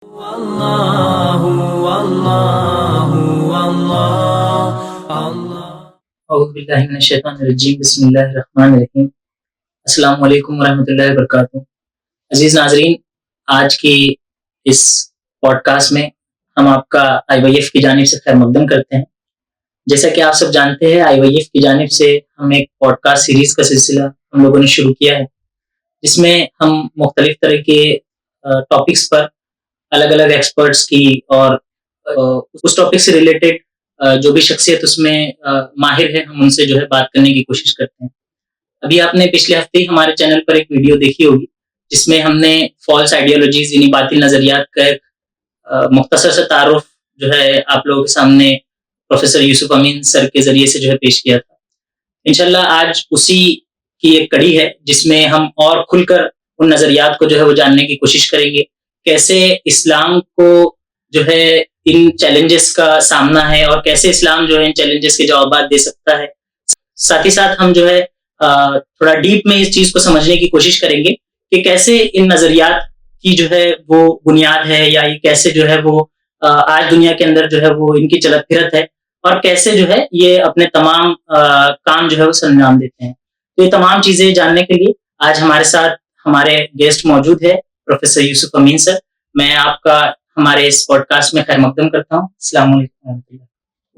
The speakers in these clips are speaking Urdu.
واللہ واللہ واللہ اعوذ باللہ من الشیطان الرجیم بسم اللہ الرحمن الرحیم السلام علیکم ورحمۃ اللہ وبرکاتہ۔ عزیز ناظرین، آج کی اس پوڈ کاسٹ میں ہم آپ کا IYF کی جانب سے خیر مقدم کرتے ہیں۔ جیسا کہ آپ سب جانتے ہیں، IYF کی جانب سے ہم ایک پوڈ کاسٹ سیریز کا سلسلہ ہم لوگوں نے شروع کیا ہے، جس میں ہم مختلف طرح کے ٹاپکس پر الگ الگ ایکسپرٹس کی اور اس ٹاپک سے ریلیٹڈ جو بھی شخصیت اس میں ماہر ہے، ہم ان سے جو ہے بات کرنے کی کوشش کرتے ہیں۔ ابھی آپ نے پچھلے ہفتے ہی ہمارے چینل پر ایک ویڈیو دیکھی ہوگی، جس میں ہم نے فالس آئیڈیالوجیز یعنی باطل نظریات کا ایک مختصر سا تعارف جو ہے آپ لوگوں کے سامنے پروفیسر یوسف امین سر کے ذریعے سے جو ہے پیش کیا تھا۔ انشاءاللہ آج اسی کی ایک کڑی ہے، جس میں ہم اور کھل کر ان نظریات کو جو ہے وہ جاننے کی کوشش کریں گے، کیسے اسلام کو جو ہے ان چیلنجز کا سامنا ہے اور کیسے اسلام جو ہے ان چیلنجز کے جوابات دے سکتا ہے۔ ساتھ ہی ساتھ ہم جو ہے تھوڑا ڈیپ میں اس چیز کو سمجھنے کی کوشش کریں گے کہ کیسے ان نظریات کی جو ہے وہ بنیاد ہے، یا یہ کیسے جو ہے وہ آج دنیا کے اندر جو ہے وہ ان کی چلت پھرت ہے، اور کیسے جو ہے یہ اپنے تمام کام جو ہے وہ سر انجام دیتے ہیں۔ تو یہ تمام چیزیں جاننے کے لیے آج ہمارے ساتھ ہمارے گیسٹ موجود ہے پروفیسر یوسف امین سر۔ میں آپ کا ہمارے اس پوڈ کاسٹ میں خیر مقدم کرتا ہوں۔ السلام علیکم ورحمۃ اللہ۔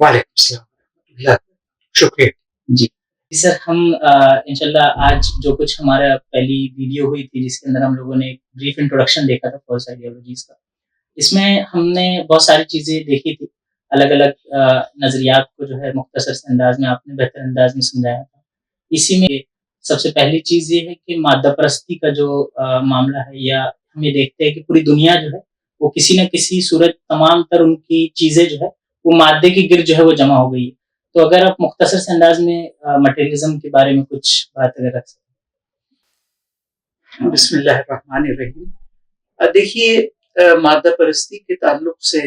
وعلیکم السلام ورحمۃ اللہ، شکریہ۔ جی سر، ہم انشاءاللہ آج جو کچھ ہمارا پہلی ویڈیو ہوئی تھی، جس کے اندر ہم لوگوں نے ایک بریف انٹروڈکشن دیکھا تھا فالس آئیڈیالوجیز کا، اس میں ہم نے بہت ساری چیزیں دیکھی تھی، الگ الگ نظریات کو جو ہے مختصر سے انداز میں آپ نے بہتر انداز میں سمجھایا تھا۔ اسی میں سب سے پہلی چیز یہ ہے کہ مادہ پرستی کا جو معاملہ ہے، یا ہم یہ دیکھتے ہیں کہ پوری دنیا جو ہے وہ کسی نہ کسی صورت تمام تر ان کی چیزیں جو ہے وہ مادے کی گرد جو ہے وہ جمع ہو گئی ہے۔ تو اگر آپ مختصر سے انداز میں مٹیریلزم کے بارے میں کچھ بات اگر رکھ سکتے۔ بسم اللہ الرحمن الرحیم۔ دیکھیے، مادہ پرستی کے تعلق سے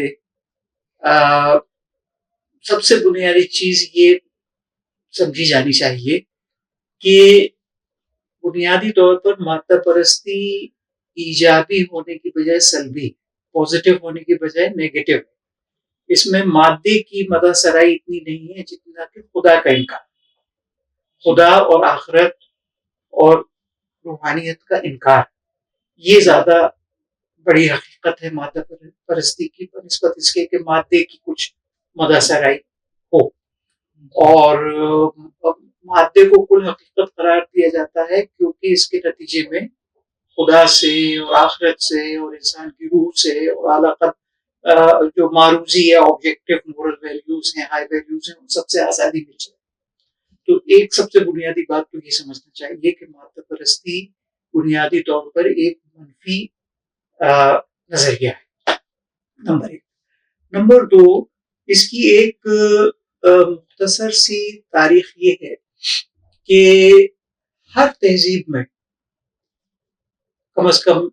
سب سے بنیادی چیز یہ سمجھی جانی چاہیے کہ بنیادی طور پر مادہ پرستی ایجابی ہونے کی بجائے سلبی، پازیٹیو ہونے کی بجائے نیگیٹو، اس میں مادے کی مدہ سرائی اتنی نہیں ہے جتنا کہ خدا کا انکار، خدا اور آخرت اور روحانیت کا انکار، یہ زیادہ بڑی حقیقت ہے مادہ پرستی کی بنسبت اس کے کہ مادے کی کچھ مدہ سرائی ہو، اور مادے کو کل حقیقت قرار دیا جاتا ہے کیونکہ اس کے نتیجے میں خدا سے اور آخرت سے اور انسان کی روح سے اور اعلیٰ جو معروضی ہے آبجیکٹیو مورل ویلیوز ہیں، ہائی ویلیوز ہیں، ان سب سے آزادی مل جائے۔ تو ایک سب سے بنیادی بات تو یہ سمجھنا چاہیے کہ مادہ پرستی بنیادی طور پر ایک منفی نظریہ ہے، نمبر ایک۔ نمبر دو، اس کی ایک مختصر سی تاریخ یہ ہے کہ ہر تہذیب میں کم از کم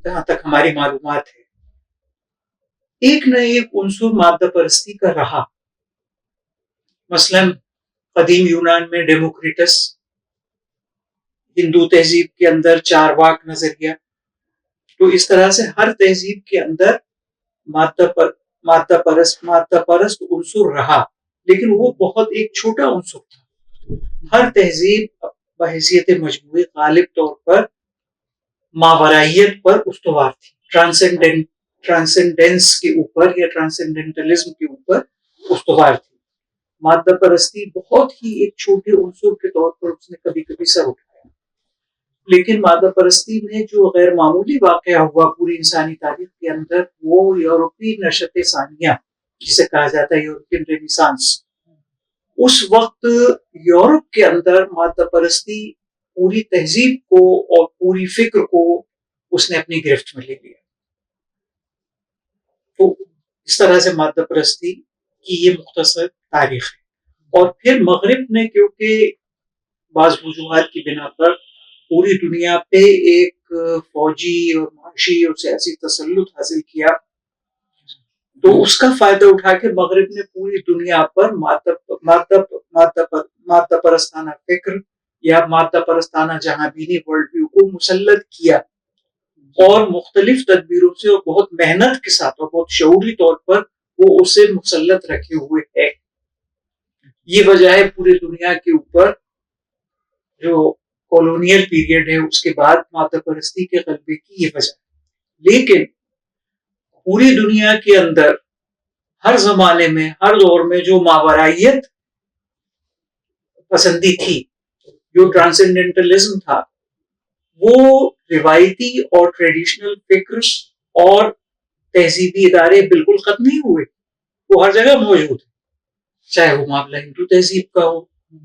جہاں تک ہماری معلومات ہے ایک نہ ایک عنصر مادہ پرستی کا رہا۔ مثلاً قدیم یونان میں ڈیموکریٹس، ہندو تہذیب کے اندر چارواک نظریہ، تو اس طرح سے ہر تہذیب کے اندر مادہ پرست عنصر رہا، لیکن وہ بہت ایک چھوٹا عنصر تھا۔ ہر تہذیب بحیثیت مجموعی غالب طور پر ماورائیت پر استوار تھی، ٹرانسینڈنس کے اوپر یا ٹرانسینڈنٹلزم کے اوپر استوار تھی۔ مادہ پرستی بہت ہی ایک چھوٹے عنصر کے طور پر اس نے کبھی کبھی سر اٹھایا، لیکن مادہ پرستی میں جو غیر معمولی واقعہ ہوا پوری انسانی تاریخ کے اندر، وہ یورپی نشت ثانیہ جسے کہا جاتا ہے یورپین رینیسانس۔ اس وقت یورپ کے اندر مادہ پرستی پوری تہذیب کو اور پوری فکر کو اس نے اپنی گرفت میں لے لیا۔ تو اس طرح سے مادہ پرستی کی یہ مختصر تاریخ ہے۔ اور پھر مغرب نے کیونکہ بعض وجوہات کی بنا پر پوری دنیا پہ ایک فوجی اور معاشی اور سیاسی تسلط حاصل کیا، تو اس کا فائدہ اٹھا کے مغرب نے پوری دنیا پر مادہ پرستانہ فکر یا مادہ پرستانہ جہاں بینی ورلڈ ویو کو مسلط کیا۔ اور مختلف تدبیروں سے اور بہت محنت کے ساتھ اور بہت شعوری طور پر وہ اسے مسلط رکھے ہوئے ہے. یہ وجہ ہے پوری دنیا کے اوپر جو کالونیل پیریڈ ہے اس کے بعد مادہ پرستی کے غلبے کی یہ وجہ ہے. لیکن پوری دنیا کے اندر ہر زمانے میں ہر دور میں جو ماورائیت پسندی تھی، جو ٹرانسینڈنٹلزم تھا، وہ روایتی اور ٹریڈیشنل فکر اور تہذیبی ادارے بالکل ختم نہیں ہوئے، وہ ہر جگہ موجود ہے، چاہے وہ معاملہ ہندو تہذیب کا ہو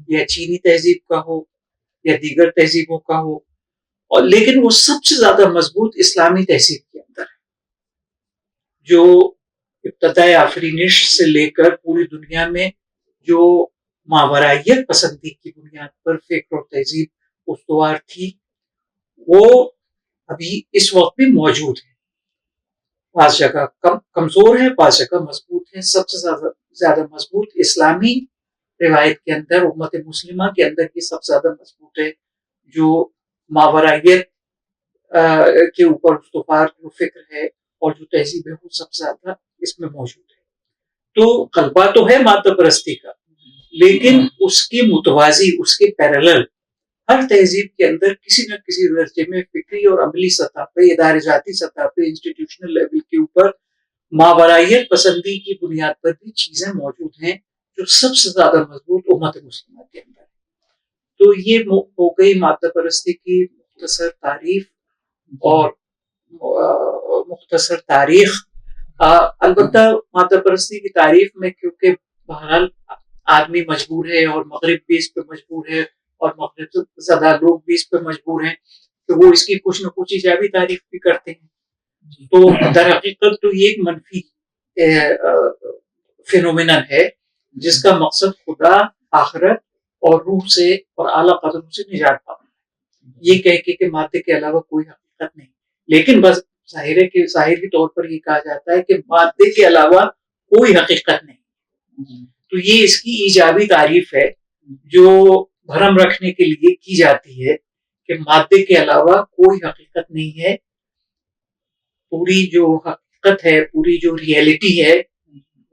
یا چینی تہذیب کا ہو یا دیگر تہذیبوں کا ہو. اور لیکن وہ سب سے زیادہ مضبوط اسلامی تہذیب کے اندر ہے، جو ابتدائے آفرینش سے لے کر پوری دنیا میں جو ماورائیت پسندی کی بنیاد پر فکر اور تہذیب استوار تھی، وہ ابھی اس وقت بھی موجود ہے. بعض جگہ کمزور ہے، بعض جگہ مضبوط ہے. سب سے زیادہ مضبوط اسلامی روایت کے اندر، امت مسلمہ کے اندر یہ سب سے زیادہ مضبوط ہے، جو ماورائیت کے اوپر استوار جو فکر ہے اور جو تہذیب ہے وہ سب سے زیادہ اس میں موجود ہے. تو غلبہ تو ہے مادہ پرستی کا، لیکن اس کے متوازی، اس کے پیرالل ہر تہذیب کے اندر کسی نہ کسی درجے میں فکری اور عملی سطح پہ، ادارے جاتی سطح پہ، انسٹیٹیوشنل لیول کے اوپر ماورائیت پسندی کی بنیاد پر بھی چیزیں موجود ہیں جو سب سے زیادہ مضبوط امت مسلمہ کے اندر ہے. تو یہ ہو گئی مادہ پرستی کی مختصر تعریف اور مختصر تاریخ. البتہ مادہ پرستی کی تعریف میں کیونکہ بہرحال آدمی مجبور ہے اور مغرب بھی اس پہ مجبور ہے اور مغرب زدہ لوگ بھی اس پہ مجبور ہیں کہ وہ اس کی کچھ نہ کچھ ایجابی تعریف بھی کرتے ہیں. تو در حقیقت تو یہ ایک منفی فینومینن ہے جس کا مقصد خدا، آخرت اور روح سے اور اعلیٰ قدروں سے نجات پانا ہے، یہ کہہ کے مادے کے علاوہ کوئی حقیقت نہیں. لیکن بس ظاہری طور پر یہ کہا جاتا ہے کہ مادے کے علاوہ کوئی حقیقت نہیں. تو یہ اس کی ایجابی تعریف ہے جو بھرم رکھنے کے لیے کی جاتی ہے کہ مادے کے علاوہ کوئی حقیقت نہیں ہے. پوری جو حقیقت ہے، پوری جو ریئلٹی ہے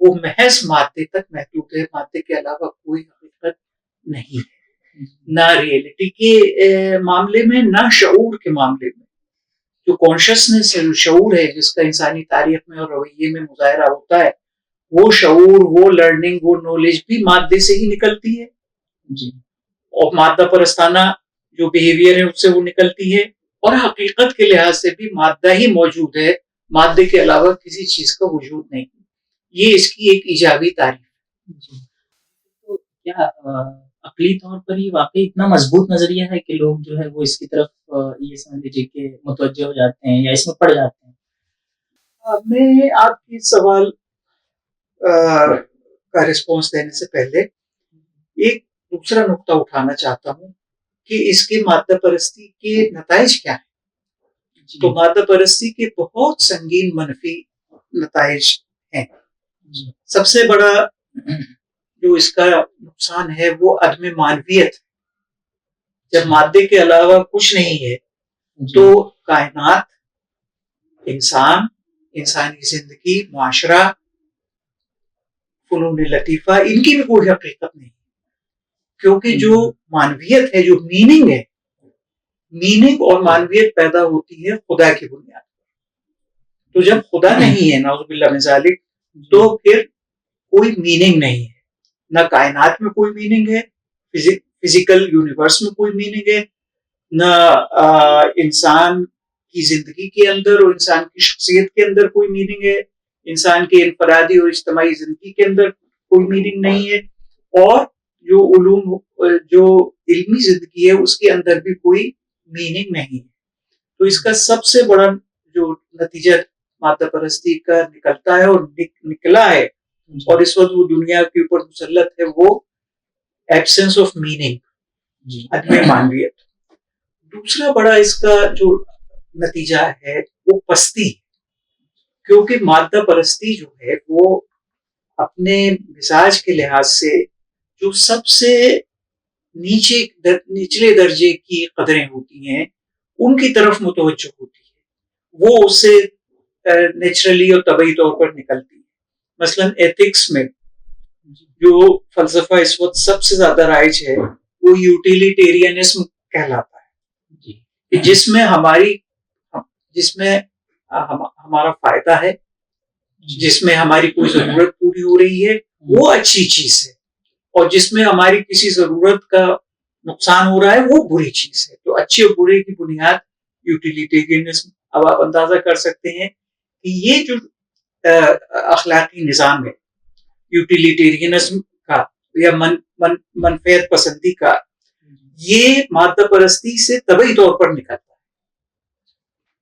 وہ محض مادے تک محدود ہے، مادے کے علاوہ کوئی حقیقت نہیں ہے، نہ ریئلٹی کے معاملے میں، نہ شعور کے معاملے میں. جو کانشسنس ہے، جو شعور ہے جس کا انسانی تاریخ میں اور رویے میں مظاہرہ ہوتا ہے، وہ شعور، وہ لرننگ، وہ نالج بھی مادے سے ہی نکلتی ہے. اور مادہ پرستانہ جو بیہیویئر ہے اس سے وہ نکلتی ہے، اور حقیقت کے لحاظ سے بھی مادہ ہی موجود ہے، مادے کے علاوہ کسی چیز کا وجود نہیں. یہ اس کی ایک ایجابی تعریف. تو کیا عقلی طور پر یہ واقعی اتنا مضبوط نظریہ ہے کہ لوگ جو ہے وہ اس کی طرف یہ سمجھ لیجیے کہ متوجہ ہو جاتے ہیں یا اس میں پڑ جاتے ہیں؟ میں آپ کی سوال کا رسپانس دینے سے پہلے ایک دوسرا نقطہ اٹھانا چاہتا ہوں کہ اس کے مادہ پرستی کے نتائج کیا ہیں. تو مادہ پرستی کے بہت سنگین منفی نتائج ہیں. سب سے بڑا جو اس کا نقصان ہے وہ عدم معنویت. جب مادے کے علاوہ کچھ نہیں ہے تو کائنات، انسان، انسانی زندگی، معاشرہ، فنون لطیفہ، ان کی بھی کوئی حقیقت نہیں. کیونکہ جو معنویت ہے، جو میننگ ہے، میننگ اور معنویت پیدا ہوتی ہے خدا کی بنیاد پر. تو جب خدا نہیں ہے، نعوذ باللہ من ذالک، تو پھر کوئی میننگ نہیں ہے. نہ کائنات میں کوئی میننگ ہے، فزیکل یونیورس میں کوئی میننگ ہے، نہ انسان کی زندگی کے اندر اور انسان کی شخصیت کے اندر کوئی میننگ ہے، انسان کے انفرادی اور اجتماعی زندگی کے اندر کوئی میننگ نہیں ہے، اور جو علمی زندگی ہے اس کے اندر بھی کوئی میننگ نہیں ہے. تو اس کا سب سے بڑا جو نتیجہ مادہ پرستی کا نکلتا ہے اور نکلا ہے اور اس وقت وہ دنیا کے اوپر مسلط ہے، وہ ایبسنس آف میننگ، عدم معنویت. دوسرا بڑا اس کا جو نتیجہ ہے وہ پستی. کیونکہ مادہ پرستی جو ہے وہ اپنے مزاج کے لحاظ سے جو سب سے نچلے درجے کی قدریں ہوتی ہیں ان کی طرف متوجہ ہوتی ہے. وہ اس سے نیچرلی اور طبعی طور پر نکلتی ہے. مثلاً ایتھکس میں جو فلسفہ اس وقت سب سے زیادہ رائج ہے وہ یوٹیلیٹیرینزم کہلاتا ہے, کہ جس میں ہمارا فائدہ ہے, جس میں ہماری کوئی ضرورت پوری ہو رہی ہے وہ اچھی چیز ہے, اور جس میں ہماری کسی ضرورت کا نقصان ہو رہا ہے وہ بری چیز ہے. تو اچھے اور برے کی بنیاد یوٹیلیٹیرینزم. اب آپ اندازہ کر سکتے ہیں کہ یہ جو اخلاقی نظام ہے یوٹیلیٹیرینزم کا یا منفعت پسندی کا, یہ مادہ پرستی سے طبعی طور پر نکلتا ہے.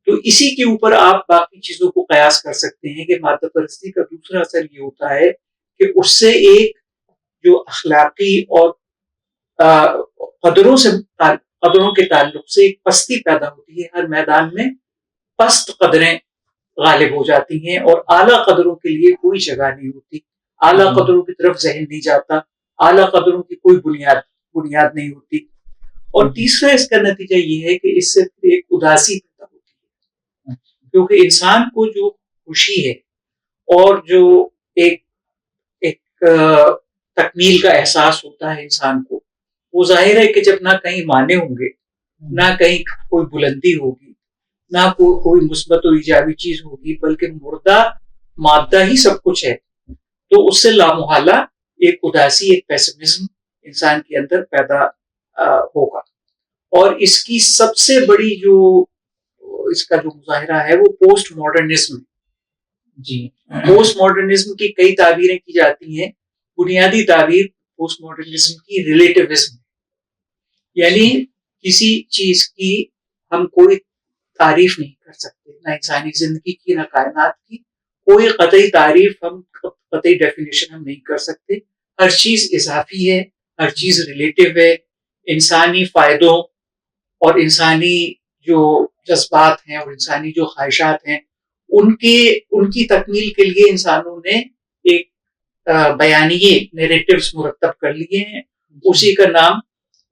تو اسی کے اوپر آپ باقی چیزوں کو قیاس کر سکتے ہیں کہ مادہ پرستی کا دوسرا اثر یہ ہوتا ہے کہ اس سے ایک جو اخلاقی اور قدروں کے تعلق سے ایک پستی پیدا ہوتی ہے. ہر میدان میں پست قدریں غالب ہو جاتی ہیں اور اعلیٰ قدروں کے لیے کوئی جگہ نہیں ہوتی. اعلیٰ قدروں کی طرف ذہن نہیں جاتا, اعلیٰ قدروں کی کوئی بنیاد نہیں ہوتی. اور تیسرا اس کا نتیجہ یہ ہے کہ اس سے ایک اداسی پیدا ہوتی ہے, کیونکہ انسان کو جو خوشی ہے اور جو ایک تکمیل کا احساس ہوتا ہے انسان کو, وہ ظاہر ہے کہ جب نہ کہیں معنی ہوں گے, نہ کہیں کوئی بلندی ہوگی, نہ کوئی مثبت و ایجابی چیز ہوگی, بلکہ مردہ مادہ ہی سب کچھ ہے, تو اس سے لامحالہ ایک اداسی, ایک پیسمزم انسان کے اندر پیدا ہوگا. اور اس کی سب سے بڑی جو اس کا جو مظاہرہ ہے وہ پوسٹ ماڈرنزم. پوسٹ ماڈرنزم کی کئی تعبیریں کی جاتی ہیں. بنیادی تعبیر پوسٹ ماڈرنزم کی ریلیٹیوزم, یعنی کسی چیز کی ہم کوئی تعریف نہیں کر سکتے, نہ انسانی زندگی کی نہ کائنات کی. کوئی قطعی تعریف, قطعی ڈیفینیشن ہم نہیں کر سکتے. ہر چیز اضافی ہے, ہر چیز ریلیٹیو ہے. انسانی فائدوں اور انسانی جو جذبات ہیں اور انسانی جو خواہشات ہیں ان کی تکمیل کے لیے انسانوں نے ایک بیانیے نیریٹیوز مرتب کر لیے ہیں. اسی کا نام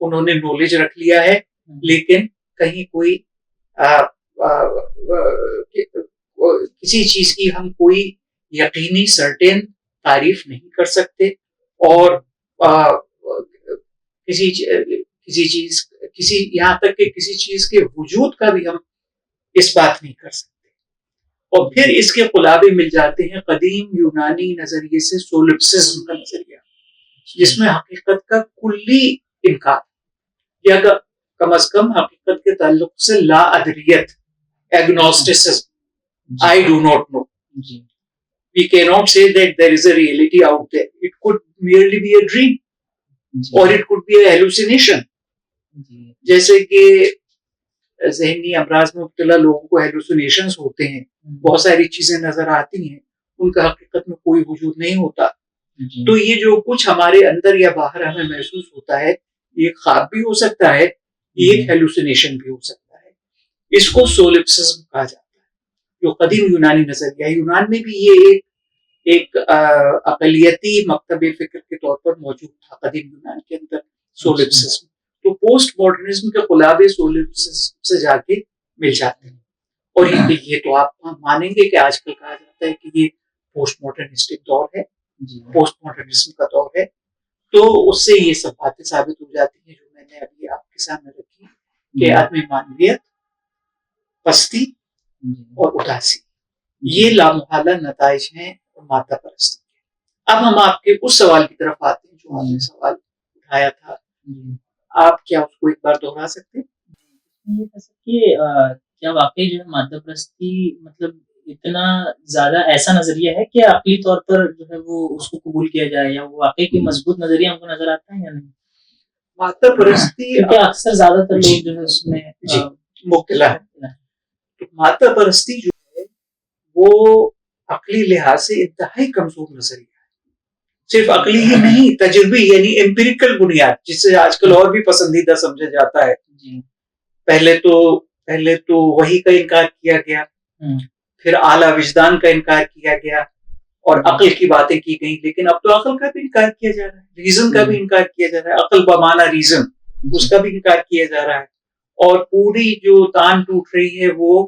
انہوں نے نالج رکھ لیا ہے, لیکن کہیں کوئی کسی چیز کی ہم کوئی یقینی سرٹین تعریف نہیں کر سکتے, اور یہاں تک کہ کسی چیز کے وجود کا بھی ہم اس بات نہیں کر سکتے. اور پھر اس کے خلابے مل جاتے ہیں قدیم یونانی نظریے سے سولپسزم کا نظریہ, جس میں حقیقت کا کلی انکار یا کم از کم حقیقت کے تعلق سے لا ادریت, ایگنوسٹسزم. I do not know. We cannot say that there is a reality out there. It could merely be a dream, or it could be a hallucination. جیسے کہ ذہنی امراض میں مبتلا لوگوں کو ہیلوسینیشنز ہوتے ہیں, بہت ساری چیزیں نظر آتی ہیں, ان کا حقیقت میں کوئی وجود نہیں ہوتا. تو یہ جو کچھ ہمارے اندر یا باہر ہمیں محسوس ہوتا ہے, یہ خواب بھی ہو سکتا ہے, یہ ایک ہیلوسینیشن بھی ہو سکتا ہے. اس کو سولپسزم کہا جاتا ہے, جو قدیم یونانی نظریہ. یونان میں بھی یہ ایک اقلیتی مکتب فکر کے طور پر موجود تھا قدیم یونان کے اندر, سولپسزم. تو پوسٹ ماڈرنزم کے خلابے سولپسزم سے جا کے مل جاتے ہیں. اور یہ تو آپ مانیں گے کہ آج کل کہا جاتا ہے کہ یہ پوسٹ ماڈرنسٹک دور ہے, پوسٹ ماڈرنزم کا دور ہے. تو اس سے یہ سب باتیں ثابت ہو جاتی ہیں جو میں نے ابھی آپ کے سامنے رکھی, کہ عدم معنویت, پستی اور اداسی, یہ لامحالہ نتائج ہیں مادہ پرستی کے. اب ہم آپ کے اس سوال کی طرف آتے ہیں جو آپ نے سوال اٹھایا تھا. آپ کیا اس کو ایک بار دوہرا سکتے ہیں؟ کیا واقعی جو ہے مادہ پرستی مطلب اتنا زیادہ ایسا نظریہ ہے کہ عقلی طور پر جو ہے وہ اس کو قبول کیا جائے, یا وہ واقعی کوئی مضبوط نظریہ ہم کو نظر آتا ہے یا نہیں؟ مادہ پرستی اکثر زیادہ تر لوگ جو ہے اس میں مبتلا ہے. مادہ پرستی جو ہے وہ عقلی لحاظ سے انتہائی کمزور نظریہ ہے. صرف عقلی ہی نہیں, تجربی یعنی امپیریکل بنیاد, جس سے آج کل اور بھی پسندیدہ سمجھا جاتا ہے. پہلے تو وحی کا انکار کیا گیا, پھر اعلیٰ وجدان کا انکار کیا گیا, اور عقل کی باتیں کی گئیں. لیکن اب تو عقل کا بھی انکار کیا جا رہا ہے, ریزن کا بھی انکار کیا جا رہا ہے. عقل بمعنی ریزن, اس کا بھی انکار کیا جا رہا ہے. اور پوری جو تان ٹوٹ رہی ہے وہ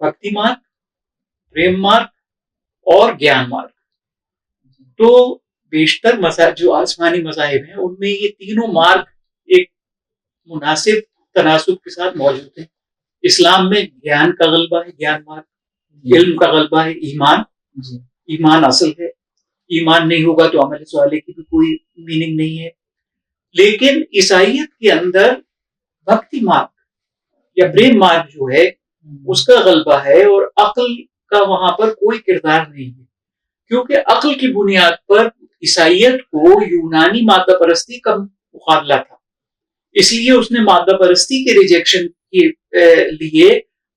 بھکتی مارگ، پریم مارگ اور گیان مارگ. تو بیشتر مذاہب جو آسمانی مذاہب ہیں ان میں یہ تینوں مارگ ایک مناسب تناسب کے ساتھ موجود ہیں. اسلام میں گیان کا غلبہ ہے، گیان مارگ، علم کا غلبہ ہے، ایمان. ایمان اصل ہے، ایمان نہیں ہوگا تو عمل صالح کی بھی کوئی میننگ نہیں ہے. لیکن عیسائیت کے اندر بھکتی مارگ یا پریم مارگ جو ہے اس کا غلبہ ہے، اور عقل کا وہاں پر کوئی کردار نہیں ہے، کیونکہ عقل کی بنیاد پر عیسائیت کو یونانی مادہ پرستی کا مقابلہ تھا. اس لیے اس نے مادہ پرستی کے ریجیکشن کے لیے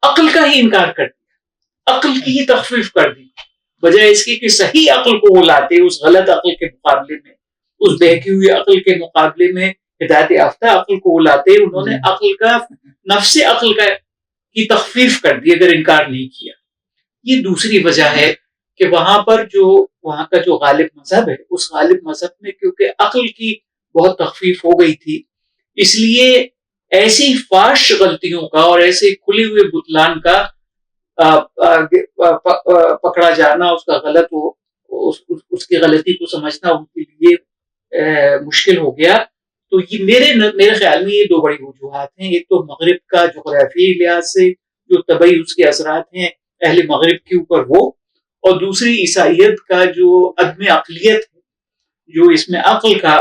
عقل کا ہی انکار کر دیا، عقل کی ہی تخفیف کر دی، بجائے اس کی کہ صحیح عقل کو وہ لاتے اس غلط عقل کے مقابلے میں، اس بہکی ہوئی عقل کے مقابلے میں ہدایت یافتہ عقل کو وہ لاتے. انہوں نے عقل کا، نفس عقل کا کی تخفیف کر دی اگر انکار نہیں کیا. یہ دوسری وجہ ہے کہ وہاں پر جو وہاں کا جو غالب مذہب ہے اس غالب مذہب میں کیونکہ عقل کی بہت تخفیف ہو گئی تھی، اس لیے ایسی فاش غلطیوں کا اور ایسے کھلے ہوئے بتلان کا پکڑا جانا، اس کا غلط اس کی غلطی کو سمجھنا ان کے لیے مشکل ہو گیا. تو یہ میرے خیال میں یہ دو بڑی وجوہات ہیں. ایک تو مغرب کا جغرافیائی لحاظ سے جو طبعی اس کے اثرات ہیں اہل مغرب کے اوپر وہ، اور دوسری عیسائیت کا جو عدم عقلیت ہے، جو اس میں عقل کا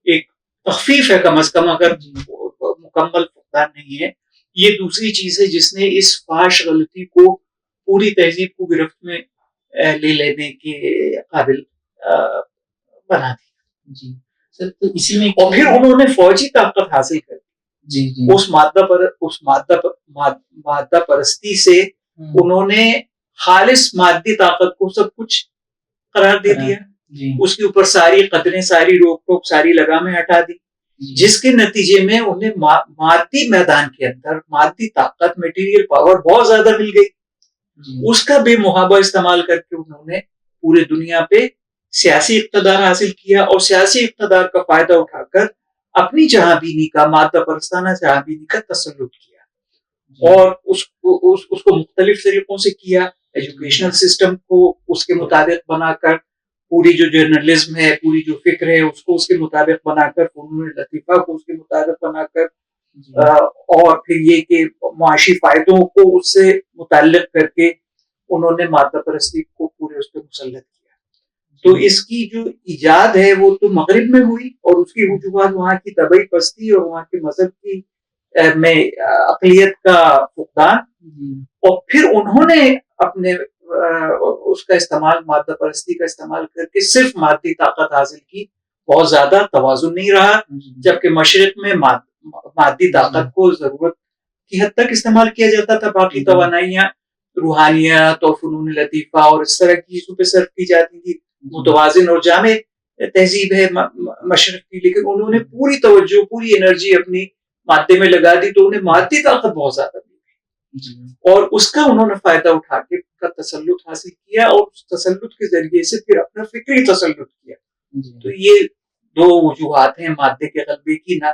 ایک تخفیف ہے کم از کم، اگر مکمل فقدان نہیں ہے. یہ دوسری چیز ہے جس نے اس فاش غلطی کو پوری تہذیب کو گرفت میں لے لینے کے قابل بنا دیا. جی سر، تو اسی میں اور پھر انہوں نے فوجی طاقت حاصل کر دی. اس مادہ پرستی سے انہوں نے خالص مادی طاقت کو سب کچھ قرار دے دیا. اس کے اوپر ساری قدریں، ساری روک ٹوک، ساری لگامیں ہٹا دی، جس کے نتیجے میں انہیں مادی میدان کے اندر مادی طاقت، میٹیریل پاور بہت زیادہ مل گئی. اس کا بے محابہ استعمال کر کے انہوں نے پورے دنیا پہ سیاسی اقتدار حاصل کیا، اور سیاسی اقتدار کا فائدہ اٹھا کر اپنی جہاں بینی کا، مادہ پرستانہ جہاں بینی کا تسلط کیا، اور اس کو مختلف طریقوں سے کیا. ایجوکیشنل سسٹم کو اس کے مطابق بنا کر، پوری جو جرنلزم ہے، پوری جو فکر ہے اس کو اس کے مطابق بنا کر، فنون لطیفہ کو اس کے مطابق بنا کر، اور پھر یہ کہ معاشی فائدوں کو اس سے متعلق کر کے انہوں نے مادہ پرستی کو پورے اس پہ مسلط کیا. تو اس کی جو ایجاد ہے وہ تو مغرب میں ہوئی، اور اس کی وجوہات وہاں کی طبعی پستی اور وہاں کے مذہب کی میں اقلیت کا فقدان، اور پھر انہوں نے اپنے اس کا استعمال، مادہ پرستی کا استعمال کر کے صرف مادی طاقت حاصل کی. بہت زیادہ توازن نہیں رہا، جبکہ مشرق میں مادی طاقت کو ضرورت کی حد تک استعمال کیا جاتا تھا، باقی توانائیاں روحانیت اور فنون لطیفہ اور اس طرح کی چیزوں پہ صرف کی جاتی تھی. متوازن اور جامع تہذیب ہے مشرق کی، لیکن انہوں نے پوری توجہ، پوری انرجی اپنی مادے میں لگا دی، تو انہیں مادی طاقت بہت زیادہ ملی، اور اس کا انہوں نے فائدہ اٹھا کے کا تسلط حاصل کیا، اور اس تسلط کے ذریعے سے پھر اپنا فکری تسلط کیا. تو یہ دو وجوہات ہیں مادے کے غلبے کی، نہ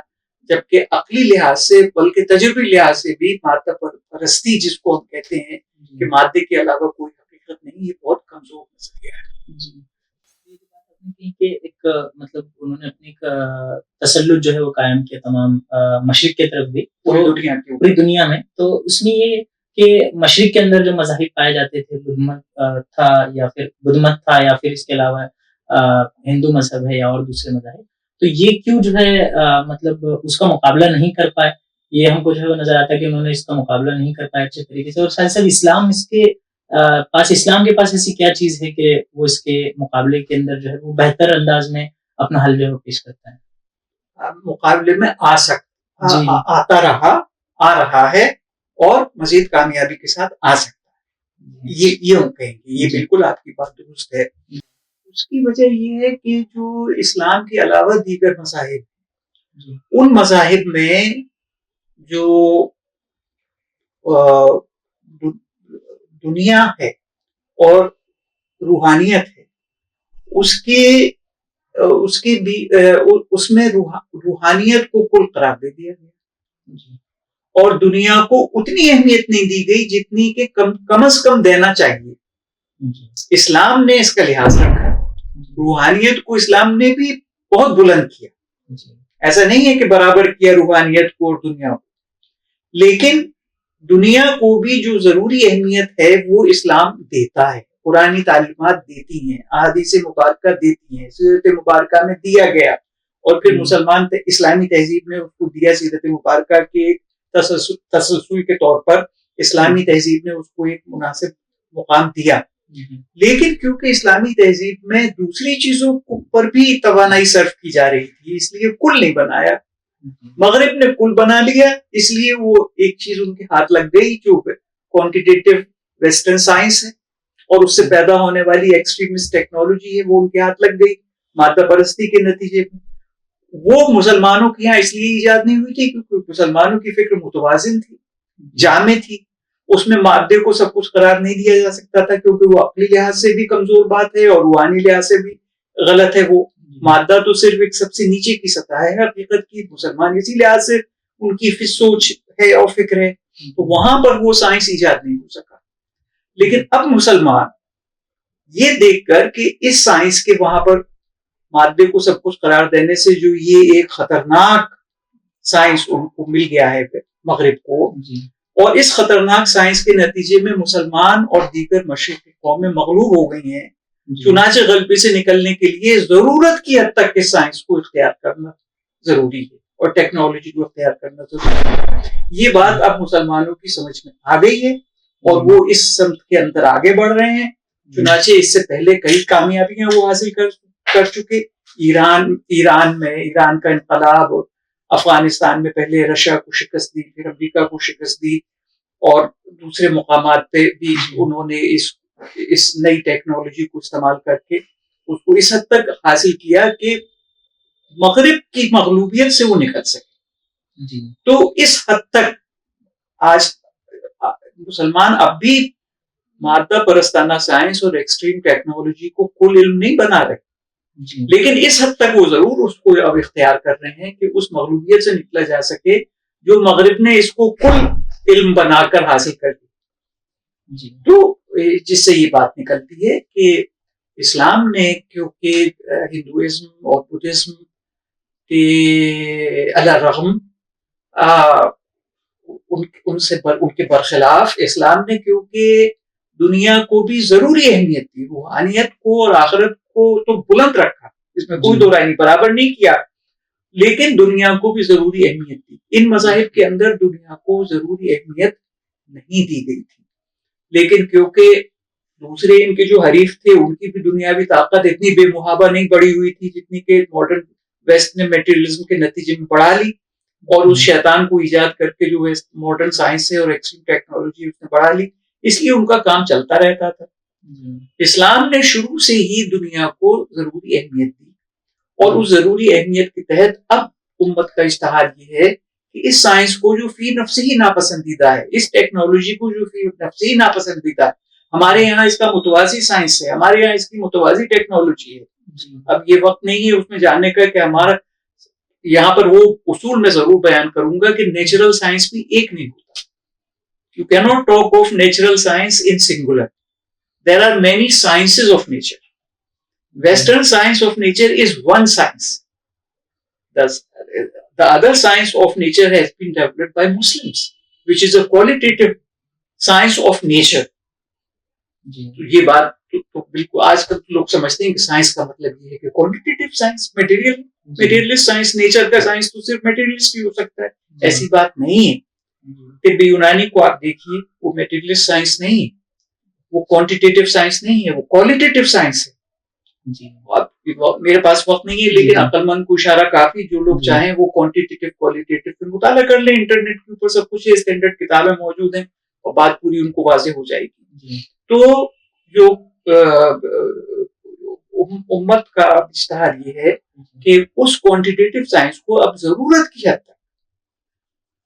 جبکہ عقلی لحاظ سے بلکہ تجربی لحاظ سے بھی مادہ پرستی جس کو ہم کہتے ہیں کہ مادے کے علاوہ کوئی حقیقت نہیں، یہ بہت کمزور نظریہ ہے. کہ ایک مطلب انہوں نے اپنے تسلط جو ہے وہ قائم کیا تمام مشرق کی طرف بھی، پوری دنیا میں. تو اس میں یہ کہ مشرق کے اندر جو مذاہب پائے جاتے تھے، بدھ مت تھا یا پھر بدھ مت تھا، یا پھر اس کے علاوہ ہندو مذہب ہے یا اور دوسرے مذاہب، تو یہ کیوں جو ہے مطلب اس کا مقابلہ نہیں کر پائے. یہ ہم کو جو ہے نظر آتا ہے کہ انہوں نے اس کا مقابلہ نہیں کر پائے اچھے طریقے سے. اور ساتھ ساتھ اسلام اسلام کے پاس ایسی کیا چیز ہے کہ وہ اس کے مقابلے کے اندر جو ہے وہ بہتر انداز میں اپنا حل جو ہے پیش کرتا ہے، مقابلے میں آتا رہا، آ رہا ہے، اور مزید کامیابی کے ساتھ آ سکتا ہے. یہ ہم کہیں گے، یہ بالکل آپ کی بات درست ہے. اس کی وجہ یہ ہے کہ جو اسلام کے علاوہ دیگر مذاہب، ان مذاہب میں جو دنیا ہے اور روحانیت ہے، اس میں روحانیت کو کل قرار دے دیا گیا، اور دنیا کو اتنی اہمیت نہیں دی گئی جتنی کہ کم از کم دینا چاہیے. اسلام نے اس کا لحاظ رکھا. روحانیت کو اسلام نے بھی بہت بلند کیا. ایسا نہیں ہے کہ برابر کیا روحانیت کو اور دنیا کو, لیکن دنیا کو بھی جو ضروری اہمیت ہے وہ اسلام دیتا ہے. قرآنی تعلیمات دیتی ہیں, احادیث مبارکہ دیتی ہیں, سیرت مبارکہ میں دیا گیا, اور پھر مسلمان اسلامی تہذیب نے اس کو دیا. سیرت مبارکہ کے ایک تسلسل کے طور پر اسلامی تہذیب نے اس کو ایک مناسب مقام دیا. لیکن کیونکہ اسلامی تہذیب میں دوسری چیزوں پر بھی توانائی صرف کی جا رہی تھی, اس لیے کل نہیں بنایا. مغرب نے کل بنا لیا, اس لیے وہ ایک چیز ان کے ہاتھ لگ گئی جو کوانٹیٹیو ویسٹرن سائنس ہے, اور اس سے پیدا ہونے والی ایکسٹریمسٹ ٹیکنالوجی ہے, وہ ان کے ہاتھ لگ گئی مادہ پرستی کے نتیجے میں. وہ مسلمانوں کے یہاں اس لیے ایجاد نہیں ہوئی تھی کیونکہ مسلمانوں کی فکر متوازن تھی, جامع تھی. اس میں مادے کو سب کچھ قرار نہیں دیا جا سکتا تھا کیونکہ وہ عقلی لحاظ سے بھی کمزور بات ہے اور روحانی لحاظ سے بھی غلط ہے. وہ مادہ تو صرف ایک سب سے نیچے کی سطح ہے حقیقت کی. مسلمان اسی لحاظ سے ان کی سوچ ہے اور فکر ہے, تو وہاں پر وہ سائنس ایجاد نہیں ہو سکا. لیکن اب مسلمان یہ دیکھ کر کہ اس سائنس کے وہاں پر مادے کو سب کچھ قرار دینے سے جو یہ ایک خطرناک سائنس ان کو مل گیا ہے مغرب کو, اور اس خطرناک سائنس کے نتیجے میں مسلمان اور دیگر مشرقی قومیں مغلوب ہو گئی ہیں. چنانچہ غلبے سے نکلنے کے لیے ضرورت کی حد تک اس سائنس کو اختیار کرنا ضروری ہے اور ٹیکنالوجی کو اختیار کرنا ضروری ہے. یہ بات اب مسلمانوں کی سمجھ میں آ گئی ہے اور وہ اس سمت کے اندر آگے بڑھ رہے ہیں. چنانچہ اس سے پہلے کئی کامیابیاں وہ حاصل کر چکے. ایران کا انقلاب, افغانستان میں پہلے رشیا کو شکست دی, پھر امریکہ کو شکست دی, اور دوسرے مقامات پہ بھی انہوں نے اس نئی ٹیکنالوجی کو استعمال کر کے اس کو اس حد تک حاصل کیا کہ مغرب کی مغلوبیت سے وہ نکل سکے. تو اس حد تک آج مسلمان اب بھی مادہ پرستانہ سائنس اور ایکسٹریم ٹیکنالوجی کو کل علم نہیں بنا رہے, لیکن اس حد تک وہ ضرور اس کو اب اختیار کر رہے ہیں کہ اس مغلوبیت سے نکلا جا سکے جو مغرب نے اس کو کل علم بنا کر حاصل کر دی. تو جس سے یہ بات نکلتی ہے کہ اسلام نے کیونکہ ہندوازم اور بدھزم کے علی رغم ان کے برخلاف اسلام نے کیونکہ دنیا کو بھی ضروری اہمیت دی, روحانیت کو اور آخرت کو تو بلند رکھا, اس میں کوئی دو رائے نہیں, برابر نہیں کیا, لیکن دنیا کو بھی ضروری اہمیت دی. ان مذاہب کے اندر دنیا کو ضروری اہمیت نہیں دی گئی تھی, لیکن کیونکہ دوسرے ان کے جو حریف تھے ان کی بھی دنیاوی طاقت اتنی بے محابہ نہیں بڑھی ہوئی تھی جتنی کہ ماڈرن ویسٹ نے میٹیریلزم کے نتیجے میں بڑھا لی, اور اس شیطان کو ایجاد کر کے جو ماڈرن سائنس ہے اور ایکسٹریم ٹیکنالوجی اس نے بڑھا لی, اس لیے ان کا کام چلتا رہتا تھا. اسلام نے شروع سے ہی دنیا کو ضروری اہمیت دی, اور اس ضروری اہمیت کے تحت اب امت کا اشتہار یہ ہے کہ اس سائنس کو جو فی نفس ہی ناپسندیدہ ہے, اس ٹیکنالوجی کو جو فی نفس ہی ناپسندیدہ ہے, ہمارے یہاں اس کا متوازی سائنس ہے, ہمارے یہاں اس کی متوازی ٹیکنالوجی ہے. اب یہ وقت نہیں ہے اس میں جاننے کا کہ ہمارا یہاں پر وہ اصول میں ضرور بیان کروں گا کہ نیچرل سائنس بھی ایک نہیں ہوتا. You cannot talk of natural science in singular. There are many sciences of nature. Western science of nature is one science. The other science of nature has been developed by Muslims, which is a qualitative science of nature. یہ بات تو بالکل آج کل لوگ سمجھتے ہیں کہ سائنس کا مطلب یہ ہے کہ کوانٹیٹیو سائنس, میٹیریلسٹ سائنس, نیچر کا سائنس تو صرف میٹیریلسٹ بھی ہو سکتا ہے. ایسی بات نہیں ہے. طب یونانی کو آپ دیکھیے, وہ میٹیریلسٹ سائنس نہیں ہے, وہ کوانٹیٹیو سائنس نہیں ہے, وہ کوالٹیٹیو سائنس ہے. میرے پاس وقت نہیں ہے لیکن عقل مند کو اشارہ کافی, جو لوگ چاہیں وہ کوانٹیٹیو کوالٹیٹیو پہ مطالعہ کر لیں, انٹرنیٹ کے اوپر سب کچھ اسٹینڈرڈ کتابیں موجود ہیں اور بات پوری ان کو واضح ہو جائے گی. تو جو امت کا اشتہار یہ ہے کہ اس کوانٹیٹیو سائنس کو اب ضرورت کی حد تک,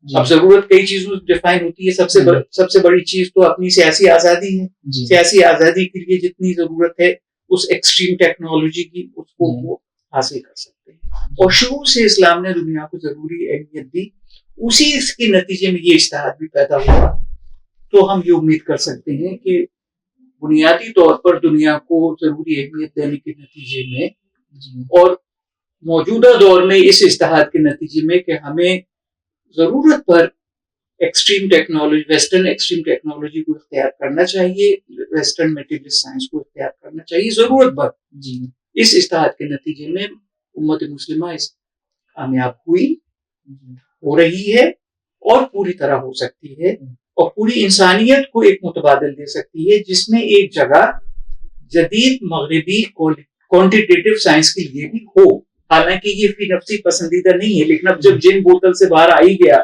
اب ضرورت کئی چیزوں سے ڈیفائن ہوتی ہے. سب سے بڑی چیز تو اپنی سیاسی آزادی ہے. سیاسی آزادی کے لیے جتنی ضرورت ہے اس ایکسٹریم ٹیکنالوجی کی, اس کو وہ حاصل کر سکتے ہیں. اور شروع سے اسلام نے دنیا کو ضروری اہمیت دی, اسی کے نتیجے میں یہ اجتہاد بھی پیدا ہوا. تو ہم یہ امید کر سکتے ہیں کہ بنیادی طور پر دنیا کو ضروری اہمیت دینے کے نتیجے میں اور موجودہ دور میں اس اجتہاد کے نتیجے میں کہ ہمیں ضرورت پر extreme technology western extreme technology کو اختیار کرنا چاہیے, ویسٹرن میٹیریلسٹ سائنس کو اختیار کرنا چاہیے ضرورت پر. اس اجتہاد کے نتیجے میں امت مسلمہ اس کامیاب ہوئی, ہو رہی ہے اور پوری طرح ہو سکتی ہے, اور پوری انسانیت کو ایک متبادل دے سکتی ہے جس میں ایک جگہ جدید مغربی کوانٹیٹیو سائنس کے لیے بھی ہو. حالانکہ یہ فی نفسی پسندیدہ نہیں ہے, لیکن اب جب جن بوتل سے باہر آئی گیا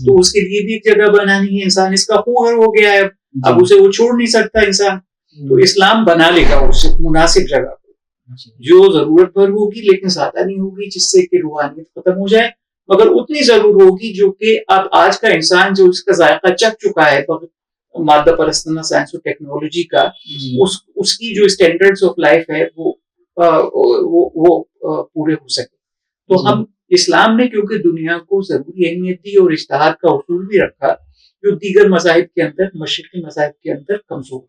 تو اس کے لیے بھی ایک جگہ بنانی ہے. انسان اس کا خوگر ہو گیا ہے, اب اسے وہ چھوڑ نہیں سکتا انسان. تو اسلام بنا لے گا اس مناسب جگہ کو جو ضرورت پر ہوگی, لیکن زیادہ نہیں ہوگی جس سے کہ روحانیت ختم ہو جائے, مگر اتنی ضرور ہوگی جو کہ اب آج کا انسان جو اس کا ذائقہ چکھ چکا ہے مادہ پرستانہ سائنس اور ٹیکنالوجی کا, اس کی جو اسٹینڈرڈز آف لائف ہے وہ پورے ہو سکے. تو ہم اسلام نے کیونکہ دنیا کو ضروری اہمیت دی اور اجتہاد کا اصول بھی رکھا جو دیگر مذاہب کے اندر, مشرقی مذاہب کے اندر کمزور ہے,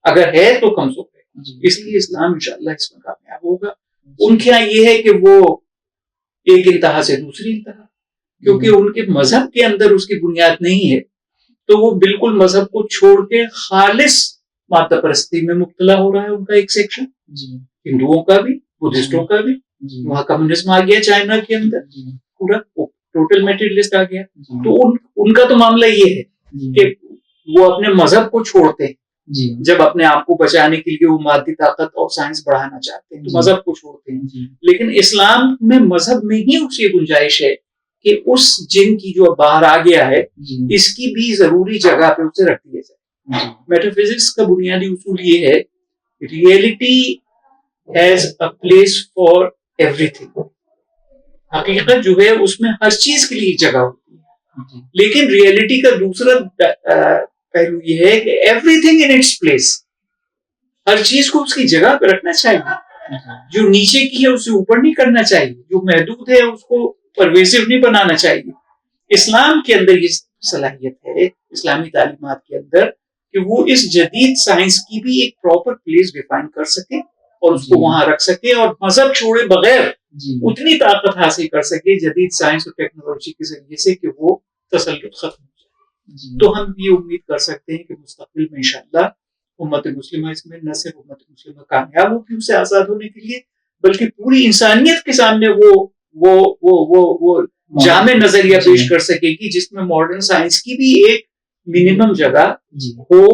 اگر ہے تو کمزور ہے. اس لیے اسلام انشاءاللہ اس میں کامیاب ہوگا. ان کے یہاں یہ ہے کہ وہ ایک انتہا سے دوسری انتہا, کیونکہ ان کے مذہب کے اندر اس کی بنیاد نہیں ہے, تو وہ بالکل مذہب کو چھوڑ کے خالص مادہ پرستی میں مبتلا ہو رہا ہے. ان کا ایک سیکشن ہندوؤں کا بھی, بدھسٹوں کا بھی, وہاں کمیونزم آ گیا چائنا کے اندر, پورا ٹوٹل میٹیریلسٹ آ گیا. تو ان کا تو معاملہ یہ ہے کہ وہ اپنے مذہب کو چھوڑتے ہیں جب اپنے آپ کو بچانے کے لیے وہ مادی طاقت اور سائنس بڑھانا چاہتے ہیں تو مذہب کو چھوڑتے ہیں. لیکن اسلام میں مذہب میں ہی اس کی گنجائش ہے کہ اس جن کی جو باہر آ گیا ہے اس کی بھی ضروری جگہ پہ اسے رکھ دیا جائے. میٹافزکس کا بنیادی اصول یہ ہے reality has a place for every thing. حقیقت جو ہے اس میں ہر چیز کے لیے ایک جگہ ہوتی ہے, لیکن ریئلٹی کا دوسرا پہلو یہ ہے کہ everything in its place. ہر چیز کو اس کی جگہ پہ رکھنا چاہیے. جو نیچے کی ہے اسے اوپر نہیں کرنا چاہیے, جو محدود ہے اس کو پرویسو نہیں بنانا چاہیے. اسلام کے اندر یہ صلاحیت ہے, اسلامی تعلیمات کے اندر, کہ وہ اس جدید سائنس کی بھی ایک پراپر پلیس ڈیفائن کر سکے اور اس کو وہاں رکھ سکے, اور مذہب چھوڑے بغیر اتنی طاقت حاصل کر سکے جدید سائنس اور ٹیکنالوجی کے ذریعے سے کہ وہ تسلط ختم ہو جائے. تو ہم یہ امید کر سکتے ہیں کہ مستقبل میں انشاءاللہ امت مسلمہ اس میں نہ صرف امت مسلمہ کامیاب ہوگی اس سے آزاد ہونے کے لیے, بلکہ پوری انسانیت کے سامنے وہ جامع نظریہ پیش کر سکے گی جس میں ماڈرن سائنس کی بھی ایک منیمم جگہ ہو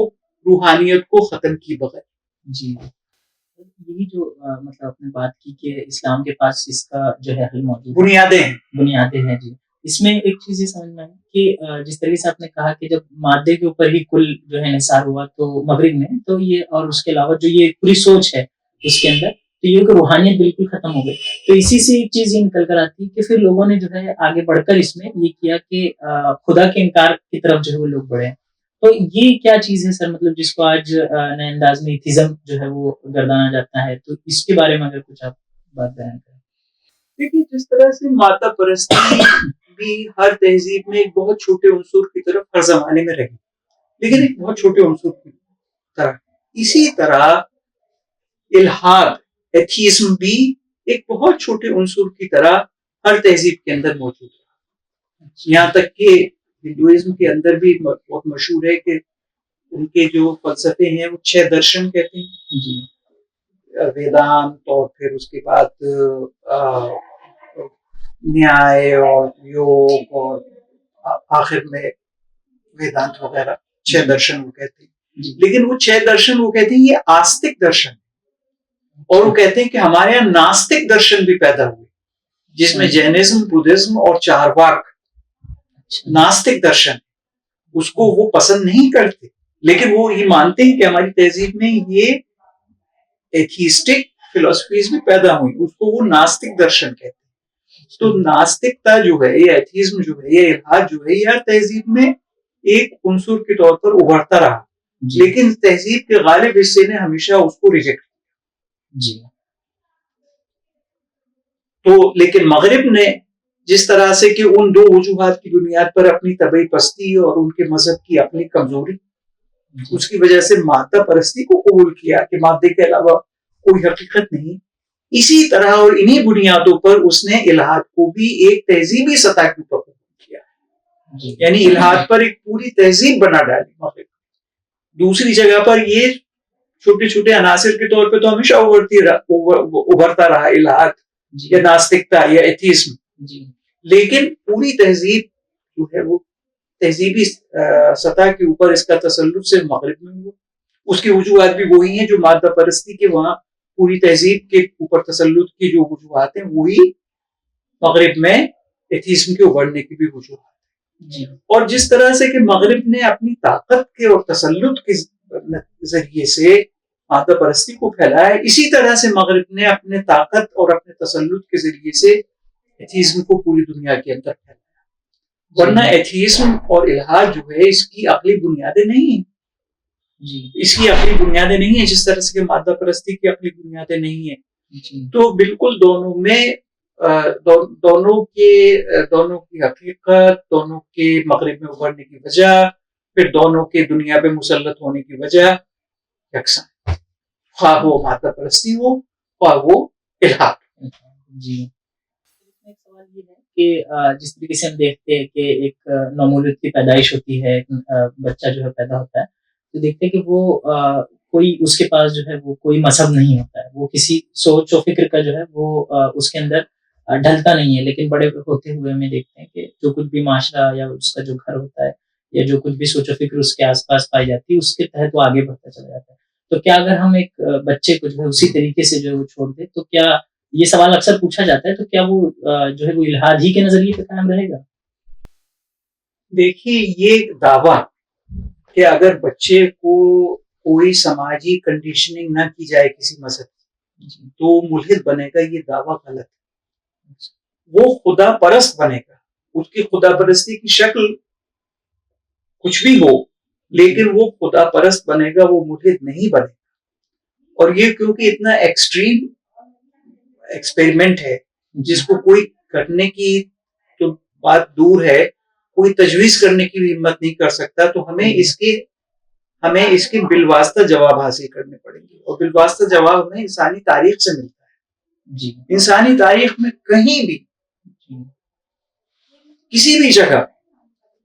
روحانیت کو ختم کی بغیر. یہی جو مطلب آپ نے بات کی کہ اسلام کے پاس اس کا جو ہے حل موجود بنیادیں ہیں. اس میں ایک چیز یہ سمجھ میں آئی کہ جس طریقے سے آپ نے کہا کہ جب مادے کے اوپر ہی کل جو ہے نثار ہوا تو مغرب میں, تو یہ اور اس کے علاوہ جو یہ پوری سوچ ہے اس کے اندر, تو یہ کہ روحانیت بالکل ختم ہو گئی. تو اسی سے ایک چیز یہ نکل کر آتی ہے کہ پھر لوگوں نے جو ہے آگے بڑھ کر اس میں یہ کیا کہ خدا کے انکار کی طرف جو ہے وہ لوگ بڑھے. تو یہ کیا چیز ہے سر, مطلب جس کو آج نئے انداز میں ایتھیزم جو ہے وہ گردانا جاتا ہے, تو اس کے بارے میں اگر کچھ آپ بات بیان کریں. دیکھیے جس طرح سے مادہ پرستی بھی ہر تہذیب میں ایک بہت چھوٹے عنصر کی طرف ہر زمانے میں رہی, لیکن ایک بہت چھوٹے عنصر کی طرح, اسی طرح الحاد ایتھیزم بھی ایک بہت چھوٹے عنصر کی طرح ہر تہذیب کے اندر موجود ہے. یہاں تک کہ ہندوازم کے اندر بھی بہت مشہور ہے کہ ان کے جو فلسفے ہیں وہ 6 درشن کہتے ہیں, ویدانت اور پھر اس کے بعد نیائے اور یوگ اور آخر میں ویدانت وغیرہ 6 درشن وہ کہتے ہیں. لیکن وہ 6 درشن وہ کہتے ہیں یہ آستک درشن, اور وہ کہتے ہیں کہ ہمارے یہاں ناستک درشن بھی پیدا ہوئے جس میں جینزم, بدھزم اور چارواک ناستک درشن, اس کو وہ پسند نہیں کرتے, لیکن وہ یہ مانتے ہیں کہ ہماری تہذیب میں یہ ایتھیسٹک فلسفیز بھی پیدا ہوئی, اس کو وہ ناستک درشن کہتے ہیں. تو ناستکتا جو ہے یا ایتھیزم جو ہے یا الحاد جو ہے یہ ہر تہذیب میں ایک عنصر کے طور پر ابھرتا رہا, لیکن تہذیب کے غالب حصے نے ہمیشہ اس کو ریجیکٹ کیا. تو لیکن مغرب نے جس طرح سے کہ ان دو وجوہات کی بنیاد پر اپنی طبعی پستی اور ان کے مذہب کی اپنی کمزوری، اس کی وجہ سے مادہ پرستی کو قبول کیا کہ مادے کے علاوہ کوئی حقیقت نہیں، اسی طرح اور انہی بنیادوں پر اس نے الحاد کو بھی ایک تہذیبی سطح کے اوپر قبول کیا، یعنی الحاد پر ایک پوری تہذیب بنا ڈالی مغرب۔ دوسری جگہ پر یہ چھوٹے چھوٹے عناصر کے طور پہ تو ہمیشہ ابھرتا رہا الحاد یا ناستکتا یا ایتھیزم، لیکن پوری تہذیب جو ہے وہ تہذیبی سطح کے اوپر اس کا تسلط سے مغرب میں ہوا۔ اس کی وجوہات بھی وہی ہیں جو مادہ پرستی کے وہاں پوری تہذیب کے اوپر تسلط کی جو وجوہات ہیں وہی مغرب میں ایتھیزم کے ابھرنے کی بھی وجوہات ہیں۔ اور جس طرح سے کہ مغرب نے اپنی طاقت کے اور تسلط کے ذریعے سے مادہ پرستی کو پھیلایا، اسی طرح سے مغرب نے اپنے طاقت اور اپنے تسلط کے ذریعے سے ایتھیزم کو پوری دنیا کے اندر پھیلایا۔ ورنہ ایتھیزم اور الحاد جو ہے اس کی عقلی بنیادیں نہیں ہیں، اس کی عقلی بنیادیں نہیں ہیں جس طرح سے کہ مادہ پرستی کی عقلی بنیادیں نہیں ہیں۔ تو بالکل دونوں میں دونوں کی حقیقت، دونوں کے مغرب میں ابھرنے کی وجہ، پھر دونوں کے دنیا پہ مسلط ہونے کی وجہ یکساں، خواہ وہ مادہ پرستی ہو خواہ وہ الحاد۔ جی، ایک سوال یہ ہے کہ جس طریقے سے ہم دیکھتے ہیں کہ ایک نومولود کی پیدائش ہوتی ہے، ایک بچہ جو ہے پیدا ہوتا ہے، تو دیکھتے ہیں کہ وہ کوئی اس کے پاس جو ہے وہ کوئی مذہب نہیں ہوتا ہے، وہ کسی سوچ و فکر کا جو ہے وہ اس کے اندر ڈھلتا نہیں ہے، لیکن بڑے ہوتے ہوئے ہمیں دیکھتے ہیں کہ جو کچھ بھی معاشرہ یا اس کا جو گھر ہوتا ہے یا جو کچھ بھی سوچ و فکر اس کے آس پاس پائی جاتی ہے اس کے تحت وہ آگے بڑھتا چلا جاتا ہے۔ تو کیا اگر ہم ایک بچے کو جو ہے اسی طریقے سے جو ہے وہ چھوڑ دیں تو کیا، یہ سوال اکثر پوچھا جاتا ہے، تو کیا وہ جو ہے وہ الحاد ہی کے نظریے پہ قائم رہے گا؟ دیکھیے، یہ دعویٰ کہ اگر بچے کو کوئی سماجی کنڈیشننگ نہ کی جائے کسی مذہب کی تو ملحد بنے گا، یہ دعویٰ غلط ہے۔ وہ خدا پرست بنے گا، اس کی خدا پرستی کی شکل کچھ بھی ہو لیکن وہ خدا پرست بنے گا، وہ ملحد نہیں بنے گا۔ اور یہ کیونکہ اتنا ایکسٹریم ایکسپیریمنٹ ہے جس کو کوئی کرنے کی تو بات دور ہے، کوئی تجویز کرنے کی بھی ہمت نہیں کر سکتا، تو ہمیں اس کے بالواسطہ جواب حاصل کرنے پڑیں گے، اور بالواسطہ جواب ہمیں انسانی تاریخ سے ملتا ہے۔ انسانی تاریخ میں کہیں بھی کسی بھی جگہ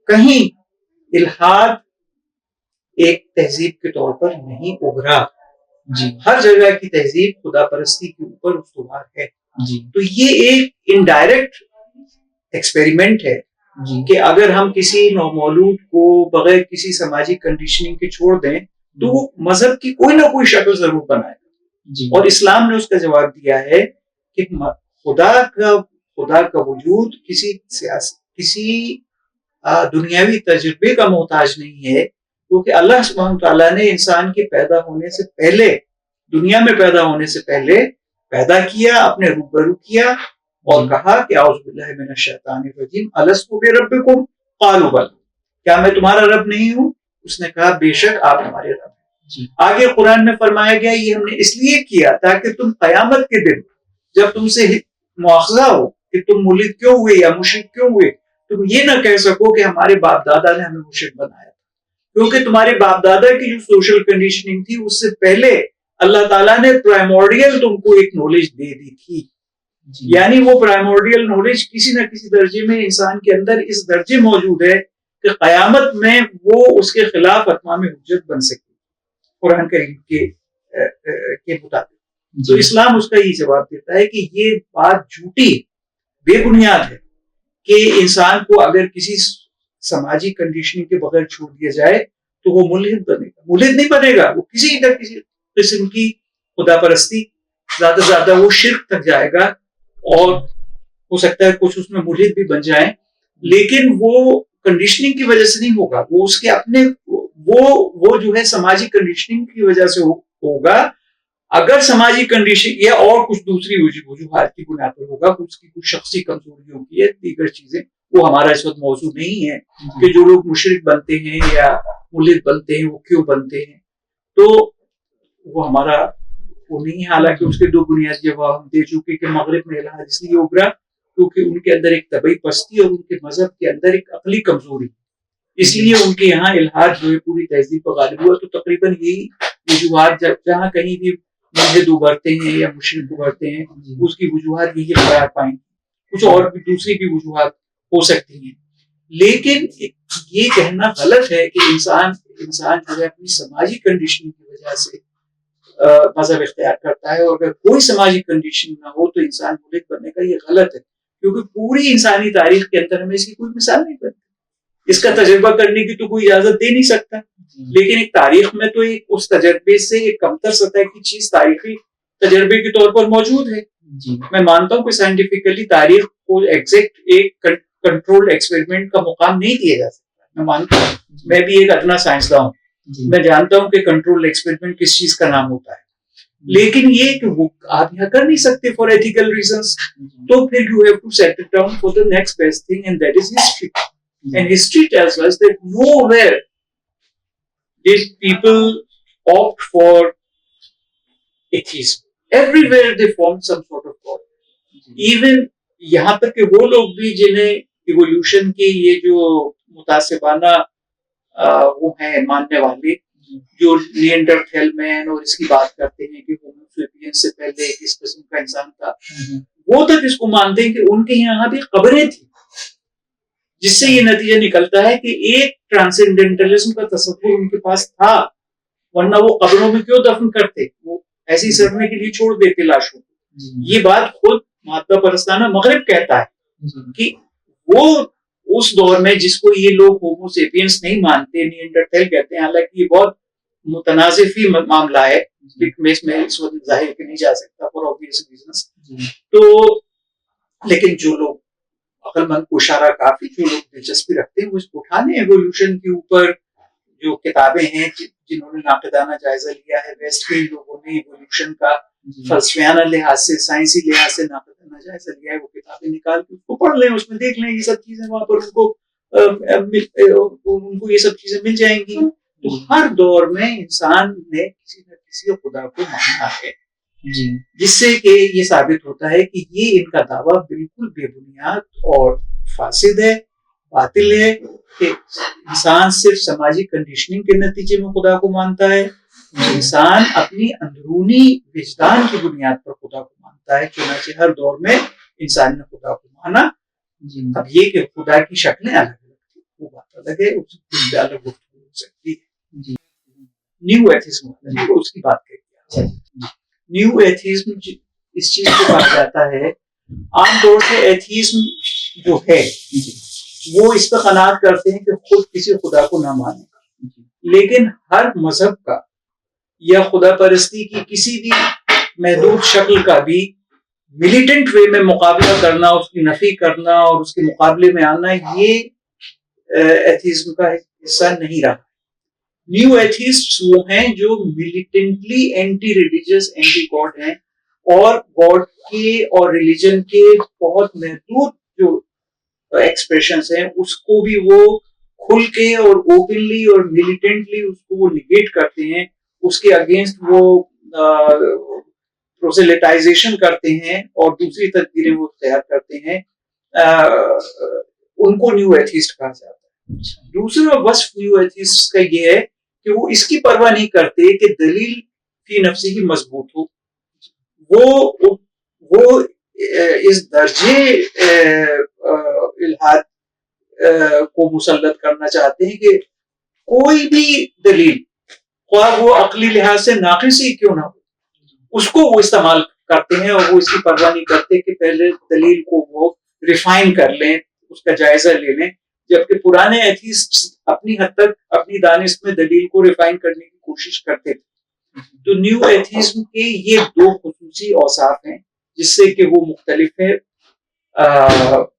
کہیں الحاد ایک تہذیب کے طور پر نہیں ابھرا، ہر جگہ کی تہذیب خدا پرستی کے اوپر استوار ہے۔ تو یہ ایک انڈائریکٹ ایکسپیریمنٹ ہے کہ اگر ہم کسی نومولود کو بغیر کسی سماجی کنڈیشننگ کے چھوڑ دیں تو وہ مذہب کی کوئی نہ کوئی شکل ضرور بنائے گا، اور اسلام نے اس کا جواب دیا ہے کہ خدا کا وجود کسی دنیاوی تجربے کا محتاج نہیں ہے، کیونکہ اللہ سبحانہ تعالیٰ نے انسان کے پیدا ہونے سے پہلے، دنیا میں پیدا ہونے سے پہلے پیدا کیا، اپنے روبرو کیا اور کہا کہ اعوذ باللہ من الشیطان الرجیم الست بربکم قالوا بلی، کیا میں تمہارا رب نہیں ہوں؟ اس نے کہا بے شک آپ ہمارے رب ہیں۔ آگے قرآن میں فرمایا گیا یہ ہم نے اس لیے کیا تاکہ تم قیامت کے دن جب تم سے مواخذہ ہو کہ تم ملحد کیوں ہوئے یا مشرک کیوں ہوئے، تم یہ نہ کہہ سکو کہ ہمارے باپ دادا نے ہمیں مشرک بنایا، کیونکہ تمہارے باپ دادا کی جو سوشل کنڈیشننگ تھی اس سے پہلے اللہ تعالیٰ نے پرائمورڈیل تم کو ایک نالج دے دی تھی، یعنی وہ پرائمورڈیل نالج کسی نہ کسی درجے میں انسان کے اندر اس درجے موجود ہے کہ قیامت میں وہ اس کے خلاف اتمام حجت بن سکے قرآن کریم کے مطابق۔ تو اسلام اس کا یہ جواب دیتا ہے کہ یہ بات جھوٹی بے بنیاد ہے کہ انسان کو اگر کسی سماجی کنڈیشننگ کے بغیر چھوڑ دیا جائے تو وہ ملحد بنے گا، ملحد نہیں بنے گا، وہ کسی نہ کسی قسم کی خدا پرستی، زیادہ سے زیادہ وہ شرک تک جائے گا، اور ہو سکتا ہے کچھ اس میں ملحد بھی بن جائیں، لیکن وہ کنڈیشننگ کی وجہ سے نہیں ہوگا، وہ اس کے اپنے وہ جو ہے سماجی کنڈیشننگ کی وجہ سے ہوگا۔ اگر سماجی کنڈیشن یا اور کچھ دوسری وجوہات کی بنیاد پر ہوگا، اس کی کچھ شخصی کمزوریوں کی ہے، دیگر چیزیں، وہ ہمارا اس وقت موضوع نہیں ہے کہ جو لوگ مشرک بنتے ہیں یا ملحد بنتے ہیں وہ کیوں بنتے ہیں، تو وہ ہمارا وہ نہیں ہے۔ حالانکہ اس کے دو بنیادی جواب ہم دے چکے کہ مغرب میں الحاد اس لیے ابھرا کہ کیونکہ ان کے اندر ایک طبعی پستی اور ان کے مذہب کے اندر ایک عقلی کمزوری، اس لیے ان کے یہاں الحاد جو ہے پوری تہذیب پر غالب ہوا. تو تقریباً یہی وجوہات جہاں کہیں بھی ملحد ابھرتے ہیں یا مشرک ابھرتے ہیں اس کی وجوہات یہی قرار پائیں گے. کچھ اور بھی دوسری بھی وجوہات ہو سکتی ہیں، لیکن یہ کہنا غلط ہے کہ انسان جو ہے اپنی سماجی کنڈیشن کی وجہ سے مذہب اختیار کرتا ہے، اور اگر کوئی سماجی کنڈیشن نہ ہو تو انسان ملحد بننے کا یہ غلط ہے، کیونکہ پوری انسانی تاریخ کے اندر ہمیں اس کی کوئی مثال نہیں بنتی. اس کا تجربہ کرنے کی تو کوئی اجازت دے نہیں سکتا، لیکن ایک تاریخ میں تو ایک اس تجربے سے ایک کمتر سطح کی چیز تاریخی تجربے کے طور پر موجود ہے. میں مانتا ہوں کہ سائنٹیفکلی تاریخ کو ایگزیکٹ ایک کنٹرول ایکسپیریمنٹ کا مقام نہیں دیا جا سکتا. میں مانتا ہوں، میں بھی ایک ادنا سائنسداں ہوں، میں جانتا ہوں کہ کنٹرول ایکسپیریمنٹ کس چیز کا نام ہوتا ہے، لیکن یہ کہ وہ آپ یہاں کر نہیں سکتے فار ایتھیکل ریزنس، تو پھر you have to set it down for the next best thing and that is history. And history tells us that nowhere did people opt for atheism. Everywhere they formed some sort of God. Even یہاں تک کہ وہ لوگ بھی جنہیں ایوولوشن کے یہ جو متعصبانہ وہ ہیں ماننے والے، جو نیانڈرتھل مین اور اس کی بات کرتے ہیں کہ ہومو سیپینس سے پہلے کس قسم کا انسان تھا، وہ تک اس کو مانتے ہیں کہ ان کے یہاں بھی قبریں تھیں، جس سے یہ نتیجہ نکلتا ہے کہ ایک ٹرانسینڈنٹلزم کا تصور ان کے پاس تھا، ورنہ وہ قبروں میں کیوں دفن کرتے، وہ ایسی سڑنے کے لیے چھوڑ دیتے لاشوں کو. یہ بات خود مادہ پرستانہ مغرب کہتا ہے کہ وہ اس دور میں جس کو یہ لوگ ہومو سیپینس نہیں مانتے، نیانڈرتھل کہتے ہیں، حالانکہ یہ بہت متنازع فی معاملہ ہے، میں اس وقت ظاہر کہ نہیں جا سکتا فار obvious reasons. تو لیکن جو لوگ عقل مند کو اشارہ کافی، جو لوگ دلچسپی رکھتے ہیں وہ اس کو اٹھانے ایوولوشن کے اوپر جو کتابیں ہیں جنہوں نے ناقدانہ جائزہ لیا ہے، ویسٹ کے لوگوں نے ایوولوشن کا فلسفیانہ لحاظ سے، سائنسی لحاظ سے ناقدانہ جائزہ لیا ہے، وہ کتابیں نکال کے اس کو پڑھ لیں، اس میں دیکھ لیں، یہ سب چیزیں وہاں پر ان کو یہ سب چیزیں مل جائیں گی. تو ہر دور میں انسان نے کسی نہ کسی خدا کو مانا ہے، جس سے کہ یہ ثابت ہوتا ہے کہ یہ ان کا دعویٰ بالکل بے بنیاد اور فاسد ہے، باطل ہے، کہ انسان صرف سماجی کنڈیشننگ کے نتیجے میں خدا کو مانتا ہے. انسان اپنی اندرونی وجدان کی بنیاد پر خدا کو مانتا ہے. چنانچہ ہر دور میں انسان نے خدا کو مانا. اب یہ کہ خدا کی شکلیں الگ الگ تھی وہ بات الگ ہے، اس پہ الگ گفتگو ہو سکتی ہے. نیو ایتھیزم اس کی بات کریں. نیو ایتھیزم اس چیز کو کہا جاتا ہے، عام طور سے ایتھیزم جو ہے وہ اس پر قناعت کرتے ہیں کہ خود کسی خدا کو نہ مانے، لیکن ہر مذہب کا یا خدا پرستی کی کسی بھی محدود شکل کا بھی ملیٹنٹ وے میں مقابلہ کرنا، اس کی نفی کرنا اور اس کے مقابلے میں آنا، یہ ایتھیزم کا حصہ نہیں رہا. نیو ایتھیسٹ وہ ہیں جو ملیٹنٹلی اینٹی ریلیجس، اینٹی گاڈ ہیں، اور گاڈ کے اور ریلیجن کے بہت محدود جو ایکسپریشنز ہیں اس کو بھی وہ کھل کے اور اوپنلی اور ملیٹنٹلی اس کو وہ نیگیٹ کرتے ہیں، اس کے اگینسٹ وہ پروسیلیٹائزیشن کرتے ہیں اور دوسری تدبیریں وہ اختیار کرتے ہیں. ان کو نیو ایتھیسٹ کہا جاتا ہے. دوسرا وصف نیو ایتھیسٹ کا یہ ہے کہ وہ اس کی پرواہ نہیں کرتے کہ دلیل فی نفسی کی مضبوط ہو. وہ اس درجے الحاد کو مسلط کرنا چاہتے ہیں کہ کوئی بھی دلیل، خواہ وہ عقلی لحاظ سے ناقص ہی کیوں نہ ہو، اس کو وہ استعمال کرتے ہیں، اور وہ اس کی پرواہ نہیں کرتے کہ پہلے دلیل کو وہ ریفائن کر لیں، اس کا جائزہ لے لیں. جبکہ پرانے ایتھیسٹ اپنی حد تک اپنی دانست میں دلیل کو ریفائن کرنے کی کوشش کرتے تھے. تو نیو ایتھیزم کے یہ دو خصوصی اوصاف ہیں جس سے کہ وہ مختلف ہے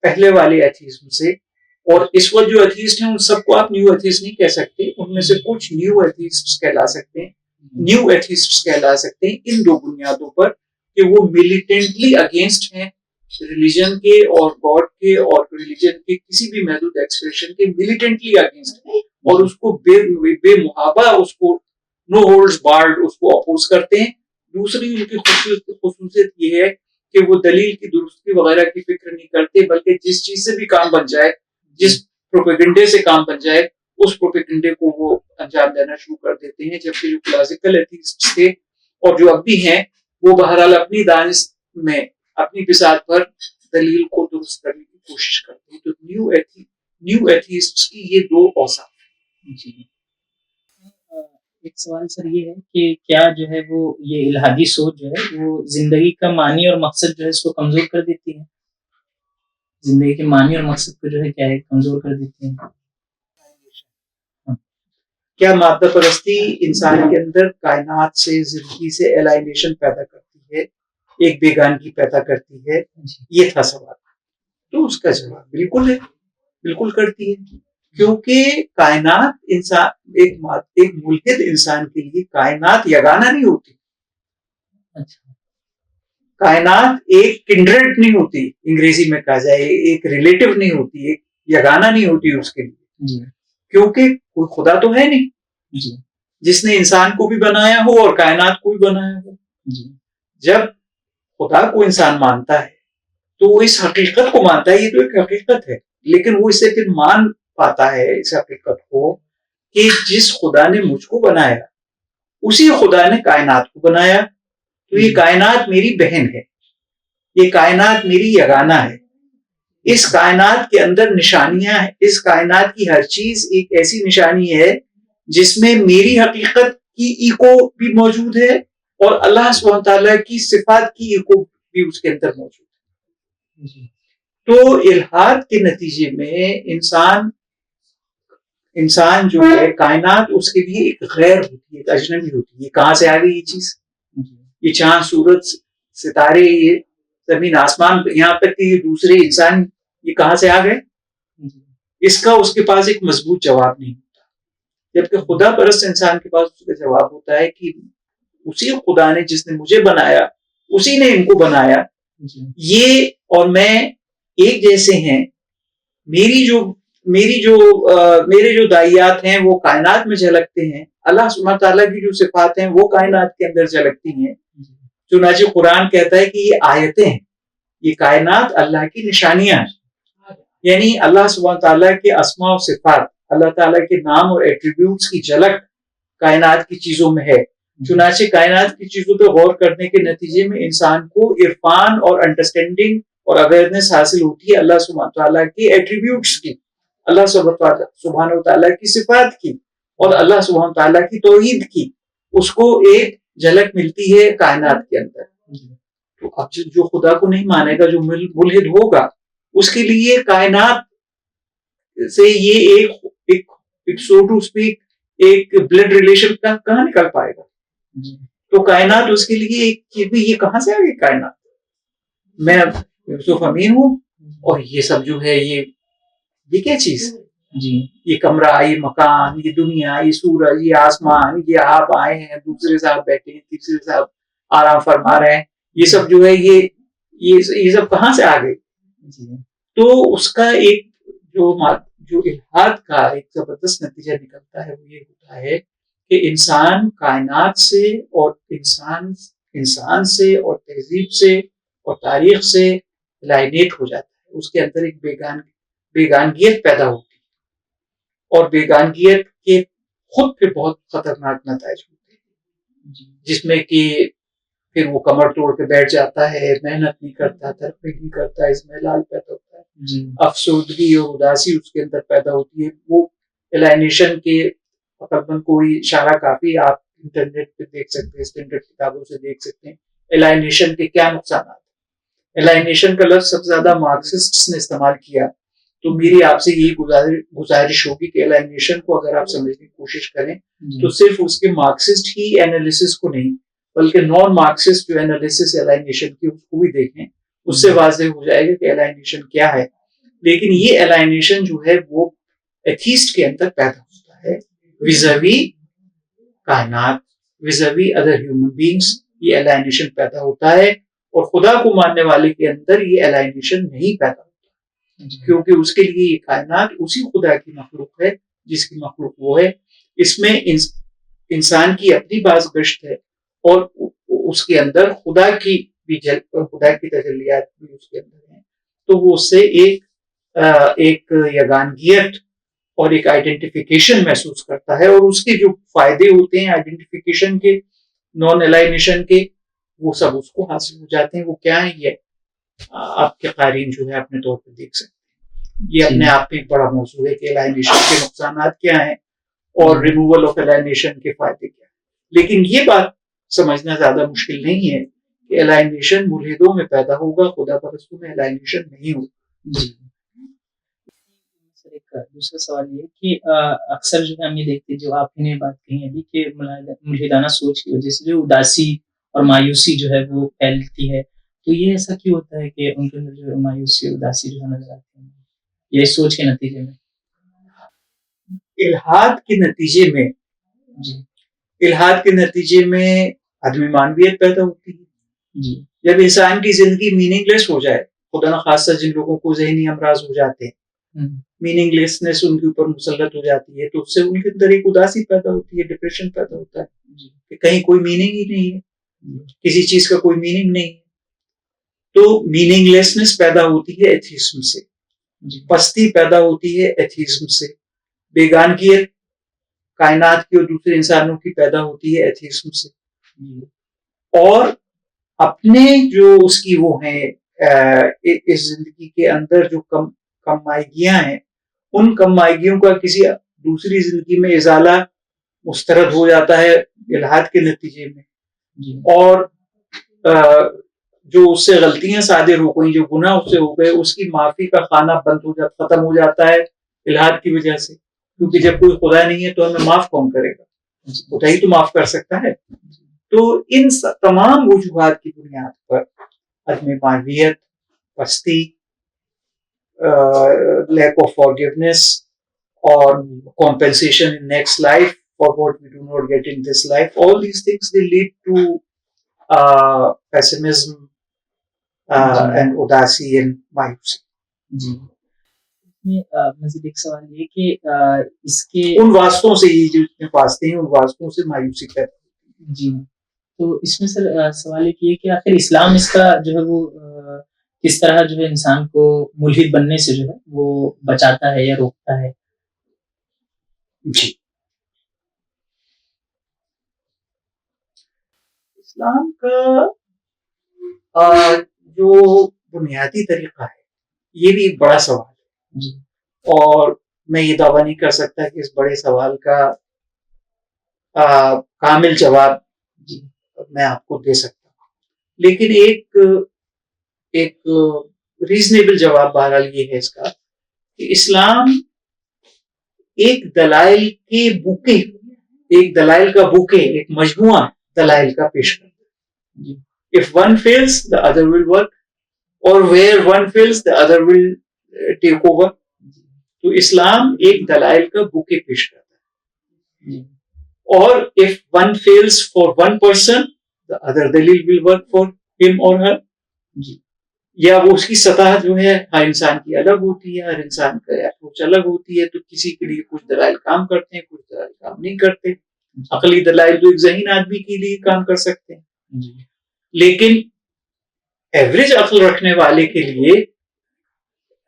پہلے والے ایتھیزم سے. اور اس وقت جو ایتھیسٹ ہیں ان سب کو آپ نیو ایتھیسٹ نہیں کہہ سکتے، ان میں سے کچھ نیو ایتھیسٹ کہلا سکتے ہیں، نیو ایتھیسٹ کہلا سکتے ہیں ان دو بنیادوں پر کہ وہ ملیٹنٹلی اگینسٹ ہیں ریلیجن کے اور گاڈ کے اور ریلیجن کے کسی بھی محدود ایکسپریشن کے، ملیٹنٹلی اگینسٹ ہیں، اور اس کو بے محابہ، اس کو نو ہولڈز بارڈ اس کو اپوز کرتے ہیں. دوسری ان کی خصوصیت یہ ہے کہ وہ دلیل کی درستی وغیرہ کی فکر نہیں کرتے، بلکہ جس چیز سے بھی کام بن جائے، جس پروپیگنڈے سے کام بن جائے، اس پروپیگنڈے کو وہ انجام دینا شروع کر دیتے ہیں. جبکہ جو کلاسیکل ایتھیسٹ تھے اور جو اب بھی ہیں، وہ بہرحال اپنی دانش میں اپنی بساط پر دلیل کو درست کرنے کی کوشش کرتے ہیں. تو نیو ایتھیسٹ کی یہ دو اوصاف. جی. ایک سوال سر یہ ہے کہ کیا جو ہے وہ یہ الہادی سوچ جو ہے وہ زندگی کا معنی اور مقصد جو ہے اس کو کمزور کر دیتی ہے؟ زندگی کے معنی اور مقصد کو جو ہے کیا ہے کمزور کر دیتی ہے؟ کیا مادہ پرستی انسان کے اندر کائنات سے، زندگی سے الائنیشن پیدا کرتی ہے، ایک بیگانگی پیدا کرتی ہے؟ یہ تھا سوال. تو اس کا جواب بالکل ہے، بالکل کرتی ہے. کیونکہ کائنات انسان ایک ملحد انسان کے لیے کائنات یگانہ نہیں ہوتی. کائنات ایک کنڈریڈ نہیں ہوتی، انگریزی میں کہا جائے ایک ریلیٹو نہیں ہوتی، ایک یگانہ نہیں ہوتی اس کے لیے. کیونکہ کوئی خدا تو ہے نہیں جس نے انسان کو بھی بنایا ہو اور کائنات کو بھی بنایا ہو. جب خدا کو انسان مانتا ہے تو وہ اس حقیقت کو مانتا ہے، یہ تو ایک حقیقت ہے، لیکن وہ اسے پھر مان پاتا ہے اس حقیقت کو کہ جس خدا نے مجھ کو بنایا اسی خدا نے کائنات کو بنایا. تو یہ کائنات میری بہن ہے، یہ کائنات میری یگانہ ہے. اس کائنات کے اندر نشانیاں ہیں، اس کائنات کی ہر چیز ایک ایسی نشانی ہے جس میں میری حقیقت کی ایکو بھی موجود ہے اور اللہ سبحانہ تعالیٰ کی صفات کی ایکو بھی اس کے اندر موجود ہے. تو الحاد کے نتیجے میں انسان جو ہے، کائنات اس کے لیے ایک غیر ہوتی ہے، ایک اجنبی ہوتی ہے. یہ کہاں سے آ گئی یہ چیز؟ یہ چاند، سورج، ستارے، یہ زمین آسمان، یہاں تک کہ یہ دوسرے انسان، یہ کہاں سے آ گئے؟ اس کا اس کے پاس ایک مضبوط جواب نہیں ہوتا. جبکہ خدا پرست انسان کے پاس اس کا جواب ہوتا ہے کہ اسی خدا نے جس نے مجھے بنایا اسی نے ان کو بنایا. یہ اور میں ایک جیسے ہیں. میرے جو دائیات ہیں وہ کائنات میں جھلکتے ہیں، اللہ سبحانہ تعالیٰ کی جو صفات ہیں وہ کائنات کے اندر جھلکتی ہیں. چنانچہ قرآن کہتا ہے کہ یہ آیتیں ہیں، یہ کائنات اللہ کی نشانیاں ہیں. یعنی اللہ سبحانہ تعالیٰ کے اسماء و صفات، اللہ تعالیٰ کے نام اور ایٹریبیوٹس کی جھلک کائنات کی چیزوں میں ہے. چنانچہ کائنات کی چیزوں پہ غور کرنے کے نتیجے میں انسان کو عرفان اور انڈرسٹینڈنگ اور اویئرنیس حاصل ہوتی ہے اللہ سبحانہ تعالیٰ کی ایٹریبیوٹس کی، اللہ سبحانہ تعالیٰ کی صفات کی اور اللہ سبحانہ تعالیٰ کی توحید کی. اس کو ایک جھلک ملتی ہے کائنات کے اندر. تو اب جو خدا کو نہیں مانے گا، جو ملحد ہوگا، اس کے لیے کائنات سے یہ ایک سو ٹو اسپیک ایک بلڈ ریلیشن کہاں نکل پائے گا؟ تو کائنات اس کے لیے یہ کہاں سے آ گئی کائنات؟ میں یوسف امین ہوں اور یہ سب جو ہے یہ کیا چیز ہے؟ یہ کمرہ، یہ مکان، یہ دنیا، یہ سورج، یہ آسمان، یہ آپ آئے ہیں، دوسرے صاحب بیٹھے ہیں، تیسرے صاحب آرام فرما رہے ہیں، یہ سب جو ہے یہ سب کہاں سے آ گئی؟ تو اس کا ایک جو الحاد کا ایک زبردست نتیجہ نکلتا ہے وہ یہ ہوتا ہے کہ انسان کائنات سے اور انسان سے اور تہذیب سے اور تاریخ سے لائنیٹ ہو جاتا ہے. اس کے اندر ایک بیگانگیت پیدا ہوتی ہے اور بیگانگیت کے خود پہ بہت خطرناک نتائج ہوتے ہیں، جس میں کہ پھر وہ کمر توڑ کے بیٹھ جاتا ہے، محنت نہیں کرتا، ترقی نہیں کرتا، اس میں لال پیدا ہوتا ہے، افسردگی اور اداسی اس کے اندر پیدا ہوتی ہے. وہ الائنیشن کے تقریباً کوئی اشارہ کافی آپ انٹرنیٹ پہ دیکھ سکتے ہیں، اسٹینڈرڈ کتابوں سے دیکھ سکتے ہیں الائنیشن کے کیا نقصانات ہیں. الائنیشن کا لفظ سب سے زیادہ مارکسسٹس نے استعمال کیا. تو میری آپ سے یہی گزارش ہوگی کہ الائنیشن کو اگر آپ سمجھنے کی کوشش کریں تو صرف اس کے مارکسسٹ ہی انالیسس کو نہیں بلکہ نان مارکسسٹ جو انالیسس الائنیشن کی اس کو بھی دیکھیں. اس سے واضح ہو جائے گا کہ الائنیشن کیا ہے. لیکن یہ الائنیشن جو ہے وہ ایتھیسٹ کے اندر پیدا ہوتا ہے ویزاوی کائنات، ویزاوی ادر ہیومن بینگس. یہ الائنیشن پیدا ہوتا ہے اور خدا کو ماننے والے کے اندر یہ الائنیشن نہیں پیدا ہوتا، کیونکہ اس کے لیے یہ کائنات اسی خدا کی مخلوق ہے جس کی مخلوق وہ ہے. اس میں انسان کی اپنی باز گشت ہے اور اس کے اندر خدا کی بھی خدا کی تجلیات بھی اس کے اندر ہیں، تو وہ اس سے ایک یگانگیت اور ایک آئیڈینٹیفیکیشن محسوس کرتا ہے، اور اس کے جو فائدے ہوتے ہیں آئیڈینٹیفیکیشن کے، نان الائنیشن کے، وہ سب اس کو حاصل ہو جاتے ہیں۔ وہ کیا ہیں، یہ آپ کے قارئین جو ہے اپنے طور پہ دیکھ سکتے ہیں۔ یہ اپنے آپ میں ایک بڑا موضوع ہے کہ الائنیشن کے نقصانات کیا ہیں اور ریموول آف الائنیشن کے فائدے کیا ہیں، لیکن یہ بات سمجھنا زیادہ مشکل نہیں ہے کہ الائنیشن ملحدوں میں پیدا ہوگا، خدا پرستوں میں الائنیشن نہیں ہوگا۔ جی ایک دوسرا سوال یہ کہ اکثر جو ہے ہم یہ دیکھتے ہیں، جو آپ نے بات کہی ابھی کہ ملحدانہ سوچ کی وجہ سے جو اداسی اور مایوسی جو ہے وہ پھیلتی ہے، تو یہ ایسا کیوں ہوتا ہے کہ ان کے اندر جو مایوسی اور اداسی جو نظر آتی ہے، یہ سوچ کے نتیجے میں؟ الحاد کے نتیجے میں جی الحاد کے نتیجے میں عدم معنویت پیدا ہوتی ہے۔ جی جب انسان کی زندگی میننگ لیس ہو جائے، خدا نخواستہ جن لوگوں کو ذہنی امراض ہو جاتے ہیں، میننگ لیسنس ان کے اوپر مسلط ہو جاتی ہے، تو اس سے ان کے اندر ایک اداسی پیدا ہوتی ہے، ڈپریشن پیدا ہوتا ہے کہ کہیں کوئی میننگ ہی نہیں ہے، کسی چیز کا کوئی میننگ نہیں ہے۔ تو میننگ لیسنس پیدا ہوتی ہے ایتھیزم سے، پستی پیدا ہوتی ہے ایتھیزم سے، بیگانگیت کائنات کی اور دوسرے انسانوں کی پیدا ہوتی ہے ایتھیزم سے، اور اپنے جو اس کی وہ ہیں اس زندگی کے اندر جو کم مائیگیاں ہیں، ان کم مائیگیوں کا کسی دوسری زندگی میں ازالہ مسترد ہو جاتا ہے الحاد کے نتیجے میں، اور جو اس سے غلطیاں صادر ہو گئیں، جو گناہ اس سے ہو گئے، اس کی معافی کا خانہ بند ہو جاتا، ختم ہو جاتا ہے الحاد کی وجہ سے، کیونکہ جب کوئی خدا نہیں ہے تو ہمیں معاف کون کرے گا؟ خدا ہی تو معاف کر سکتا ہے۔ تو ان تمام وجوہات کی بنیاد پر عدم معنویت، پستی، لیک آف فارگیونیس اور compensation in next life for what we do not get in this life, all these things they lead to pessimism and udasi and mayusi. جی مزید ایک سوال یہ کہ اس کے ان واسطوں سے یہ جو اتنے واسطے ہیں، ان واسطوں سے مایوسی پیدا ہوتی ہے۔ جی تو اس میں سر سوال ایک یہ کہ آخر اسلام اس کا جو ہے وہ کس طرح جو ہے انسان کو ملحد بننے سے جو ہے وہ بچاتا ہے یا روکتا ہے؟ جی، اسلام کا جو بنیادی طریقہ ہے، یہ بھی ایک بڑا سوال ہے، جی اور میں یہ دعویٰ نہیں کر سکتا کہ اس بڑے سوال کا کامل جواب میں آپ کو دے سکتا ہوں، لیکن ایک ریزنیبل جواب بہرحال یہ ہے اس کا کہ اسلام ایک دلائل کا بوکے، ایک مجموعہ دلائل کا پیش کرتا ہے۔ If one fails, the other will work, or where one fails, the other will take over. تو اسلام ایک دلائل کا بوکے پیش کرتا ہے، اور if one fails for one person, the other دلیل will work for him or her. یا وہ اس کی سطح جو ہے ہر انسان کی الگ ہوتی ہے، ہر انسان کا اپروچ الگ ہوتی ہے، تو کسی کے لیے کچھ دلائل کام کرتے ہیں، کچھ دلائل کام نہیں کرتے۔ عقلی دلائل تو ایک ذہین آدمی کے لیے کام کر سکتے ہیں، لیکن ایوریج عقل رکھنے والے کے لیے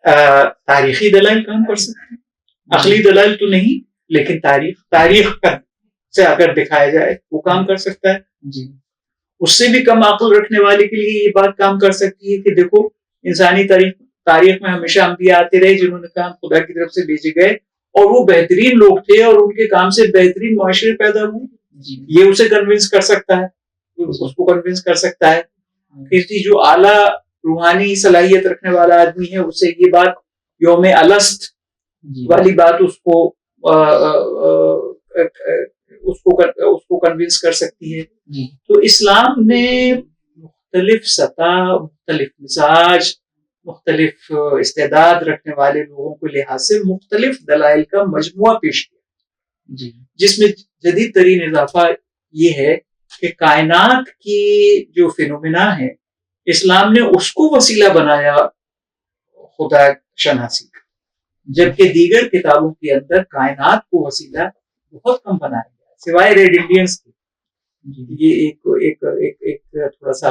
تاریخی دلائل کام کر سکتے ہیں، عقلی دلائل تو نہیں، لیکن تاریخ سے اگر دکھایا جائے وہ کام کر سکتا ہے۔ اس سے بھی کم عقل رکھنے والے کے لیے یہ بات کام کر سکتی ہے کہ دیکھو انسانی تاریخ میں ہمیشہ انبیاء آتے رہے جنہوں نے کام خدا کی طرف سے بھیجے گئے، اور وہ بہترین لوگ تھے اور ان کے کام سے بہترین معاشرے پیدا ہوئے۔ یہ اسے کنونس کر سکتا ہے، اس کو کنونس کر سکتا ہے۔ کسی جو اعلیٰ روحانی صلاحیت رکھنے والا آدمی ہے، اس سے یہ بات یوم الست والی بات اس کو کنونس کر سکتی ہے۔ تو اسلام نے مختلف سطح، مختلف مزاج، مختلف استعداد رکھنے والے لوگوں کے لحاظ سے مختلف دلائل کا مجموعہ پیش کیا، جس میں جدید ترین اضافہ یہ ہے کہ کائنات کی جو فینومینا ہے، اسلام نے اس کو وسیلہ بنایا خدا شناسی کا، جبکہ دیگر کتابوں کے اندر کائنات کو وسیلہ بہت کم بنایا گیا، سوائے ریڈ انڈینس کے۔ یہ ایک تھوڑا سا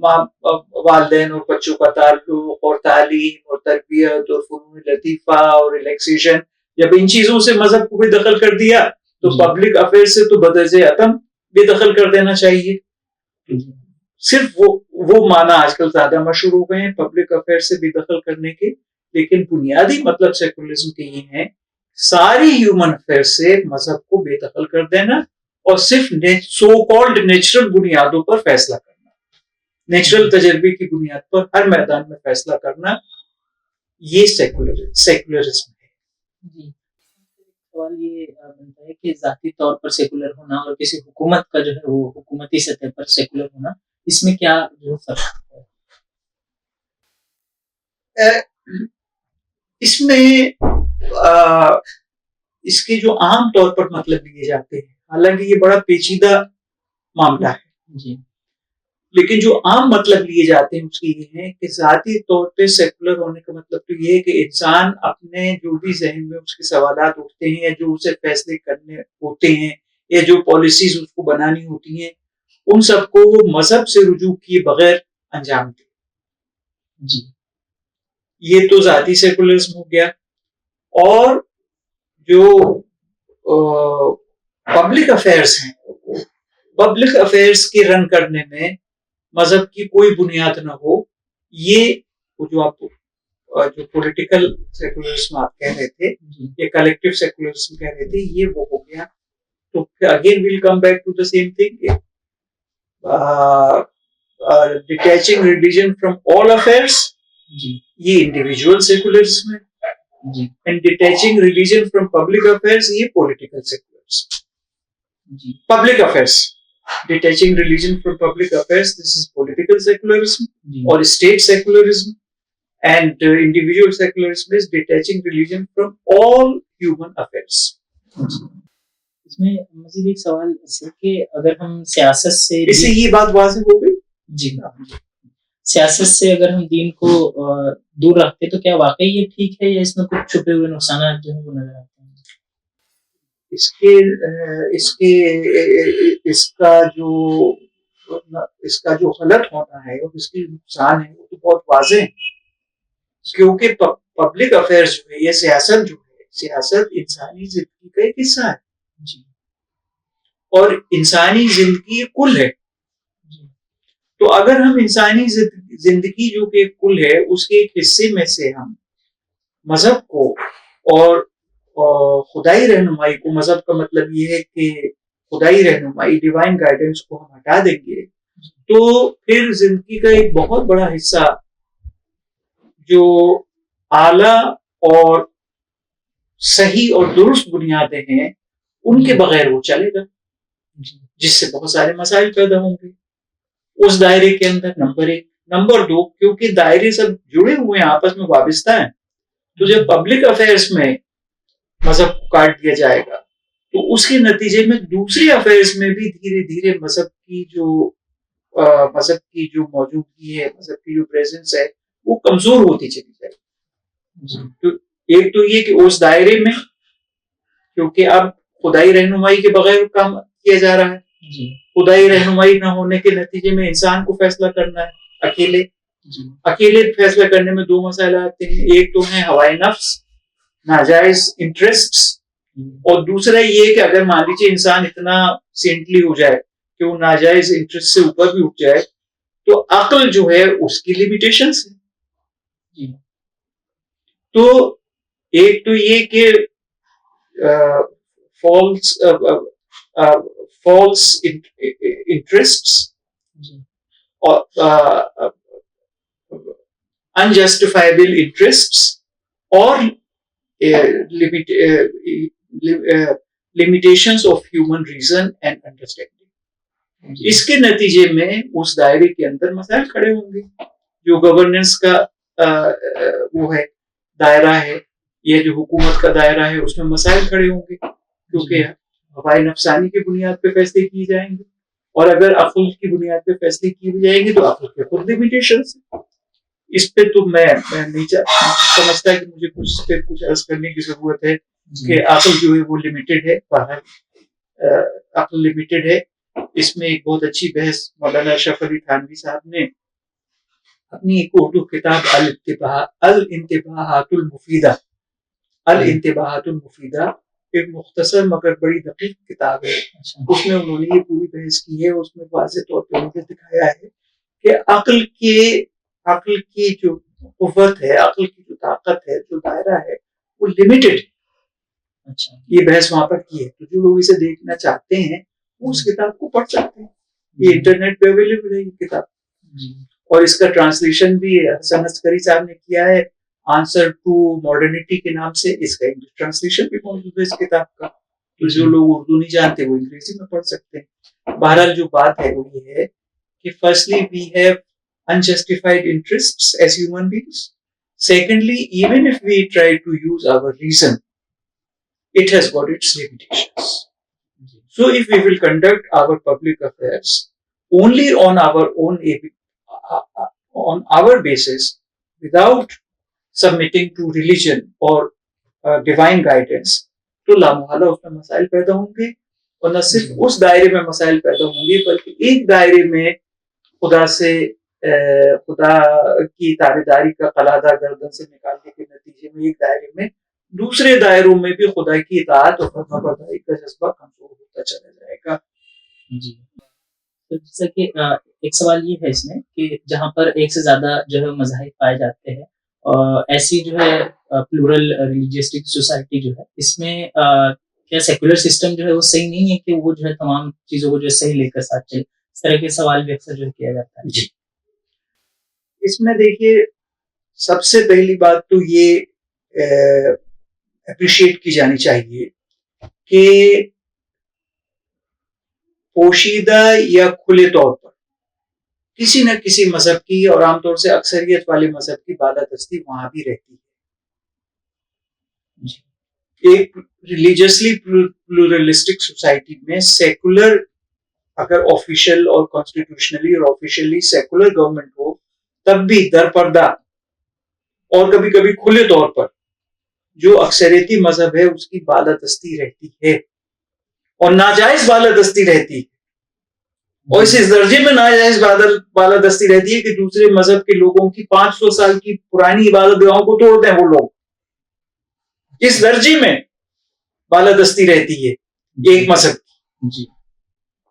والدین اور بچوں کا تعلق اور تعلیم اور تربیت اور فنون لطیفہ اور ریلیکسیشن، جب ان چیزوں سے مذہب کو بھی دخل کر دیا تو پبلک افیئر سے تو بدرجہ عدم بھی دخل کر دینا چاہیے. صرف وہ معنی آج کل زیادہ مشہور ہو گئے ہیں پبلک افیئر سے بھی دخل کرنے کے، لیکن بنیادی مطلب سیکولرزم کے یہ ہے ساری ہیومن افیئر سے مذہب کو بے دخل کر دینا اور صرف سو کالڈ نیچرل بنیادوں پر فیصلہ کرنا، نیچرل تجربے کی بنیاد پر ہر میدان میں فیصلہ کرنا، یہ سیکولرزم ہے. جی سوال یہ بنتا ہے کہ ذاتی طور پر سیکولر ہونا اور کسی حکومت کا جو ہے وہ حکومتی سطح پر سیکولر ہونا، اس میں کیا جو فرق ہے؟ اس میں اس کے جو عام طور پر مطلب لیے جاتے ہیں، حالانکہ یہ بڑا پیچیدہ معاملہ ہے، جی لیکن جو عام مطلب لیے جاتے ہیں اس کی یہ ہے کہ ذاتی طور پہ سیکولر ہونے کا مطلب تو یہ ہے کہ انسان اپنے جو بھی ذہن میں اس کے سوالات اٹھتے ہیں یا جو اسے فیصلے کرنے ہوتے ہیں یا جو پالیسیز اس کو بنانی ہوتی ہیں ان سب کو وہ مذہب سے رجوع کیے بغیر انجام دے. جی یہ تو ذاتی سیکولرزم ہو گیا. اور جو پبلک افیئرس ہیں، پبلک افیئرس کے رن کرنے میں مذہب کی کوئی بنیاد نہ ہو، یہ جو آپ جو پولیٹیکل سیکولرزم آپ کہہ رہے تھے یا کلیکٹیو سیکولرزم کہہ رہے تھے، یہ وہ ہو گیا. تو again we'll come back to the same thing, detaching religion from all affairs, یہ انڈیویجول سیکولرزم ہے. And detaching religion from public affairs, یہ political secularism. Public affairs detaching religion from public affairs, this is political secularism or state secularism, and individual secularism is detaching religion from all human affairs. اس میں مزید ایک سوال ہے کہ اگر ہم سیاست سے، اس سے یہ بات واضح ہو گئی. جی سیاست سے اگر ہم دین کو دور رکھتے تو کیا واقعی یہ ٹھیک ہے یا اس میں کچھ چھپے ہوئے نقصانات جو ہیں وہ نظر آتے ہیں؟ اس کا جو غلط ہونا ہے اور اس کی نقصان ہے وہ تو بہت واضح ہے، کیونکہ پبلک افیئرز جو ہے یا سیاست جو ہے، سیاست انسانی زندگی کا ایک حصہ ہے اور انسانی زندگی کل ہے. تو اگر ہم انسانی زندگی جو کہ کل ہے اس کے ایک حصے میں سے ہم مذہب کو اور خدائی رہنمائی کو، مذہب کا مطلب یہ ہے کہ خدائی رہنمائی، ڈیوائن گائیڈنس کو ہم ہٹا دیں گے تو پھر زندگی کا ایک بہت بڑا حصہ جو اعلیٰ اور صحیح اور درست بنیادیں ہیں ان کے بغیر وہ چلے گا، جس سے بہت سارے مسائل پیدا ہوں گے اس دائرے کے اندر. نمبر ایک. نمبر دو، کیونکہ دائرے سب جڑے ہوئے ہیں، آپس میں وابستہ ہیں، تو جب پبلک افیئرس میں مذہب کو کاٹ دیا جائے گا تو اس کے نتیجے میں دوسری افیئرس میں بھی دھیرے دھیرے مذہب کی جو موجودگی ہے، مذہب کی جو پریزنس ہے وہ کمزور ہوتی چلی جائے گی. تو ایک تو یہ کہ اس دائرے میں کیونکہ اب خدائی رہنمائی کے بغیر کام کیا جا رہا ہے، خدائی رہنمائی نہ ہونے کے نتیجے میں انسان کو فیصلہ کرنا ہے اکیلے فیصلہ کرنے میں دو مسائل آتے ہیں. ایک تو ہے ہوائے نفس، ناجائز انٹرسٹس، اور دوسرا یہ کہ اگر مان لیجیے انسان اتنا سینٹلی ہو جائے کہ وہ ناجائز انٹرسٹ سے اوپر بھی اٹھ جائے تو عقل جو ہے اس کی لیمیٹیشنز ہیں. تو ایک تو یہ کہ فالس انٹرسٹس اور unjustifiable interests اور limitations of human reason and understanding. اس کے نتیجے میں اس دائرے کے اندر مسائل کھڑے ہوں گے. جو گورننس کا وہ ہے دائرہ ہے یا جو حکومت کا دائرہ ہے اس میں مسائل کھڑے ہوں گے کیونکہ ہوائے نفسانی کی بنیاد پہ فیصلے کیے جائیں گے، اور اگر عقل کی بنیاد پہ فیصلے کیے جائیں گے تو عقل کے خود لمیٹیشنز. اس پہ تو میں نہیں سمجھتا کہ مجھے کچھ عرض کرنے کی ضرورت ہے کہ عقل جو ہے وہ لمیٹڈ ہے، عقل لمیٹڈ ہے. اس میں ایک بہت اچھی بحث مولانا اشرف علی تھانوی صاحب نے اپنی ایک اردو کتاب الانتباہات المفیدہ، الانتباہات المفیدہ ایک مختصر مگر بڑی دقیق کتاب ہے. اس میں انہوں نے یہ پوری بحث کی ہے. اس میں واضح طور پہ انہوں نے دکھایا ہے کہ عقل کی جو قوت ہے، عقل کی جو طاقت ہے، جو دائرہ ہے، وہ لمیٹڈ ہے. اچھا، یہ بحث وہاں پر کی ہے. تو جو لوگ اسے دیکھنا چاہتے ہیں وہ اس کتاب کو پڑھ سکتے ہیں. یہ انٹرنیٹ پہ اویلیبل ہے یہ کتاب. اور اس کا ٹرانسلیشن بھی حسن عسکری صاحب نے کیا ہے، آنسر ٹو ماڈرنٹی کے نام سے. اس کا انگلش ٹرانسلیشن بھی موجود ہے اس کتاب کا. تو جو لوگ اردو نہیں جانتے وہ انگریزی میں پڑھ سکتے ہیں. بہرحال جو بات ہے وہ یہ ہے کہ firstly we have unjustified interests as human beings. Secondly, even if we try to use our reason, it has got its limitations. So if we will conduct our public affairs only on our basis, without submitting to religion or divine guidance, تو لامحالہ اس میں مسائل پیدا ہوں گے. اور نہ صرف اس دائرے میں مسائل پیدا ہوں گے بلکہ ایک دائرے میں خدا کی تابعداری کا قلادہ گردن سے نکالنے کے نتیجے میں ایک دائرے میں دوسرے دائروں میں بھی خدا کی اطاعت اور فرمانبرداری کا جذبہ کمزور ہوتا چلا جائے گا. جی، تو جیسا کہ ایک سوال یہ ہے اس میں کہ جہاں پر ایک سے زیادہ جو ہے مذاہب پائے جاتے ہیں، ایسی جو ہے پلورل ریلیجیسٹک سوسائٹی جو ہے، اس میں کیا سیکولر سسٹم جو ہے وہ صحیح نہیں ہے کہ وہ جو ہے تمام چیزوں کو جو ہے صحیح لے کر ساتھ چلے؟ اس طرح کے سوال بھی اکثر جو ہے کیا جاتا ہے. جی، اس میں دیکھیے سب سے پہلی بات تو یہ اپریشیٹ کی جانی چاہیے کہ پوشیدہ یا کھلے طور پر کسی نہ کسی مذہب کی، اور عام طور سے اکثریت والے مذہب کی بالادستی وہاں بھی رہتی ہے. ایک ریلیجیسلی پلورلسٹک سوسائٹی میں سیکولر اگر آفیشیل اور کانسٹیٹیوشنلی اور آفیشیلی سیکولر گورنمنٹ ہو تب بھی در پردہ اور کبھی کبھی کھلے طور پر جو اکثریتی مذہب ہے اس کی بالادستی رہتی ہے، اور ناجائز بالادستی رہتی ہے. اور اس درجے میں ناجائز بالادستی رہتی ہے کہ دوسرے مذہب کے لوگوں کی 500 سال کی پرانی عبادت گاہوں کو توڑ دیں وہ لوگ. اس درجے میں بالادستی رہتی ہے ایک مذہب کی،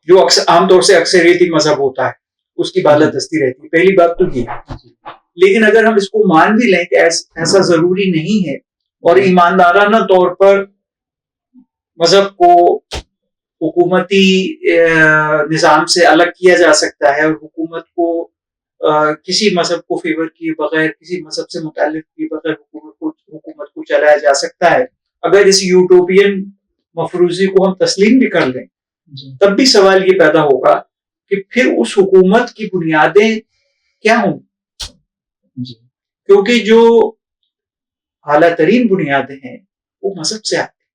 جو عام طور سے اکثریتی مذہب ہوتا ہے اس کی بالادستی رہتی ہے. پہلی بات تو یہ ہے. لیکن اگر ہم اس کو مان بھی لیں کہ ایسا ضروری نہیں ہے اور ایماندارانہ طور پر مذہب کو حکومتی نظام سے الگ کیا جا سکتا ہے اور حکومت کو کسی مذہب کو فیور کیے بغیر، کسی مذہب سے متعلق کیے بغیر حکومت کو چلایا جا سکتا ہے، اگر اس یوٹوپین مفروضی کو ہم تسلیم بھی کر لیں تب بھی سوال یہ پیدا ہوگا کہ پھر اس حکومت کی بنیادیں کیا ہوں، کیونکہ جو اعلیٰ ترین بنیادیں ہیں وہ مذہب سے آتی ہیں.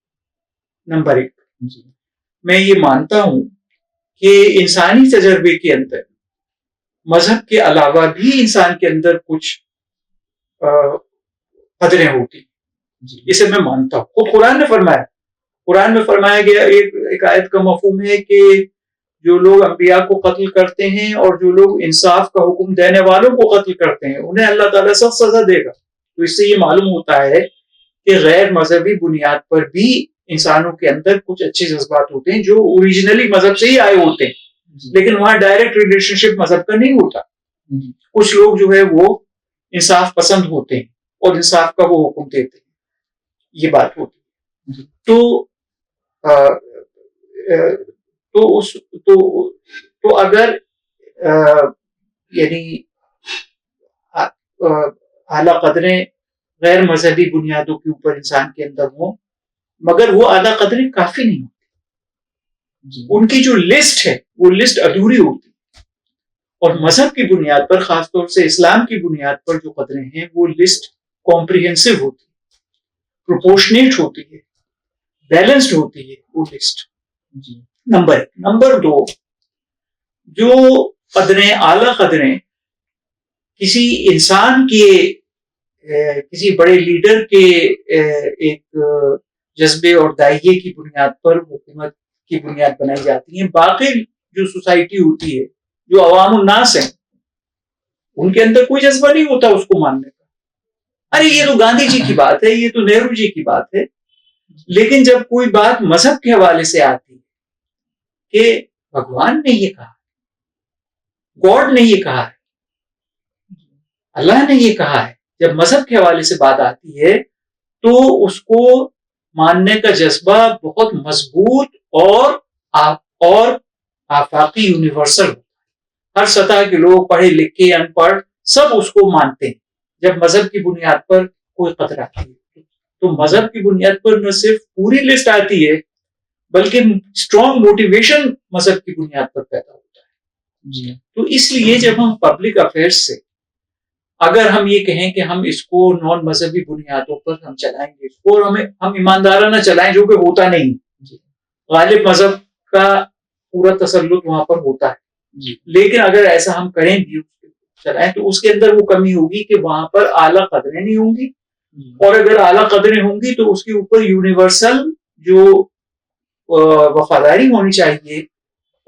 نمبر 1، میں یہ مانتا ہوں کہ انسانی تجربے کے اندر مذہب کے علاوہ بھی انسان کے اندر کچھ قدریں ہوتی، اسے میں مانتا ہوں. خود قرآن میں فرمایا گیا، ایک آیت کا مفہوم ہے کہ جو لوگ انبیاء کو قتل کرتے ہیں اور جو لوگ انصاف کا حکم دینے والوں کو قتل کرتے ہیں انہیں اللہ تعالیٰ سخت سزا دے گا. تو اس سے یہ معلوم ہوتا ہے کہ غیر مذہبی بنیاد پر بھی انسانوں کے اندر کچھ اچھے جذبات ہوتے ہیں جو اوریجنلی مذہب سے ہی آئے ہوتے ہیں، لیکن وہاں ڈائریکٹ ریلیشن شپ مذہب کا نہیں ہوتا. کچھ لوگ جو ہے وہ انصاف پسند ہوتے ہیں اور انصاف کا وہ حکم دیتے ہیں، یہ بات ہوتی ہے. تو اگر یعنی اعلیٰ قدریں غیر مذہبی بنیادوں کے اوپر انسان کے اندر ہوں، مگر وہ اعلیٰ قدریں کافی نہیں ہوتی. ان کی جو لسٹ ہے وہ لسٹ ادھوری ہوتی، اور مذہب کی بنیاد پر، خاص طور سے اسلام کی بنیاد پر جو قدریں ہیں وہ لسٹ کمپریہنسو ہوتی، پروپورشنیٹ ہوتی ہے، بیلنسڈ ہوتی ہے وہ لسٹ. نمبر 1. نمبر 2، جو قدریں اعلیٰ قدریں کسی انسان کے کسی بڑے لیڈر کے ایک جذبے اور داعیے کی بنیاد پر حکومت کی بنیاد بنائی جاتی ہیں، باقی جو سوسائٹی ہوتی ہے، جو عوام الناس ہیں، ان کے اندر کوئی جذبہ نہیں ہوتا اس کو ماننے کا. ارے یہ تو گاندھی جی کی بات ہے, یہ تو نہرو جی کی بات ہے. لیکن جب کوئی بات مذہب کے حوالے سے آتی ہے کہ بھگوان نے یہ کہا, گاڈ نے یہ کہا ہے, اللہ نے یہ کہا ہے, جب مذہب کے حوالے سے بات آتی ہے تو اس کو ماننے کا جذبہ بہت مضبوط اور آفاقی یونیورسل ہوتا ہے. ہر سطح کے لوگ, پڑھے لکھے ان پڑھ, سب اس کو مانتے ہیں جب مذہب کی بنیاد پر کوئی قطر آتی ہے. تو مذہب کی بنیاد پر نہ صرف پوری لسٹ آتی ہے بلکہ اسٹرانگ موٹیویشن مذہب کی بنیاد پر پیدا ہوتا ہے. تو اس لیے جب ہم پبلک افیئرس سے اگر ہم یہ کہیں کہ ہم اس کو نان مذہبی بنیادوں پر ہم چلائیں گے اور ہم ایماندارانہ چلائیں, جو کہ ہوتا نہیں, غالب مذہب کا پورا تسلط وہاں پر ہوتا ہے, لیکن اگر ایسا ہم کریں بھی چلائیں تو اس کے اندر وہ کمی ہوگی کہ وہاں پر اعلیٰ قدریں نہیں ہوں گی, اور اگر اعلیٰ قدریں ہوں گی تو اس کے اوپر یونیورسل جو وفاداری ہونی چاہیے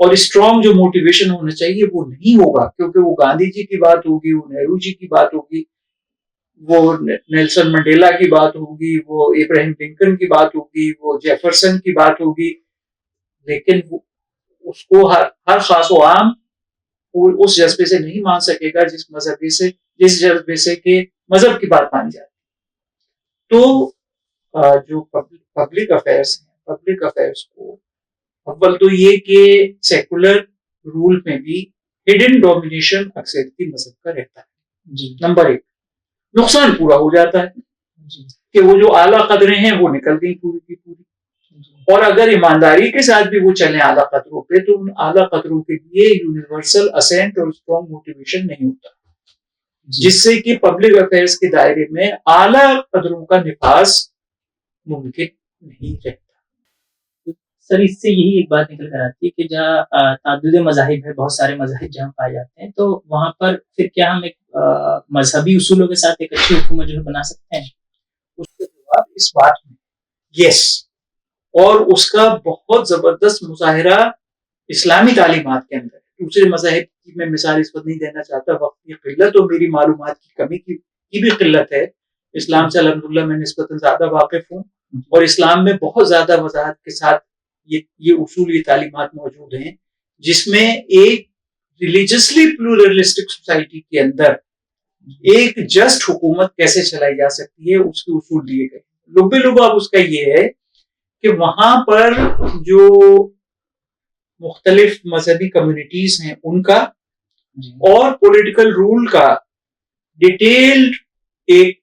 اور اسٹرانگ جو موٹیویشن ہونا چاہیے وہ نہیں ہوگا, کیونکہ وہ گاندھی جی کی بات ہوگی, وہ نہرو جی کی بات ہوگی, وہ نیلسن منڈیلا کی بات ہوگی, وہ ابراہیم لنکن کی بات ہوگی, وہ جیفرسن کی بات ہوگی, لیکن اس کو ہر خاص و عام اس جذبے سے نہیں مان سکے گا جس جذبے سے کہ مذہب کی بات مانی جاتی. تو جو پبلک افیئرس ہیں, پبلک افیئرس کو اول تو یہ کہ سیکولر رول میں بھی ہڈن ڈومینیشن اکثریتی مذہب کا رہتا ہے. نمبر 1, نقصان پورا ہو جاتا ہے کہ وہ جو اعلیٰ قدریں ہیں وہ نکل گئی پوری کی پوری, اور اگر ایمانداری کے ساتھ بھی وہ چلیں اعلیٰ قدروں پہ تو ان اعلیٰ قدروں کے لیے یونیورسل اسینٹ اور اسٹرانگ موٹیویشن نہیں ہوتا, جس سے کہ پبلک افیئرس کے دائرے میں اعلیٰ قدروں کا نفاذ ممکن نہیں رہتا. سر اس سے یہی ایک بات نکل کر آتی ہے کہ جہاں تعدد مذاہب ہے, بہت سارے مذاہب جہاں پائے جاتے ہیں, تو وہاں پر پھر کیا ہم ایک مذہبی اصولوں کے ساتھ ایک اچھی حکومت جو ہے بنا سکتے ہیں؟ اس کا جواب اس بات میں یس, اور اس کا بہت زبردست مظاہرہ اسلامی تعلیمات کے اندر. دوسرے مذاہب کی میں مثال اس وقت نہیں دینا چاہتا, وقت کی قلت اور میری معلومات کی کمی کی بھی قلت ہے. اسلام سے الحمدللہ میں نسبتاً زیادہ واقف ہوں, اور اسلام میں بہت زیادہ وضاحت کے ساتھ یہ اصول, یہ تعلیمات موجود ہیں, جس میں ایک ریلیجسلی پلورلسٹک سوسائٹی کے اندر ایک جسٹ حکومت کیسے چلائی جا سکتی ہے اس کے اصول دیے گئے. لبے لباب اس کا یہ ہے کہ وہاں پر جو مختلف مذہبی کمیونٹیز ہیں ان کا اور پولیٹیکل رول کا ڈیٹیلڈ ایک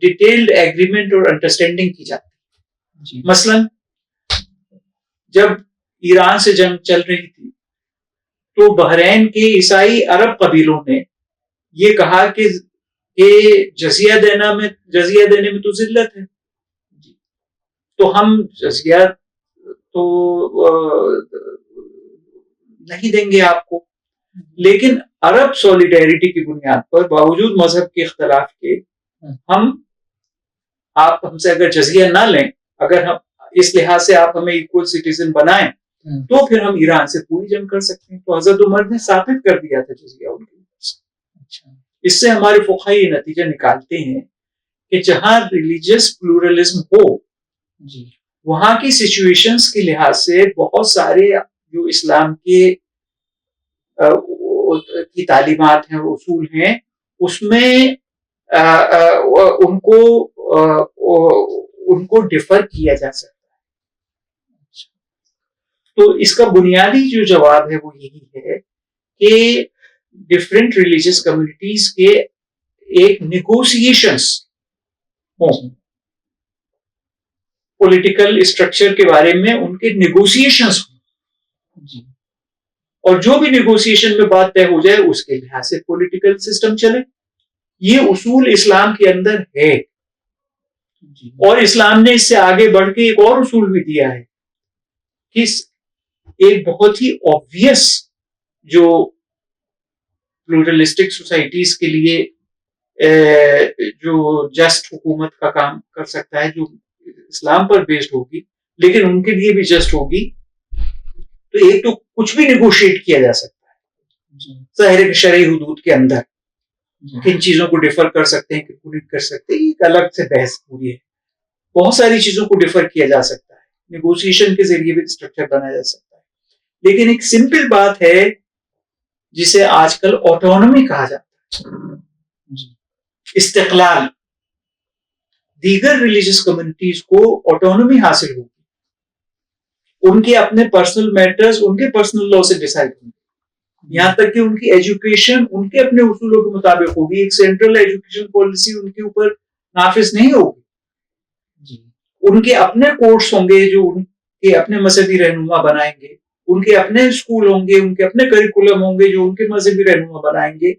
ڈیٹیلڈ ایگریمنٹ اور انڈرسٹینڈنگ کی جاتی ہے. مثلا جب ایران سے جنگ چل رہی تھی تو بحرین کے عیسائی عرب قبیلوں نے یہ کہا کہ جزیہ دینے میں تو ذلت ہے, تو ہم جزیہ تو نہیں دیں گے آپ کو. لیکن عرب سولیڈیریٹی کی بنیاد پر باوجود مذہب کے اختلاف کے آپ ہم سے اگر جزیہ نہ لیں, اگر ہم اس لحاظ سے آپ ہمیں ایکول سٹیزن بنائیں تو پھر ہم ایران سے پوری جنگ کر سکتے ہیں. تو حضرت عمر نے ثابت کر دیا تھا جزیہ ان کے اوپر سے. اس سے ہمارے فقہا یہ نتیجہ نکالتے ہیں کہ جہاں ریلیجیس پلورلزم ہو وہاں کی سچویشنز کے لحاظ سے بہت سارے جو اسلام کی تعلیمات ہیں, اصول ہیں, اس میں ان کو ڈیفر کیا جا سکتا ہے. تو اس کا بنیادی جو جواب ہے وہ یہی ہے کہ ڈفرینٹ ریلیجیس کمیونٹیز کے ایک نیگوسیشنز ہوں, پولیٹیکل اسٹرکچر کے بارے میں ان کے نیگوسیشنز ہوں, اور جو بھی نیگوسیشن میں بات طے ہو جائے اس کے لحاظ سے پولیٹیکل سسٹم چلے. یہ اصول اسلام کے اندر ہے, اور اسلام نے اس سے آگے بڑھ کے ایک اور اصول بھی دیا ہے کہ ایک بہت ہی obvious جو پلورلسٹک سوسائٹیز کے لیے جو جسٹ حکومت کا کام کر سکتا ہے, جو اسلام پر بیسڈ ہوگی, لیکن ان کے لیے بھی جسٹ ہوگی. تو ایک تو کچھ بھی نیگوشیٹ کیا جا سکتا ہے ظاہر شرعی حدود کے اندر, کن چیزوں کو ڈیفر کر سکتے ہیں کن نہیں کر سکتے, یہ ایک الگ سے بحث پوری ہے. بہت ساری چیزوں کو ڈیفر کیا جا سکتا ہے, نیگوسیشن کے ذریعے بھی اسٹرکچر بنایا جا سکتا ہے. لیکن ایک سمپل بات ہے جسے آج کل آٹونومی کہا جاتا ہے, استقلال. دیگر ریلیجس کمیونٹیز کو آٹونومی حاصل ہوگی, ان کے اپنے پرسنل میٹرز ان کے پرسنل لا سے ڈیسائیڈ ہوں گے, یہاں تک کہ ان کی ایجوکیشن ان کے اپنے اصولوں کے مطابق ہوگی. ایک سینٹرل ایجوکیشن پالیسی ان کے اوپر نافذ نہیں ہوگی. ان کے اپنے کورس ہوں گے جو ان کے اپنے مذہبی رہنما بنائیں گے, ان کے اپنے اسکول ہوں گے, ان کے اپنے کریکولم ہوں گے جو ان کے مذہبی رہنما بنائیں گے.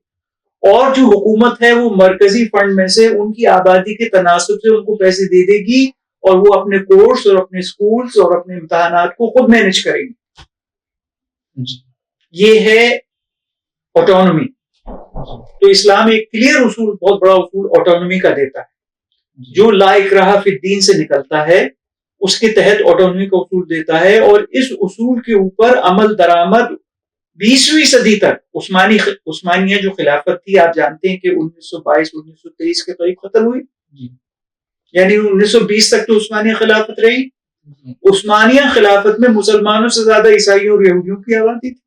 اور جو حکومت ہے وہ مرکزی فنڈ میں سے ان کی آبادی کے تناسب سے ان کو پیسے دے دے گی, اور وہ اپنے کورس اور اپنے اسکولس اور اپنے امتحانات کو خود مینج کریں گے. یہ ہے آٹونومی. تو اسلام ایک کلیئر اصول, بہت بڑا اصول آٹونومی کا دیتا ہے, جو لا اکراہ فی الدین سے نکلتا ہے اس کے تحت آٹونومی کا اصول دیتا ہے. اور اس اصول کے اوپر عمل درآمد 20ویں صدی تک عثمانیہ جو خلافت تھی, آپ جانتے ہیں کہ 1922-1923 کے قریب ختم ہوئی, یعنی 1920 تک تو عثمانیہ خلافت رہی. عثمانیہ خلافت میں مسلمانوں سے زیادہ عیسائیوں اور یہودیوں کی آبادی تھی,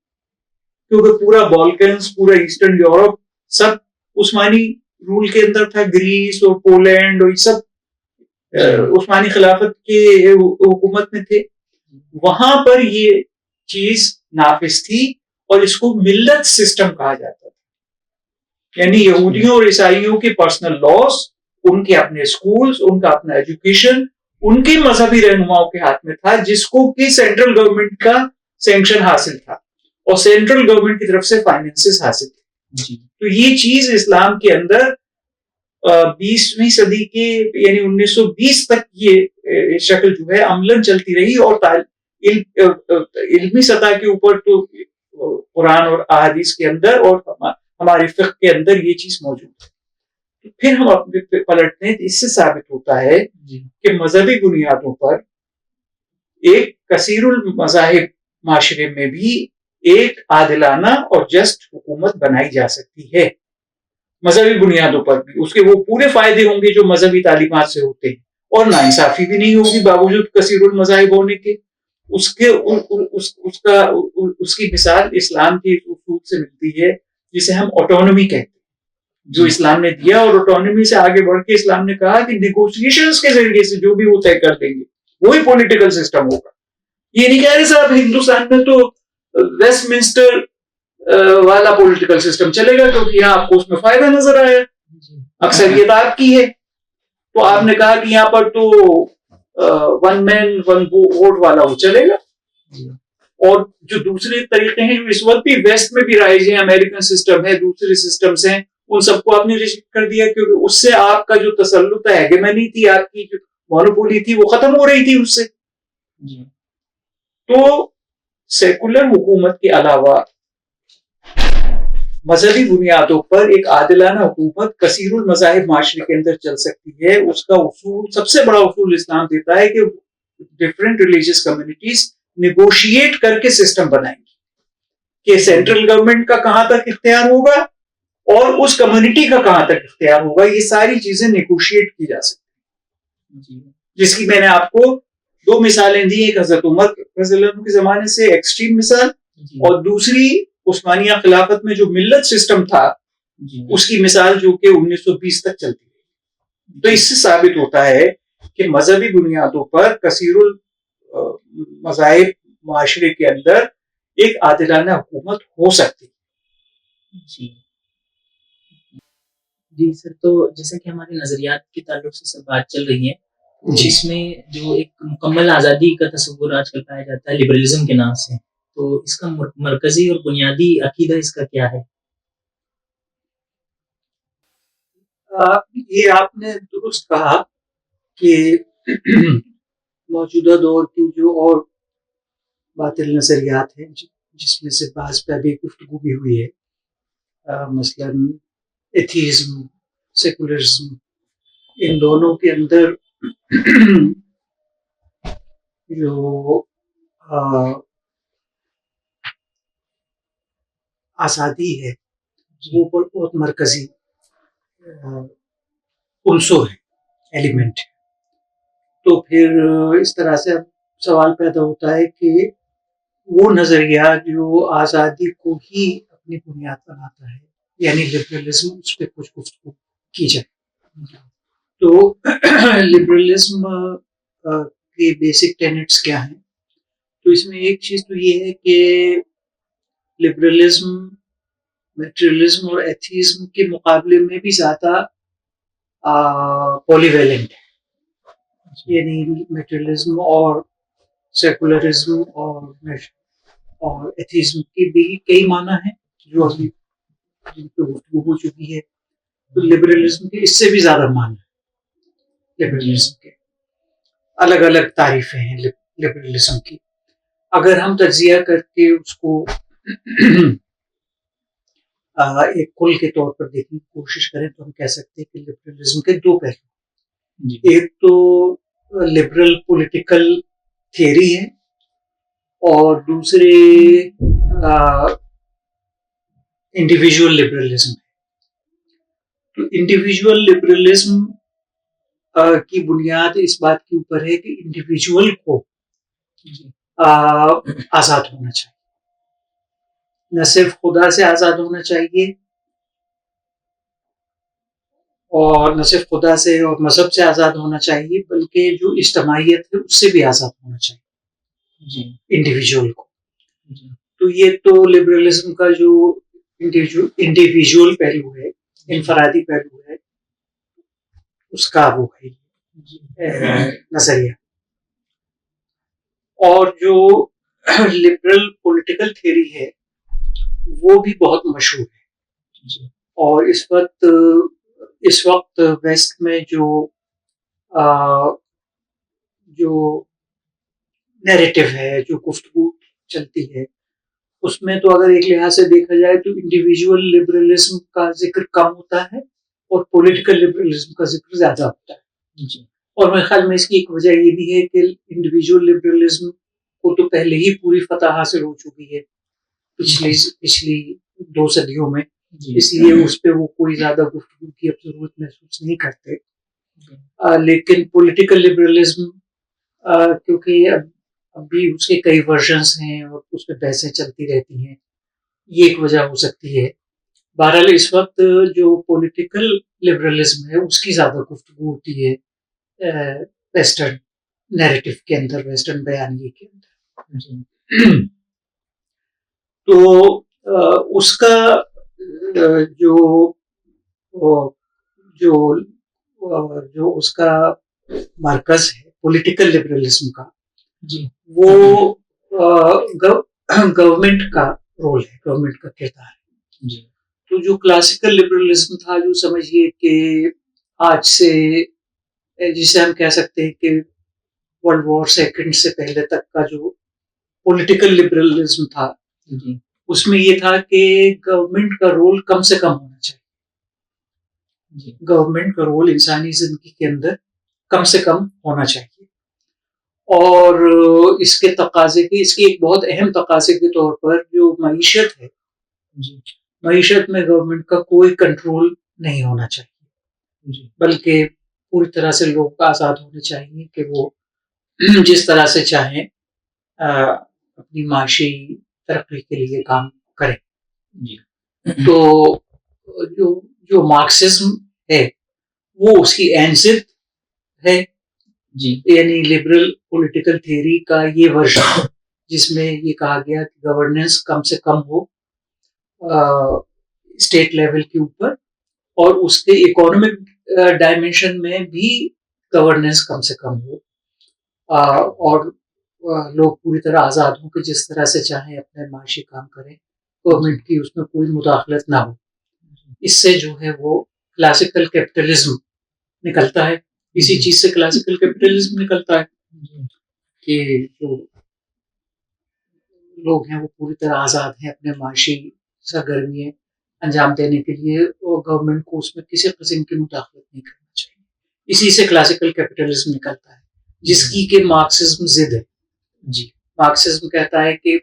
کیونکہ پورا بالکنز, پورا ایسٹرن یورپ سب عثمانی رول کے اندر تھا. گریس اور پولینڈ اور یہ سب عثمانی خلافت کے حکومت میں تھے. وہاں پر یہ چیز نافذ تھی اور اس کو ملت سسٹم کہا جاتا تھا. یعنی یہودیوں اور عیسائیوں کے پرسنل لاس, ان کے اپنے اسکولز, ان کا اپنا ایجوکیشن ان کے مذہبی رہنماؤں کے ہاتھ میں تھا, جس کو کہ سینٹرل گورنمنٹ کا سینکشن حاصل تھا اور سینٹرل گورنمنٹ کی طرف سے فائنینسز حاصل تھے. تو یہ چیز اسلام کے اندر 20ویں صدی کے یعنی 1920 تک یہ شکل جو ہے عملاً چلتی رہی. اور علمی سطح کے اوپر تو قرآن اور احادیث کے اندر اور ہماری فقہ کے اندر یہ چیز موجود ہے. پھر ہم اپنے پلٹتے ہیں تو اس سے ثابت ہوتا ہے کہ مذہبی بنیادوں پر ایک کثیر المذاہب معاشرے میں بھی ایک عادلانہ اور جسٹ حکومت بنائی جا سکتی ہے. مذہبی بنیادوں پر بھی اس کے وہ پورے فائدے ہوں گے جو مذہبی تعلیمات سے ہوتے ہیں, اور ناانصافی بھی نہیں ہوگی باوجود کثیر المذاہب ہونے کے. اس کی مثال اسلام کے اصول سے ملتی ہے جسے ہم آٹونومی کہتے ہیں, جو اسلام نے دیا. اور آٹونومی سے آگے بڑھ کے اسلام نے کہا کہ نیگوشیشنز کے ذریعے سے جو بھی وہ طے کر دیں گے وہی پولیٹیکل سسٹم ہوگا. یہ نہیں کہہ رہے صاحب ہندوستان میں تو ویسٹ منسٹر والا پولیٹیکل سسٹم چلے گا کیونکہ یہاں آپ کو اس میں فائدہ نظر آیا, اکثریت آپ کی ہے. تو آپ نے کہا کہ یہاں پر تو ون مین ون ووٹ والا وہ چلے گا. اور جو دوسرے طریقے ہیں جو اس وقت بھی ویسٹ میں بھی رائج ہیں, امریکن سسٹم ہے, دوسرے سسٹمز ہیں, ان سب کو آپ نے ریجیکٹ کر دیا کیونکہ اس سے آپ کا جو تسلط ہے, ہیگمنی تھی, آپ کی جو مونوپولی تھی وہ ختم ہو رہی تھی اس سے. تو سیکولر حکومت کے علاوہ مذہبی بنیادوں پر ایک عادلانہ حکومت کثیر المذاہب معاشرے کے اندر چل سکتی ہے. اس کا اصول, سب سے بڑا اصول اسلام دیتا ہے کہ ڈفرینٹ ریلیجیس کمیونٹیز نیگوشیٹ کر کے سسٹم بنائیں گی کہ سینٹرل گورنمنٹ کا کہاں تک اختیار ہوگا اور اس کمیونٹی کا کہاں تک اختیار ہوگا. یہ ساری چیزیں نیگوشیٹ کی جا سکتی ہیں, جس کی میں نے آپ کو 2 مثالیں دی. ایک حضرت عمر رضی اللہ عنہ کے زمانے سے ایکسٹریم مثال, اور دوسری عثمانیہ خلافت میں جو ملت سسٹم تھا اس کی مثال جو کہ 1920 تک چلتی ہے. تو اس سے ثابت ہوتا ہے کہ مذہبی بنیادوں پر کثیر المذاہب معاشرے کے اندر ایک عادلانہ حکومت ہو سکتی ہے. جی سر, تو جیسے کہ ہمارے نظریات کے تعلق سے سب بات چل رہی ہے, جس میں جو ایک مکمل آزادی کا تصور آج کل پایا جاتا ہے لبرلزم کے نام سے, تو اس کا مرکزی اور بنیادی عقیدہ اس کا کیا ہے؟ یہ آپ نے درست کہا کہ موجودہ دور کی جو اور باطل نظریات ہیں جس میں سے بعض پہ بھی گفتگو بھی ہوئی ہے, مثلا ایتھیزم, سیکولرزم, ان دونوں کے اندر جو آزادی ہے وہ بہت مرکزی عنصر ہے، ایلیمنٹ ہے. تو پھر اس طرح سے اب سوال پیدا ہوتا ہے کہ وہ نظریہ جو آزادی کو ہی اپنی بنیاد بناتا ہے، یعنی لبرلزم، اس پہ کچھ گفتگو کی جائے. تو لبرلزم کے بیسک ٹینٹس کیا ہیں؟ تو اس میں ایک چیز تو یہ ہے کہ لبرلزم میٹریلزم اور ایتھیزم کے مقابلے میں بھی زیادہ پولی ویلنٹ ہے. یعنی میٹریلزم اور سیکولرزم اور ایتھیزم کے بھی کئی معنی ہیں جو ابھی جن پہ گفتگو ہو چکی ہے. تو لبرلزم کے اس سے بھی زیادہ معنی ہے. لبرلزم کے الگ الگ تعریفیں ہیں لبرلزم کی. اگر ہم تجزیہ کر کے اس کو ایک کل کے طور پر دیکھنے کی کوشش کریں تو ہم کہہ سکتے ہیں کہ لبرلزم کے دو پہلو. ایک تو لبرل پولیٹیکل تھیوری ہے اور دوسرے انڈیویژول لبرلزم ہے. تو انڈیویژول لبرلزم کی بنیاد اس بات کے اوپر ہے کہ انڈیویژول کو آزاد ہونا چاہیے. نہ صرف خدا سے آزاد ہونا چاہیے اور نہ صرف خدا سے اور مذہب سے آزاد ہونا چاہیے بلکہ جو اجتماعیت ہے اس سے بھی آزاد ہونا چاہیے انڈیویژول کو. تو یہ تو لبرلزم کا جو انڈیویژول پہلو ہے، انفرادی پہلو ہے، اس کا وہ ہے نظریہ. اور جو لبرل پولیٹیکل تھیوری ہے وہ بھی بہت مشہور ہے. اور اس وقت ویسٹ میں جو نیریٹو ہے، جو گفتگو چلتی ہے، اس میں تو اگر ایک لحاظ سے دیکھا جائے تو انڈیویژول لبرلزم کا ذکر کم ہوتا ہے اور پولیٹیکل لبرلزم کا ذکر زیادہ ہوتا ہے. اور میرے خیال میں اس کی ایک وجہ یہ بھی ہے کہ انڈیویژول لبرلزم کو تو پہلے ہی پوری فتح حاصل ہو چکی ہے پچھلی 2 صدیوں میں، اس لیے اس پہ وہ کوئی زیادہ گفتگو کی اب ضرورت محسوس نہیں کرتے. لیکن پولیٹیکل لبرلزم کیونکہ اب بھی اس کے کئی ورژنس ہیں اور اس پہ بحثیں چلتی رہتی ہیں، یہ ایک وجہ ہو سکتی ہے. بہرحال اس وقت جو پولیٹیکل لبرلزم ہے اس کی زیادہ گفتگو ہوتی ہے ویسٹرن نیریٹو کے اندر، ویسٹرن بیانیے کے اندر. تو اس کا جو اس کا مرکز ہے پولیٹیکل لبرلزم کا، وہ گورنمنٹ کا رول ہے، گورنمنٹ کا کردار ہے. تو جو کلاسیکل لبرلزم تھا، جو سمجھیے کہ آج سے جسے ہم کہہ سکتے ہیں کہ ورلڈ وار سیکنڈ سے پہلے تک کا جو پولیٹیکل لبرلزم تھا، اس میں یہ تھا کہ گورنمنٹ کا رول کم سے کم ہونا چاہیے. گورنمنٹ کا رول انسانی زندگی کے اندر کم سے کم ہونا چاہیے. اور اس کے ایک بہت اہم تقاضے کے طور پر جو معیشت ہے، معیشت میں گورنمنٹ کا کوئی کنٹرول نہیں ہونا چاہیے، بلکہ پوری طرح سے لوگ آزاد ہونے چاہیے کہ وہ جس طرح سے چاہیں اپنی معاشی ترقی کے لیے کام کریں. تو جو مارکسزم ہے وہ اس کی عین ضد ہے. یعنی لبرل پولیٹیکل تھیوری کا یہ ورژن جس میں یہ کہا گیا کہ گورننس کم سے کم ہو اسٹیٹ لیول کے اوپر، اور اس کے اکانومک ڈائمینشن میں بھی گورننس کم سے کم ہو، اور لوگ پوری طرح آزاد ہوں کہ جس طرح سے چاہیں اپنے معاشی کام کریں، گورنمنٹ کی اس میں کوئی مداخلت نہ ہو. اس سے جو ہے وہ کلاسیکل کیپٹلزم نکلتا ہے. اسی چیز سے کلاسیکل کیپٹلزم نکلتا ہے کہ جو لوگ ہیں وہ پوری طرح آزاد ہیں اپنے معاشی سرگرمیاں انجام دینے کے لیے، اور گورنمنٹ کو اس میں کسی قسم کی مداخلت نہیں کرنا چاہیے. اسی سے کلاسیکل کیپٹلزم نکلتا ہے جس کی کہ مارکسزم ضد ہے. جی مارکسزم کہتا ہے کہ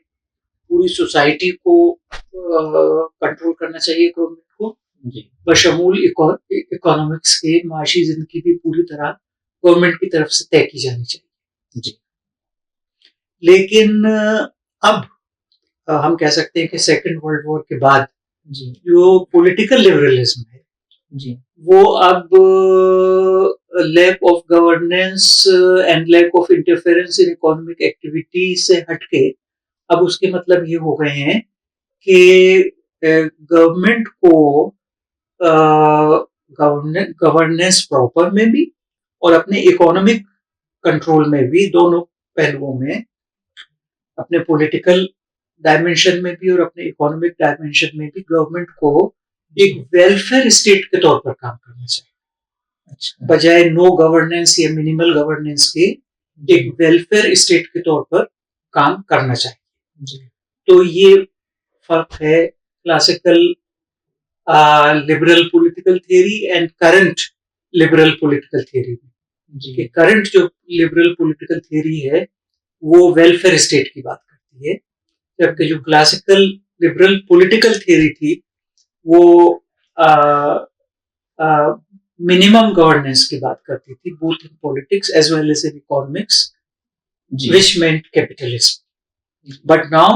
پوری سوسائٹی کو کنٹرول کرنا چاہیے گورنمنٹ کو، جی بشمول اکنامکس کے، معاشی زندگی بھی پوری طرح گورنمنٹ کی طرف سے طے کی جانی چاہیے. جی لیکن اب ہم کہہ سکتے ہیں کہ سیکنڈ ورلڈ وار کے بعد جی جو پولیٹیکل لبرلزم ہے جی وہ اب lack of governance and lack of interference in economic activity سے ہٹ کے اب اس کے مطلب یہ ہو گئے ہیں کہ گورنمنٹ کو گورننس پراپر میں بھی اور اپنے اکانومک کنٹرول میں بھی، دونوں پہلوؤں میں، اپنے پولیٹیکل ڈائمینشن میں بھی اور اپنے اکانومک ڈائمینشن میں بھی گورنمنٹ کو ایک ویلفیئر اسٹیٹ کے طور پر کام کرنا چاہیے. اچھا بجائے نو گورننس یا منیمل گورننس کے ایک ویلفیئر اسٹیٹ کے طور پر کام کرنا چاہیے. جی تو یہ فرق ہے classical liberal political theory and current liberal political theory میں. جی کہ کرنٹ جو لبرل پولیٹیکل تھیوری ہے وہ ویلفیئر اسٹیٹ کی بات کرتی ہے، جبکہ جو کلاسیکل لبرل پولیٹیکل تھیوری تھی وہ منیمم گورننس کی بات کرتی تھی، both in politics as well as in economics, جی which meant capitalism. But now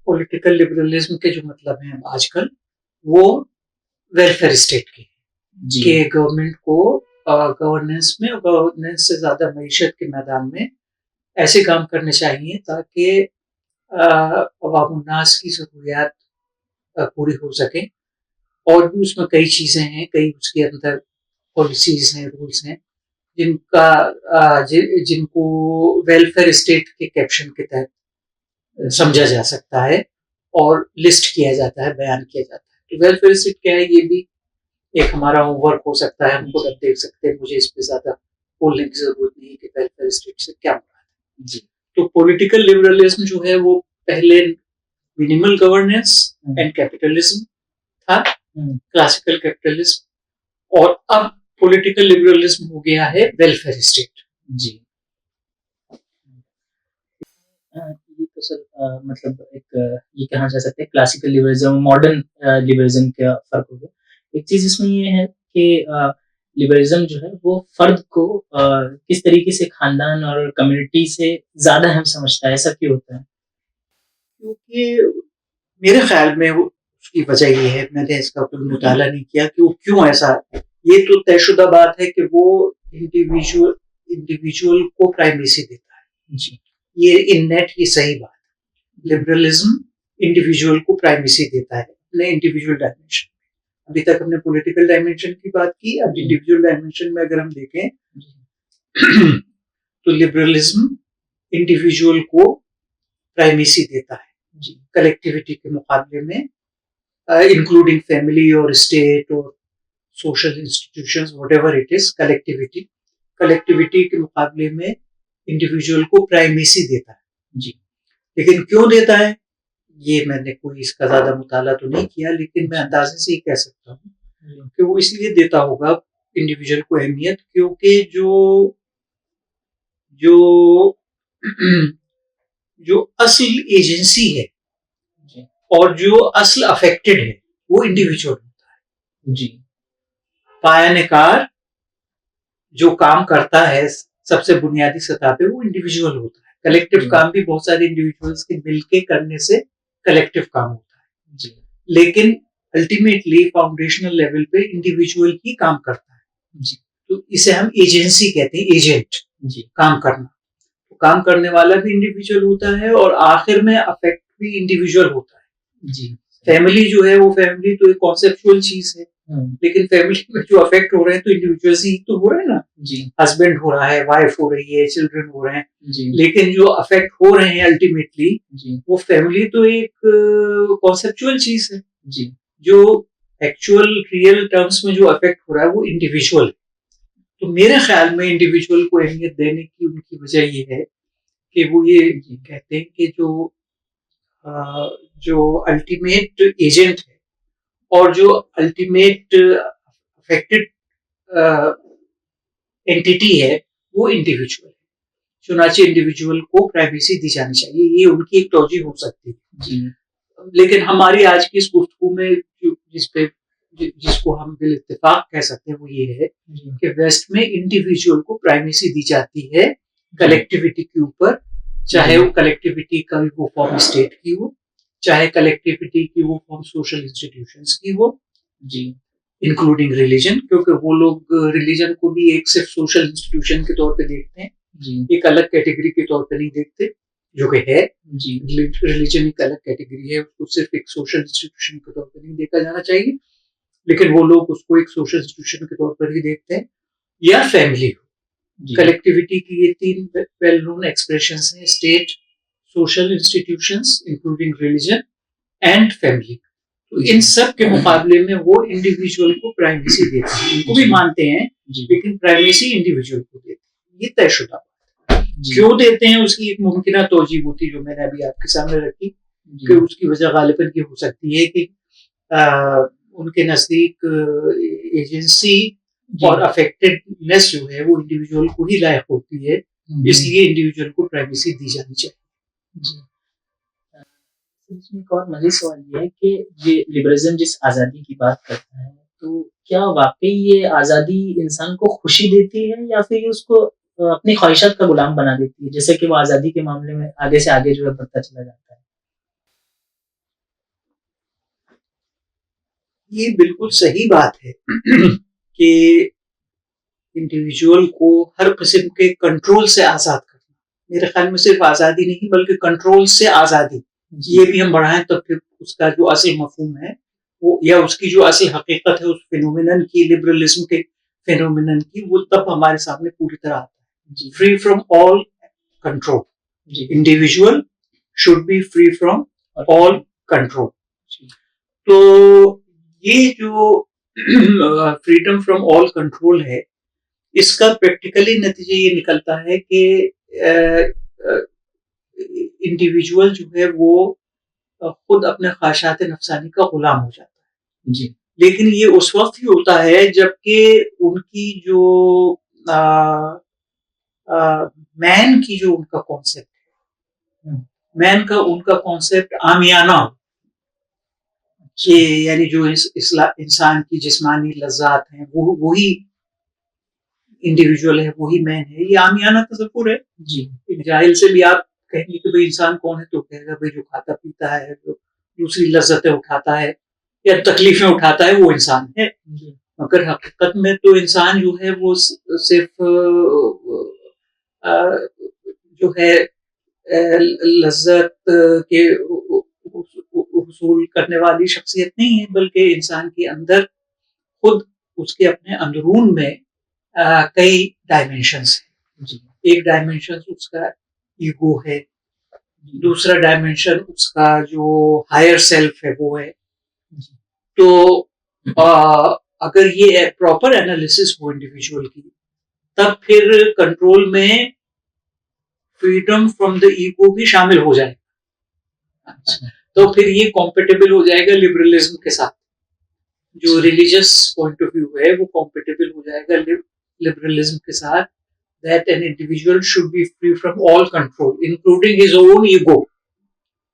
political liberalism کے جو مطلب ہیں آج کل وہ ویلفیئر اسٹیٹ کے، جی کہ گورنمنٹ کو گورننس میں اور گورننس سے زیادہ معیشت کے میدان میں ایسے کام کرنے چاہیے تاکہ عوام الناس کی ضروریات پوری ہو سکیں. اور بھی اس میں کئی چیزیں ہیں، کئی اس کے اندر پالیسیز ہیں، رولس ہیں جن کو ویلفیئر اسٹیٹ کے کیپشن کے تحت سمجھا جا سکتا ہے اور لسٹ کیا جاتا ہے، بیان کیا جاتا ہے. تو ویلفیئر اسٹیٹ کیا ہے، یہ بھی ایک ہمارا ہوم ورک ہو سکتا ہے. ہم خود اب دیکھ سکتے ہیں، مجھے اس پہ زیادہ بولنے کی ضرورت نہیں کہ ویلفیئر اسٹیٹ سے کیا مراد ہے. جی تو پولیٹیکل لبرلزم جو ہے وہ پہلے منیمل گورننس اینڈ کیپٹلزم تھا، کلاسیکل کیپٹلزم، اور اب پولیٹیکل لبرلزم ہو گیا ہے ویلفیئر اسٹیٹ. جی یہ تو سر مطلب ایک یہ کہا جا سکتا ہے کلاسیکل لبرلزم ماڈرن لبرلزم کا فرق ہو گیا. ایک چیز اس میں یہ ہے کہ لبرلزم جو ہے وہ فرد کو کس طریقے سے خاندان اور کمیونٹی سے زیادہ اہم سمجھتا ہے. ایسا کیوں ہوتا ہے؟ کیونکہ میرے خیال میں اس کی وجہ یہ ہے، میں نے اس کا کوئی مطالعہ نہیں کیا کہ وہ کیوں ایسا. یہ تو طے شدہ بات ہے کہ وہ انڈیویجول کو پرائمیسی دیتا ہے. جی یہ ان نیٹ یہ صحیح بات ہے. لبرلزم انڈیویجول کو پرائمیسی دیتا ہے اپنے انڈیویجول ڈائمینشن. ابھی تک ہم نے پولیٹیکل ڈائمینشن کی بات کی، اب انڈیویجول ڈائمینشن میں اگر ہم دیکھیں تو لبرلزم انڈیویجول کو پرائمیسی دیتا ہے کلیکٹیویٹی کے مقابلے میں، انکلوڈنگ فیملی اور اسٹیٹ اور social institutions whatever it is. Collectivity کے مقابلے میں انڈیویجول کو پرائمیسی دیتا ہے. جی لیکن کیوں دیتا ہے یہ میں نے کوئی اس کا زیادہ مطالعہ تو نہیں کیا، لیکن میں اندازے سے یہ کہہ سکتا ہوں کہ وہ اس لیے دیتا ہوگا انڈیویجول کو اہمیت، کیونکہ جو اصل ایجنسی ہے اور جو اصل افیکٹڈ ہے وہ انڈیویجول ہوتا ہے. جی پایہ کار جو کام کرتا ہے سب سے بنیادی سطح پہ وہ انڈیویجول ہوتا ہے. کلیکٹیو کام بھی بہت سارے انڈیویجولس کے مل کے کرنے سے کلیکٹیو کام ہوتا ہے. جی لیکن الٹیمیٹلی فاؤنڈیشنل لیول پہ انڈیویجول ہی کام کرتا ہے. جی تو اسے ہم ایجنسی کہتے ہیں، ایجنٹ، جی کام کرنا. تو کام کرنے والا بھی انڈیویجول ہوتا ہے اور آخر میں افیکٹ بھی انڈیویجول ہوتا ہے. جی فیملی جو ہے وہ فیملی تو ایک کانسیپچوئل چیز ہے، لیکن فیملی میں جو افیکٹ ہو رہے ہیں تو انڈیویجولس ہی تو ہو رہے ہیں نا. جی ہسبینڈ ہو رہا ہے، وائف ہو رہی ہے، چلڈرن ہو رہے ہیں، جی لیکن جو افیکٹ ہو رہے ہیں الٹیمیٹلی جی وہ فیملی تو ایک کانسیپچوئل چیز ہے. جی جو ایکچوئل ریئل ٹرمز میں جو افیکٹ ہو رہا ہے وہ انڈیویجول ہے. تو میرے خیال میں انڈیویجول کو اہمیت دینے کی ان کی وجہ یہ ہے کہ وہ یہ کہتے ہیں کہ جو الٹیمیٹ ایجنٹ ہے اور جو الٹیمیٹ افیکٹڈ اینٹیٹی ہے وہ انڈیویجول ہے. چنانچہ انڈیویجول کو پرائیویسی دی جانی چاہیے. یہ ان کی ایک توجہ ہو سکتی ہے. جی لیکن ہماری آج کی اس گفتگو میں جس کو ہم بال اتفاق کہہ سکتے ہیں وہ یہ ہے کہ ویسٹ میں انڈیویجول کو پرائیویسی دی جاتی ہے کلیکٹیوٹی کے اوپر, چاہے وہ کلیکٹیوٹی کا وہ فارم اسٹیٹ کی ہو, چاہے کلیکٹیوٹی کی وہ فارم سوشل انسٹیٹیوشنس کی ہو, جی انکلوڈنگ ریلیجن, کیونکہ وہ لوگ ریلیجن کو بھی ایک صرف سوشل انسٹیٹیوشن کے طور پہ دیکھتے ہیں, جی ایک الگ کیٹیگری کے طور پہ نہیں دیکھتے, جو کہ ہے جی ریلیجن ایک الگ کیٹیگری ہے, اس کو صرف ایک سوشل انسٹیٹیوشن کے طور پہ نہیں دیکھا جانا چاہیے, لیکن وہ لوگ اس کو ایک سوشل انسٹیٹیوشن کے طور پر ہی دیکھتے ہیں. یا فیملی ہو, کلیکٹیوٹی کی یہ 3 ویل نون ایکسپریشنز ہیں, state, social institutions including religion and family. تو ان سب کے مقابلے میں وہ انڈیویجول کو پرائیویسی دیتے ہیں, ان کو بھی مانتے ہیں لیکن پرائیویسی انڈیویجول کو دیتے ہیں. یہ طے شدہ بات. کیوں دیتے ہیں اس کی ایک ممکنہ توجہ ہوتی جو میں نے ابھی آپ کے سامنے رکھی, کہ اس کی وجہ غالباً یہ ہو سکتی ہے کہ ان کے نزدیک ایجنسی اور افیکٹڈنس جو ہے وہ انڈیویجول کو ہی لائق ہوتی ہے, اس لیے انڈیویجول کو پرائیویسی دی جانی چاہیے. جی اس میں ایک اور مزید سوال یہ ہے کہ یہ لبرلزم جس آزادی کی بات کرتا ہے تو کیا واقعی یہ آزادی انسان کو خوشی دیتی ہے یا پھر یہ اس کو اپنی خواہشات کا غلام بنا دیتی ہے, جیسے کہ وہ آزادی کے معاملے میں آگے سے آگے جو ہے بڑھتا چلا جاتا ہے؟ یہ بالکل صحیح بات ہے کہ انڈیویجول کو ہر قسم کے کنٹرول سے آزاد کرنا, میرے خیال میں صرف آزادی نہیں بلکہ کنٹرول سے آزادی, یہ بھی ہم بڑھائیں تو پھر اس کا جو اصل مفہوم ہے وہ یا اس کی جو اصل حقیقت ہے اس فینومینن کی, لبرلزم کے فینومینن کی, وہ تب ہمارے سامنے پوری طرح آتا ہے. Free from all control, individual should be free from all control. تو یہ جو فریڈم فرام آل کنٹرول ہے, اس کا پریکٹیکلی نتیجہ یہ نکلتا ہے کہ انڈیویجول جو ہے وہ خود اپنے خواہشات نفسانی کا غلام ہو جاتا ہے. جی لیکن یہ اس وقت ہی ہوتا ہے جبکہ ان کی جو مین کی جو ان کا کانسیپٹ ہے, مین کا ان کا کانسیپٹ عامیانہ ہو, کہ یعنی جو انسان کی جسمانی لذات ہیں وہی انڈیویجول ہے, وہی مین ہے. یہ عامیانہ تصور ہے. جی جاہل سے بھی آپ کہیں گے کہ بھئی انسان کون ہے, تو کہے گا بھئی جو کھاتا پیتا ہے, جو دوسری لذتیں اٹھاتا ہے یا تکلیفیں اٹھاتا ہے وہ انسان ہے. مگر حقیقت میں تو انسان جو ہے وہ صرف جو ہے لذت کے حصول کرنے والی شخصیت نہیں ہے, بلکہ انسان کے اندر خود اس کے اپنے اندرون میں کئی ڈائمینشنز ہیں. ایک ڈائمینشن اس کا ایگو ہے, دوسرا ڈائمینشن اس کا جو ہائر سیلف ہے وہ ہے. تو اگر یہ پراپر انالیسس ہو انڈیویجول کی, تب پھر کنٹرول میں فریڈم فرام دا ایگو بھی شامل ہو جائے گا. تو پھر یہ کمپیٹیبل ہو جائے گا لبرلزم کے ساتھ. جو ریلیجس پوائنٹ آف ویو ہے وہ کمپیٹیبل ہو جائے گا لبرلزم کے ساتھ, that an individual should be free from all control including his own ego,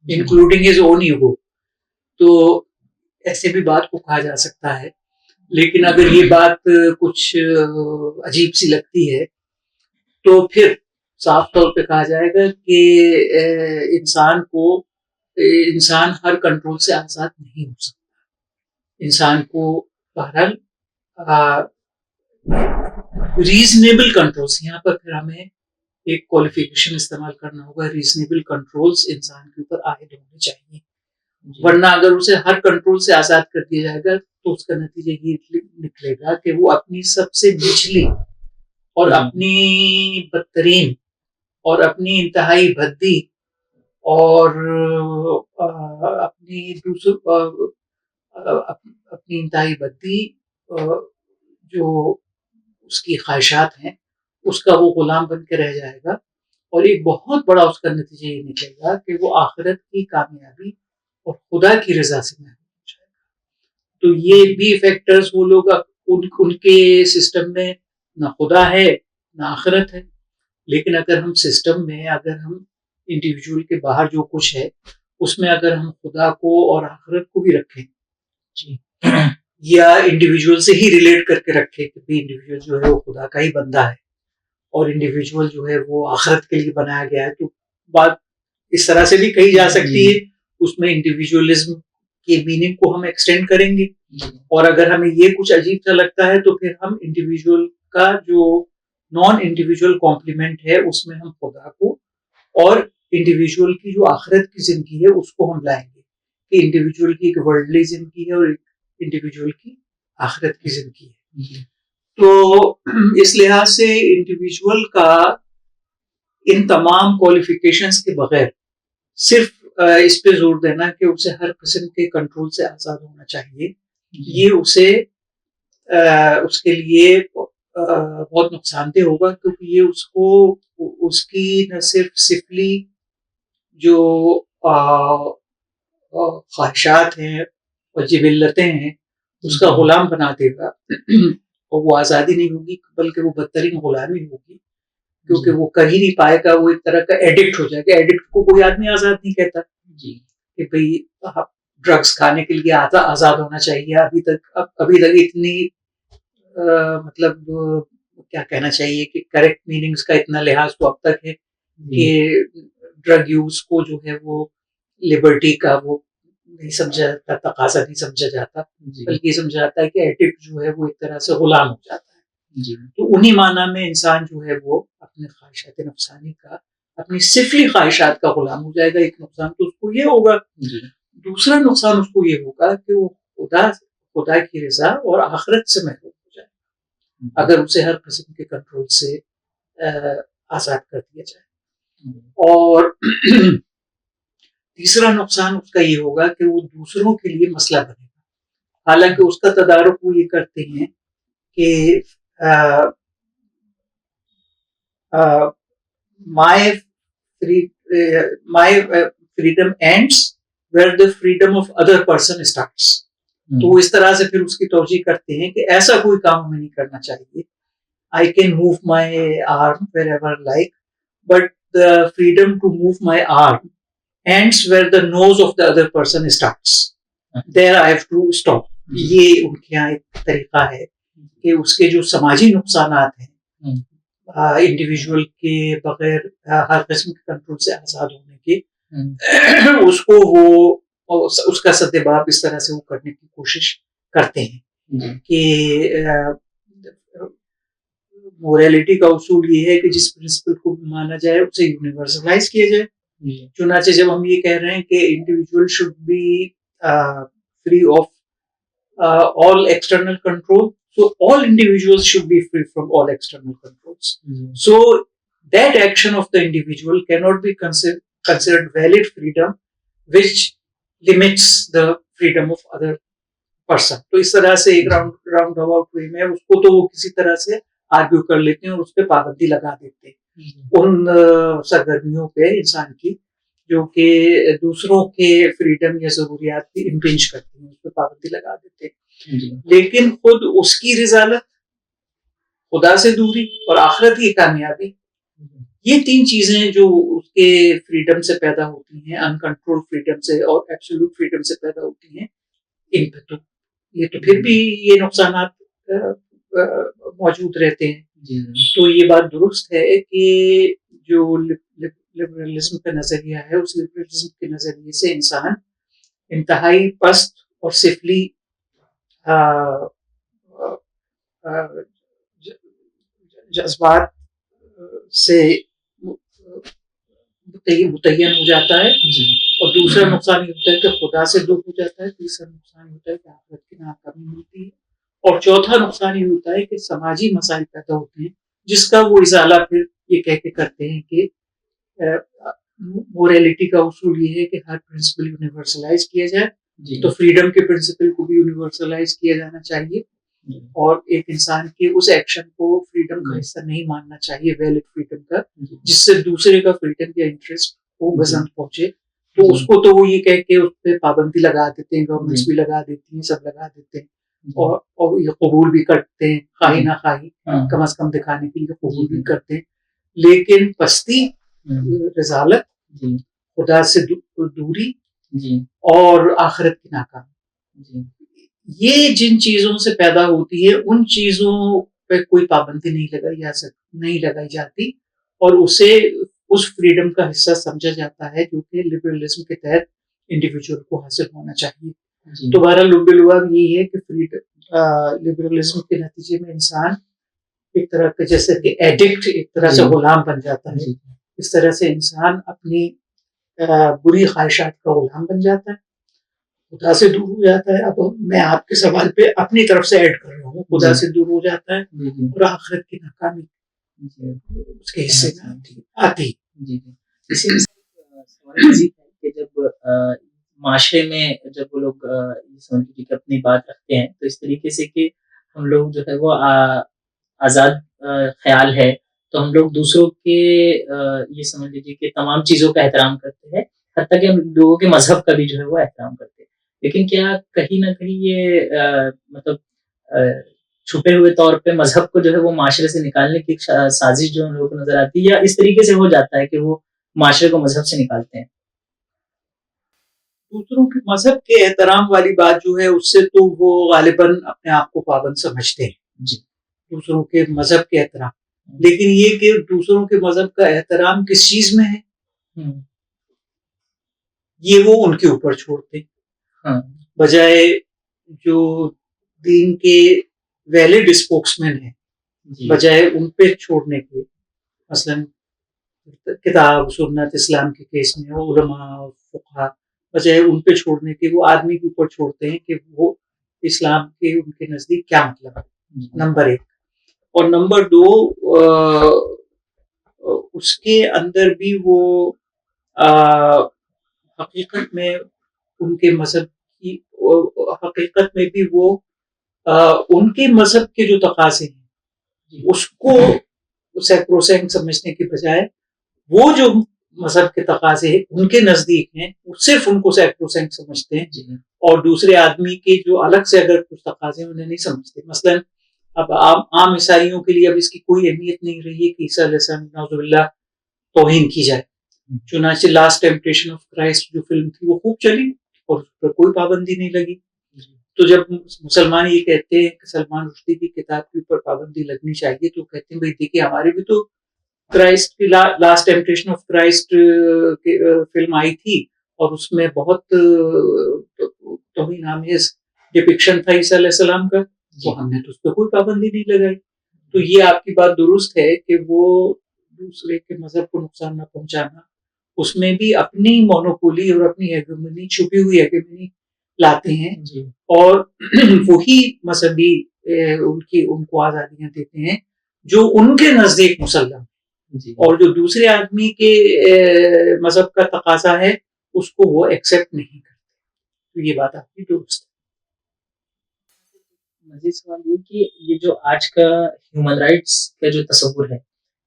including his own ego. تو ایسے بھی بات کو کہا جا سکتا ہے, لیکن اگر یہ بات کچھ عجیب سی لگتی ہے تو پھر صاف طور پہ کہا جائے گا کہ انسان ہر کنٹرول سے آزاد نہیں ہو سکتا. انسان کو بہرحال ریزنیبل کنٹرولز, یہاں پر پھر ہمیں ایک کوالیفیکیشن استعمال کرنا ہوگا, ریزنیبل کنٹرولز انسان کے اوپر عائد ہونے چاہیے. ورنہ اگر اسے ہر کنٹرول سے آزاد کر دیا جائے گا تو اس کا نتیجہ یہ نکلے گا کہ وہ اپنی سب سے نچلی اور اپنی بدترین اور اپنی انتہائی بھدی اور اپنی انتہائی بدی جو اس کی خواہشات ہیں اس کا وہ غلام بن کے رہ جائے گا. اور ایک بہت بڑا اس کا نتیجہ یہ نکلے گا کہ وہ آخرت کی کامیابی اور خدا کی رضا سے محروم ہو جائے گا. تو یہ بھی فیکٹرز وہ لوگ ان کے سسٹم میں نہ خدا ہے نہ آخرت ہے, لیکن اگر ہم سسٹم میں اگر ہم انڈیویجول کے باہر جو کچھ ہے اس میں اگر ہم خدا کو اور آخرت کو بھی رکھیں جی یا انڈیویجول سے ہی ریلیٹ کر کے رکھیں کہ انڈیویجول جو ہے وہ خدا کا ہی بندہ ہے اور انڈیویجول جو ہے وہ آخرت کے لیے بنایا گیا ہے، تو بات اس طرح سے بھی کہی جا سکتی ہے. اس میں انڈیویجولزم کی میننگ کو ہم ایکسٹینڈ کریں گے، اور اگر ہمیں یہ کچھ عجیب سا لگتا ہے تو پھر ہم انڈیویجول کا جو نان انڈیویجول کمپلیمنٹ ہے اس میں ہم خدا کو اور انڈیویجول کی جو آخرت کی زندگی ہے اس کو ہم لائیں گے کہ انڈیویجول کی ایک ورلڈلی زندگی ہے اور ایک انڈیویجول کی آخرت کی زندگی ہے. تو اس لحاظ سے انڈیویجول کا ان تمام کوالیفیکیشنز کے بغیر صرف اس پہ زور دینا کہ اسے ہر قسم کے کنٹرول سے آزاد ہونا چاہیے، یہ اسے اس کے لیے بہت نقصان دہ ہوگا، کیونکہ یہ اس کو اس کی نہ صرف سفلی جو خواہشات ہیں اور جبلتیں ہیں اس کا غلام بنا دے گا، اور وہ آزادی نہیں ہوگی بلکہ وہ بدترین غلامی ہوگی، کیونکہ وہ کر ہی نہیں پائے گا، وہ ایک طرح کا ایڈکٹ ہو جائے گا. ایڈکٹ کو کوئی آدمی آزاد نہیں کہتا کہ بھئی ڈرگس کھانے کے لیے آزاد ہونا چاہیے. ابھی تک اتنی مطلب کیا کہنا چاہیے کہ کریکٹ میننگز کا اتنا لحاظ تو اب تک ہے کہ ڈرگ یوز کو جو ہے وہ لبرٹی کا وہ نہیں سمجھا جاتا، تقاضا نہیں سمجھا جاتا، بلکہ یہ سمجھا جاتا ہے کہ ایڈکٹ جو ہے وہ ایک طرح سے غلام ہو جاتا ہے. تو انہی معنی میں انسان جو ہے وہ اپنے خواہشات نفسانی کا، اپنی سفلی خواہشات کا غلام ہو جائے گا. ایک نقصان تو اس کو یہ ہوگا. دوسرا نقصان اس کو یہ ہوگا کہ وہ خدا کی رضا اور آخرت سے محروم ہو جائے گا اگر اسے ہر قسم کے کنٹرول سے آزاد کر دیا جائے. اور تیسرا نقصان اس کا یہ ہوگا کہ وہ دوسروں کے لیے مسئلہ بنے گا. حالانکہ اس کا تدارک وہ یہ کرتے ہیں کہ my freedom ends where the freedom of other person starts. تو اس طرح سے پھر اس کی توجیہ کرتے ہیں کہ ایسا کوئی کام ہمیں نہیں کرنا چاہیے. I can move my arm wherever I like, but the freedom to move my arm ends where the nose of the other person starts. There I have to stop. یہ ان کے یہاں ایک طریقہ ہے کہ اس کے جو سماجی نقصانات ہیں انڈیویجول کے بغیر ہر قسم کے کنٹرول سے آزاد ہونے کے، اس کو وہ اس کا سدباب اس طرح سے وہ کرنے کی کوشش کرتے ہیں کہ موریلٹی کا اصول یہ ہے کہ جس پرنسپل کو مانا جائے اسے یونیورسلائز کیا جائے. چنانچہ جب ہم یہ کہہ رہے ہیں کہ individual should be free of all external control, so all individuals should be free from all external controls. So that action of the individual cannot be considered valid freedom which limits the freedom of other person. تو اس طرح سے ایک راؤنڈ اباؤٹ وے میں اس کو تو وہ کسی طرح سے آرگیو کر لیتے ہیں اور اس پہ پابندی لگا دیتے ہیں ان سرگرمیوں پہ انسان کی جو کہ دوسروں کے فریڈم یا ضروریات کی امپنج کرتی ہیں، اس پہ پابندی لگا دیتے ہیں. لیکن خود اس کی رضالت، خدا سے دوری اور آخرت کی کامیابی، یہ تین چیزیں جو اس کے فریڈم سے پیدا ہوتی ہیں، ان کنٹرول فریڈم سے اور ایبسولوٹ فریڈم سے پیدا ہوتی ہیں، ان پہ تو یہ تو پھر بھی یہ نقصانات موجود رہتے ہیں. تو یہ بات درست ہے کہ جو لبرلزم کا نظریہ ہے، اس لبرلزم کے نظریے سے انسان انتہائی پست اور سفلی جذبات سے متعین ہو جاتا ہے. اور دوسرا نقصان یہ ہوتا ہے کہ خدا سے دور ہو جاتا ہے. تیسرا نقصان ہوتا ہے کہ آخرت کی ناکامی ملتی ہے. اور چوتھا نقصان یہ ہوتا ہے کہ سماجی مسائل پیدا ہوتے ہیں جس کا وہ ازالہ پھر یہ کہہ کے کرتے ہیں کہ موریلٹی کا اصول یہ ہے کہ ہر پرنسپل یونیورسلائز کیا جائے. تو فریڈم کے پرنسپل کو بھی یونیورسلائز کیا جانا چاہیے اور ایک انسان کے اس ایکشن کو فریڈم کا حصہ نہیں ماننا چاہیے، ویلڈ فریڈم کا، جس سے دوسرے کا فریڈم یا انٹرسٹ کو گزند پہنچے. تو اس کو تو وہ یہ کہہ کے اس پہ پابندی لگا دیتے ہیں، گورنمنٹس بھی لگا دیتی ہیں، سب لگا دیتے ہیں اور یہ قبول بھی کرتے ہیں، خواہی نہ خواہی، کم از کم دکھانے کے لیے قبول بھی کرتے ہیں. لیکن پستی، ہوں، رذالت، جی خدا سے دوری جی اور آخرت کی ناکامی، جی یہ جن چیزوں سے پیدا ہوتی ہے ان چیزوں پہ کوئی پابندی نہیں لگائی جاتی، اور اسے اس فریڈم کا حصہ سمجھا جاتا ہے جو کہ لبرلزم کے تحت انڈیویجول کو حاصل ہونا چاہیے. جی تو بہرحال لب لباب یہی ہے کہ لبرلزم کے نتیجے میں انسان ایک طرح کا جیسے کہ ایڈکٹ، ایک طرح سے غلام بن جاتا ہے. جی اس طرح سے انسان اپنی بری خواہشات کا غلام بن جاتا ہے، خدا سے دور ہو جاتا ہے. اب میں آپ کے سوال پہ اپنی طرف سے ایڈ کر رہا ہوں، خدا سے دور ہو جاتا ہے جی اور آخرت کی ناکامی اس کے حصے میں آتی. جی جی. اسی میں سوال مزید ہے کہ جب معاشرے میں جب وہ لوگ یہ سمجھ لیجیے کہ اپنی بات رکھتے ہیں تو اس طریقے سے کہ ہم لوگ جو ہے وہ آزاد خیال ہے، تو ہم لوگ دوسروں کے یہ سمجھ لیجیے کہ تمام چیزوں کا احترام کرتے ہیں، حتیٰ کہ ہم لوگوں کے مذہب کا بھی جو ہے وہ احترام کرتے ہیں. لیکن کیا کہیں نہ کہیں یہ مطلب چھپے ہوئے طور پہ مذہب کو جو ہے وہ معاشرے سے نکالنے کی ایک سازش جو ہم لوگوں کو نظر آتی ہے، یا اس طریقے سے ہو جاتا ہے کہ وہ معاشرے کو مذہب سے نکالتے ہیں؟ دوسروں کے مذہب کے احترام والی بات جو ہے اس سے تو وہ غالباً اپنے آپ کو پابند سمجھتے ہیں، جی دوسروں کے مذہب کے احترام. لیکن یہ کہ دوسروں کے مذہب کا احترام کس چیز میں ہے یہ وہ ان کے اوپر چھوڑتے ہیں، ہاں بجائے جو دین کے ویلڈ اسپوکس مین ہیں جی بجائے ان پہ چھوڑنے کے. مثلاً کتاب سنت اسلام کے کیس میں علماء اور فقہا، بجائے ان پہ چھوڑنے کے وہ آدمی کے اوپر چھوڑتے ہیں کہ وہ اسلام کے ان کے نزدیک کیا مطلب ہے، نمبر ایک. اور نمبر دو، اس کے اندر بھی وہ حقیقت میں ان کے مذہب کی حقیقت میں بھی وہ ان کے مذہب کے جو تقاضے ہیں اس کو سیکروسینکٹ سمجھنے کے بجائے وہ جو مذہب کے تقاضے ان کے نزدیک ہیں صرف ان کو سیکروسینکٹ سمجھتے ہیں، اور دوسرے آدمی کے جو الگ سے اگر کچھ تقاضے ہیں انہیں نہیں سمجھتے. مثلاً اب عام عیسائیوں کے لیے اب اس کی کوئی اہمیت نہیں رہی ہے کہ عیسیٰ علیہ السلام نعوذ باللہ توہین کی جائے. چنانچہ لاسٹ ٹیمپٹیشن آف کرائسٹ جو فلم تھی وہ خوب چلی اور اس پر کوئی پابندی نہیں لگی. تو جب مسلمان یہ کہتے ہیں کہ سلمان رشدی کی کتاب کے اوپر پابندی لگنی چاہیے تو کہتے ہیں بھائی دیکھیے ہمارے بھی تو کرائسٹ کی last temptation of Christ film آئی تھی اور اس میں بہت توہین آمیز ڈپکشن تھا عیسیٰ علیہ السلام کا، تو ہم نے تو اس پہ کوئی پابندی نہیں لگائی. تو یہ آپ کی بات درست ہے کہ وہ دوسرے کے مذہب کو نقصان نہ پہنچانا، اس میں بھی اپنی مونوپولی اور اپنی ہیگمنی، چھپی ہوئی ہیگمنی لاتے ہیں، اور وہی مذہبی ان کو آزادیاں دیتے ہیں جو ان کے نزدیک مسلم، اور جو دوسرے آدمی کے مذہب کا تقاضا ہے اس کو وہ ایکسیپٹ نہیں کرتے. تو یہ بات آپ کی درست ہے. مزید سوال یہ کہ یہ جو آج کا ہیومن رائٹس کا جو تصور ہے،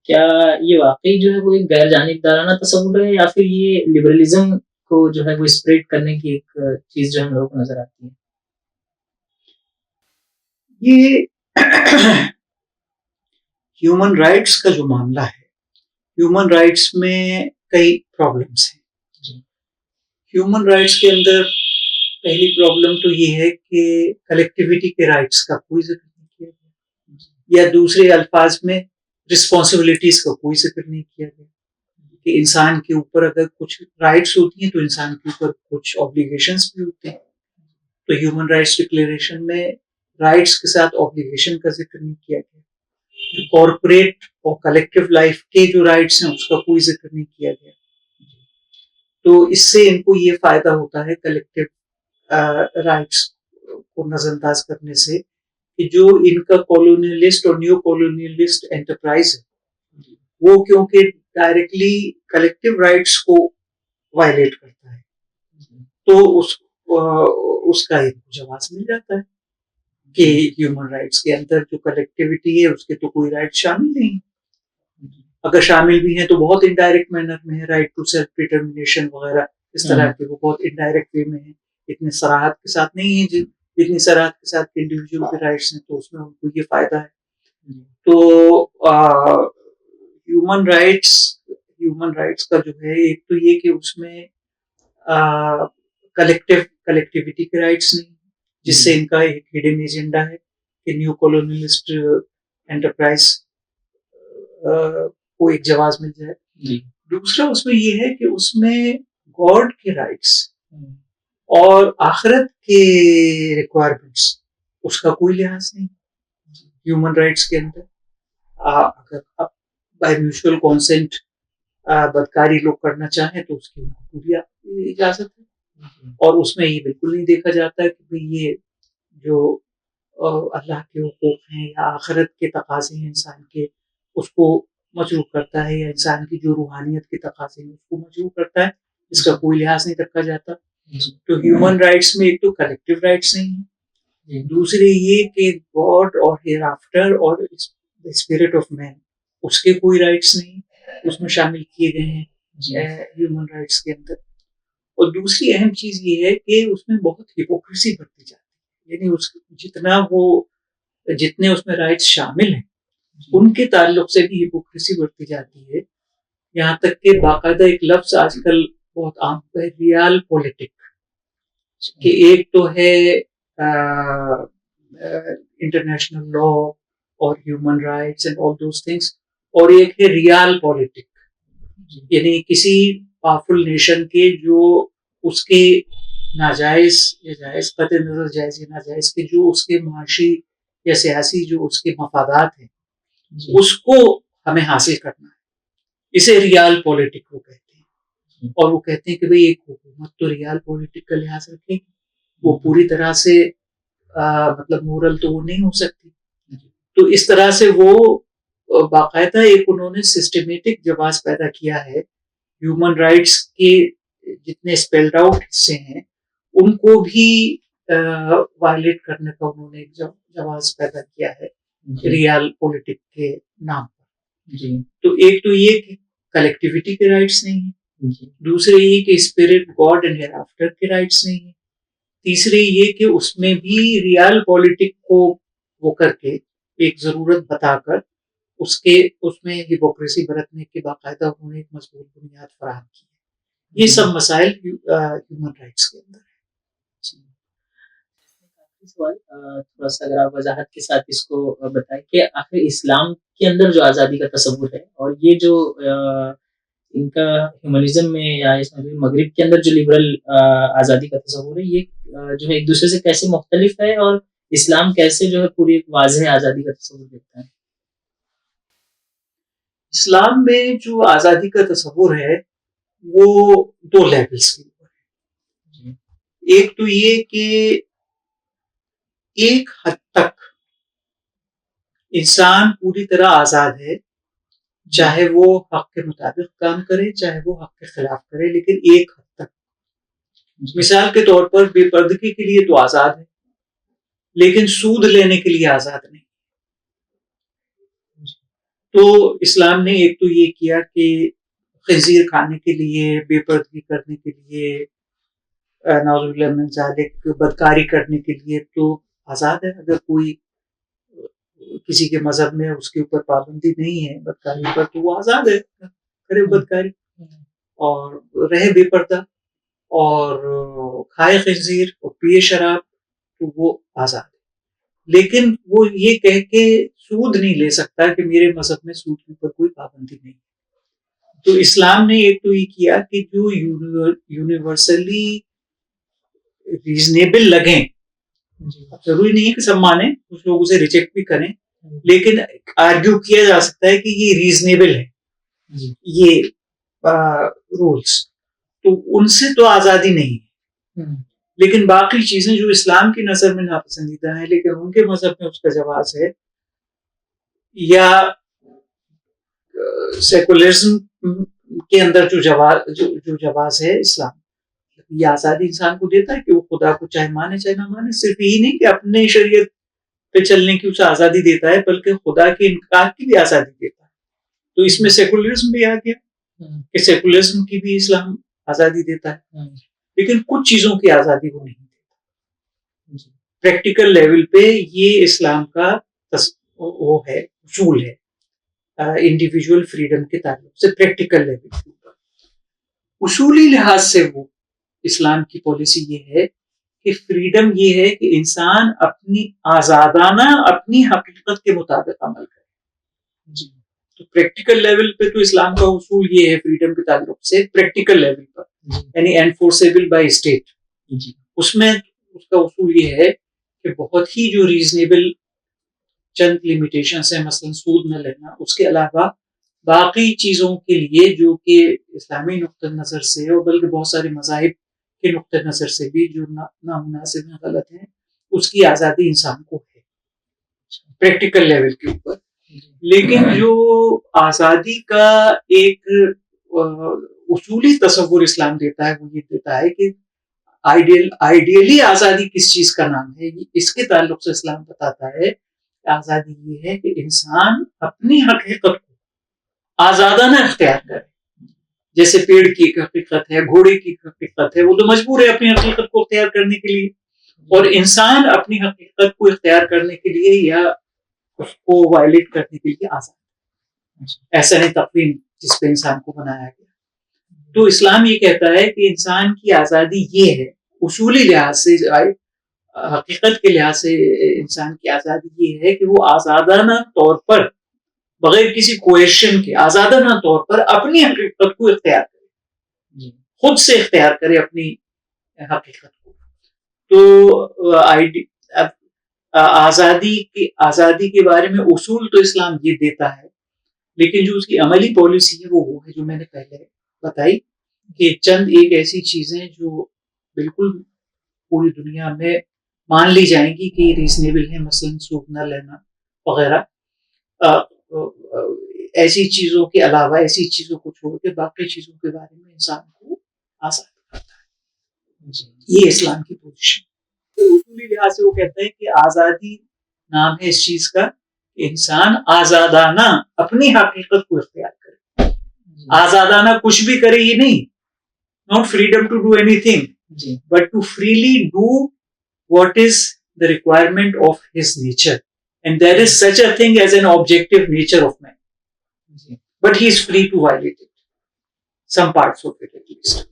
کیا یہ واقعی جو ہے وہ ایک غیر جانبدارانہ تصور ہے، یا پھر یہ لبرلزم کو جو ہے وہ اسپریڈ کرنے کی ایک چیز جو ہم لوگوں کو نظر آتی ہے؟ یہ ہیومن رائٹس کا جو معاملہ ہے، ہیومن رائٹس میں کئی پرابلمس ہیں. ہیومن رائٹس کے اندر پہلی پرابلم تو یہ ہے کہ کلیکٹیویٹی کے رائٹس کا کوئی ذکر نہیں کیا گیا، یا دوسرے الفاظ میں رسپانسبلٹیز کا کوئی ذکر نہیں کیا گیا کہ انسان کے اوپر اگر کچھ رائٹس ہوتی ہیں تو انسان کے اوپر کچھ آبلیگیشنز بھی ہوتے ہیں. تو ہیومن رائٹس ڈکلیریشن میں رائٹس کے ساتھ آبلیگیشن کا ذکر نہیں کیا گیا. کارپوریٹ اور کلیکٹیو لائف کے جو رائٹس ہیں اس کا کوئی ذکر نہیں کیا گیا. تو اس سے ان کو یہ فائدہ ہوتا ہے کلیکٹیو رائٹس کو نظر انداز کرنے سے کہ جو ان کا کالونیلسٹ اور نیو کالونیلسٹ انٹرپرائز ہے وہ کیونکہ ڈائریکٹلی کلیکٹیو رائٹس کو وائلیٹ کرتا ہے تو اس کا ایک جواز مل جاتا ہے کہ ہیومن رائٹس کے اندر جو کلیکٹیوٹی ہے اس کے تو کوئی رائٹ شامل نہیں، اگر شامل بھی ہیں تو بہت انڈائریکٹ مینر میں ہے، رائٹ ٹو سیلف ڈٹرمنیشن وغیرہ اس طرح کے وہ بہت انڈائریکٹ وے میں ہیں، اتنے صراحت کے ساتھ نہیں ہیں جتنی صراحت کے ساتھ انڈیویجول کے رائٹس ہیں، تو اس میں ان کو یہ فائدہ ہے. تو ہیومن رائٹس کا جو ہے ایک تو یہ کہ اس میں کلیکٹیوٹی کے رائٹس نہیں، جس سے ان کا ایک ہڈن ایجنڈا ہے کہ نیو کولونیلسٹ انٹرپرائز کو ایک جواز مل جائے. دوسرا اس میں یہ ہے کہ اس میں گاڈ کے رائٹس اور آخرت کے ریکوائرمنٹس اس کا کوئی لحاظ نہیں. ہیومن رائٹس کے اندر اگر بائی میوچل کانسینٹ بدکاری لوگ کرنا چاہیں تو اس کی ان کو پوری اجازت ہے، اور اس میں یہ بالکل نہیں دیکھا جاتا کہ یہ جو اللہ کے حقوق ہیں یا آخرت کے تقاضے ہیں انسان کے، اس کو مجروح کرتا ہے، یا انسان کی جو روحانیت کے تقاضے ہیں اس کو مجروح کرتا ہے، اس کا کوئی لحاظ نہیں رکھا جاتا. تو ہیومن رائٹس میں ایک تو کلیکٹیو رائٹس نہیں ہے، دوسرے یہ کہ گاڈ اور ہیئر آفٹر اور اسپرٹ آف مین اس کے کوئی رائٹس نہیں اس میں شامل کیے گئے ہیں ہیومن رائٹس کے اندر. اور دوسری اہم چیز یہ ہے کہ اس میں بہت ہپوکریسی بڑھتی جاتی ہے، یعنی جتنے اس میں رائٹس شامل ہیں ان کے تعلق سے بھی ہپوکریسی بڑھتی جاتی ہے، یہاں تک کہ باقاعدہ ایک لفظ آج کل بہت عام ہے، ریال پولیٹک، کہ ایک تو ہے انٹرنیشنل لا اور human rights and all those things, اور ایک ہے ریال پولیٹک، یعنی کسی پاورفل نیشن کے جو اس کے ناجائز یا جائز، قطع نظر جائز یا ناجائز کے جو اس کے معاشی یا سیاسی جو اس کے مفادات ہیں اس کو ہمیں حاصل کرنا ہے، اسے ریال پولیٹک وہ کہتے ہیں. اور وہ کہتے ہیں کہ بھئی ایک حکومت تو ریال پولیٹک کا لحاظ رکھے گی، وہ پوری طرح سے مطلب مورل تو وہ نہیں ہو سکتی. تو اس طرح سے وہ باقاعدہ ایک انہوں نے سسٹمیٹک جواز پیدا کیا ہے. ہیومن رائٹس کے جتنے اسپیلڈ آؤٹ حصے ہیں ان کو بھی وائلیٹ کرنے کا انہوں نے ایک جواز پیدا کیا ہے ریال پولیٹک کے نام پر. تو ایک تو یہ کہ کلیکٹیوٹی کے رائٹس نہیں ہیں، دوسرے یہ کہ spirit God and here after کے رائٹس نہیں ہیں، تیسرے یہ کہ اس میں بھی ریال پولیٹک کو وہ کر کے ایک ضرورت بتا کر اس میں ہپوکریسی برتنے کے باقاعدہ انہوں نے ایک مضبوط بنیاد فراہم کی ہے. یہ سب مسائل ہیومن رائٹس کے اندر ہے. سوال تھوڑا سا اگر آپ وضاحت کے ساتھ اس کو بتائیں کہ آخر اسلام کے اندر جو آزادی کا تصور ہے اور یہ جو ان کا ہیومنزم میں یا اس میں مغرب کے اندر جو لبرل آزادی کا تصور ہے، یہ جو ہے ایک دوسرے سے کیسے مختلف ہے، اور اسلام کیسے جو ہے پوری ایک واضح آزادی کا تصور دیتا ہے؟ اسلام میں جو آزادی کا تصور ہے وہ دو لیولز کے اوپر ہے. ایک تو یہ کہ ایک حد تک انسان پوری طرح آزاد ہے، چاہے وہ حق کے مطابق کام کرے چاہے وہ حق کے خلاف کرے، لیکن ایک حد تک. مثال کے طور پر بے پردگی کے لیے تو آزاد ہے لیکن سود لینے کے لیے آزاد نہیں. تو اسلام نے ایک تو یہ کیا کہ خنزیر کھانے کے لیے، بے پردگی کرنے کے لیے، نعوذ باللہ من ذالک بدکاری کرنے کے لیے تو آزاد ہے. اگر کوئی کسی کے مذہب میں اس کے اوپر پابندی نہیں ہے بدکاری پر تو وہ آزاد ہے، کرے بدکاری اور رہے بے پردہ اور کھائے خنزیر اور پیے شراب، تو وہ آزاد ہے. لیکن وہ یہ کہہ کے سود نہیں لے سکتا کہ میرے مذہب میں سود کے اوپر کوئی پابندی نہیں. تو اسلام نے ایک تو یہ کیا کہ جو یونیورسلی ریزنیبل لگیں، ضروری نہیں ہے کہ سب مانیں، کچھ لوگ اسے ریجیکٹ بھی کریں، لیکن آرگیو کیا جا سکتا ہے کہ یہ ریزنیبل ہے یہ رولز، تو ان سے تو آزادی نہیں ہے. لیکن باقی چیزیں جو اسلام کی نظر میں ناپسندیدہ ہیں لیکن ان کے مذہب میں اس کا جواز ہے، یا سیکولرزم کے اندر جو جواز ہے اسلام، یہ آزادی انسان کو دیتا ہے کہ وہ خدا کو چاہے مانے چاہے نہ مانے. صرف یہی نہیں کہ اپنے شریعت پہ چلنے کی اسے آزادی دیتا ہے بلکہ خدا کے انکار کی بھی آزادی دیتا ہے. تو اس میں سیکولرزم بھی آ گیا کہ سیکولرزم کی بھی اسلام آزادی دیتا ہے، لیکن کچھ چیزوں کی آزادی وہ نہیں دیتا. پریکٹیکل لیول پہ یہ اسلام کا وہ ہے، اصول ہے. انڈیویجول فریڈم کے تعلق سے پریکٹیکل لیول کے اوپر. اصولی لحاظ سے وہ اسلام کی پالیسی یہ ہے کہ فریڈم یہ ہے کہ انسان اپنی آزادانہ اپنی حقیقت کے مطابق عمل کرے. جی تو پریکٹیکل لیول پہ تو اسلام کا اصول یہ ہے فریڈم کے تعلق سے پریکٹیکل لیول پر یعنی انفورسیبل بائی اسٹیٹ. جی اس میں اس کا اصول یہ ہے کہ بہت ہی جو ریزنیبل چند لمیٹیشنس ہیں، مثلا سود نہ لینا، اس کے علاوہ باقی چیزوں کے لیے جو کہ اسلامی نقطہ نظر سے اور بلکہ بہت سارے مذاہب کے نقطہ نظر سے بھی جو نامناسب ہیں، غلط ہیں، اس کی آزادی انسان کو ہے پریکٹیکل لیول کے اوپر. لیکن جو آزادی کا ایک اصولی تصور اسلام دیتا ہے وہ یہ دیتا ہے کہ آئیڈیلی آزادی کس چیز کا نام ہے. اس کے تعلق سے اسلام بتاتا ہے کہ آزادی یہ ہے کہ انسان اپنی حقیقت کو آزادانہ اختیار کرے. جیسے پیڑ کی ایک حقیقت ہے، گھوڑے کی حقیقت ہے، وہ تو مجبور ہے اپنی حقیقت کو اختیار کرنے کے لیے، اور انسان اپنی حقیقت کو اختیار کرنے کے لیے یا اس کو وائلیٹ کرنے کے لیے آزاد. ایسا نہیں تقویم جس پہ انسان کو بنایا گیا. تو اسلام یہ کہتا ہے کہ انسان کی آزادی یہ ہے، اصولی لحاظ سے حقیقت کے لحاظ سے انسان کی آزادی یہ ہے کہ وہ آزادانہ طور پر بغیر کسی کوئرشن کے آزادانہ طور پر اپنی حقیقت کو اختیار کرے، خود سے اختیار کرے اپنی حقیقت کو. تو آزادی کے بارے میں اصول تو اسلام یہ دیتا ہے، لیکن جو اس کی عملی پالیسی ہے وہ ہے جو میں نے پہلے بتائی کہ چند ایک ایسی چیزیں جو بالکل پوری دنیا میں مان لی جائیں گی کہ ریزنیبل ہیں، مثلا سود نہ لینا وغیرہ. ایسی چیزوں کے علاوہ ایسی چیزوں کو چھوڑ کے باقی چیزوں کے بارے میں انسان کو آزاد کرتا ہے. یہ اسلام کی پوزیشن. اصولی لحاظ سے وہ کہتے ہیں کہ آزادی نام ہے اس چیز کا کہ انسان آزادانہ اپنی حقیقت کو اختیار کرے. آزادانہ کچھ بھی کرے یہ نہیں، not freedom to do anything, but to freely do what is the requirement of his nature. And there is such a thing as an objective nature of man. But he is free to violate it. Some parts of it at least.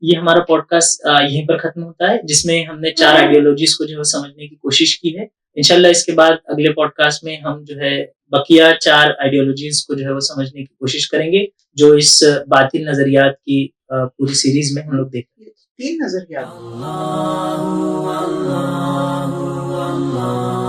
یہ ہمارا پوڈ کاسٹ یہیں پر ختم ہوتا ہے، جس میں ہم نے 4 آئیڈیالوجیز کو جو ہے سمجھنے کی کوشش کی ہے. انشاءاللہ اس کے بعد اگلے پوڈ کاسٹ میں ہم جو ہے بقیہ 4 آئیڈیالوجیز کو جو ہے وہ سمجھنے کی کوشش کریں گے جو اس باطل نظریات کی پوری سیریز میں ہم لوگ دیکھیں گے. 3 نظریات. اللہ اللہ اللہ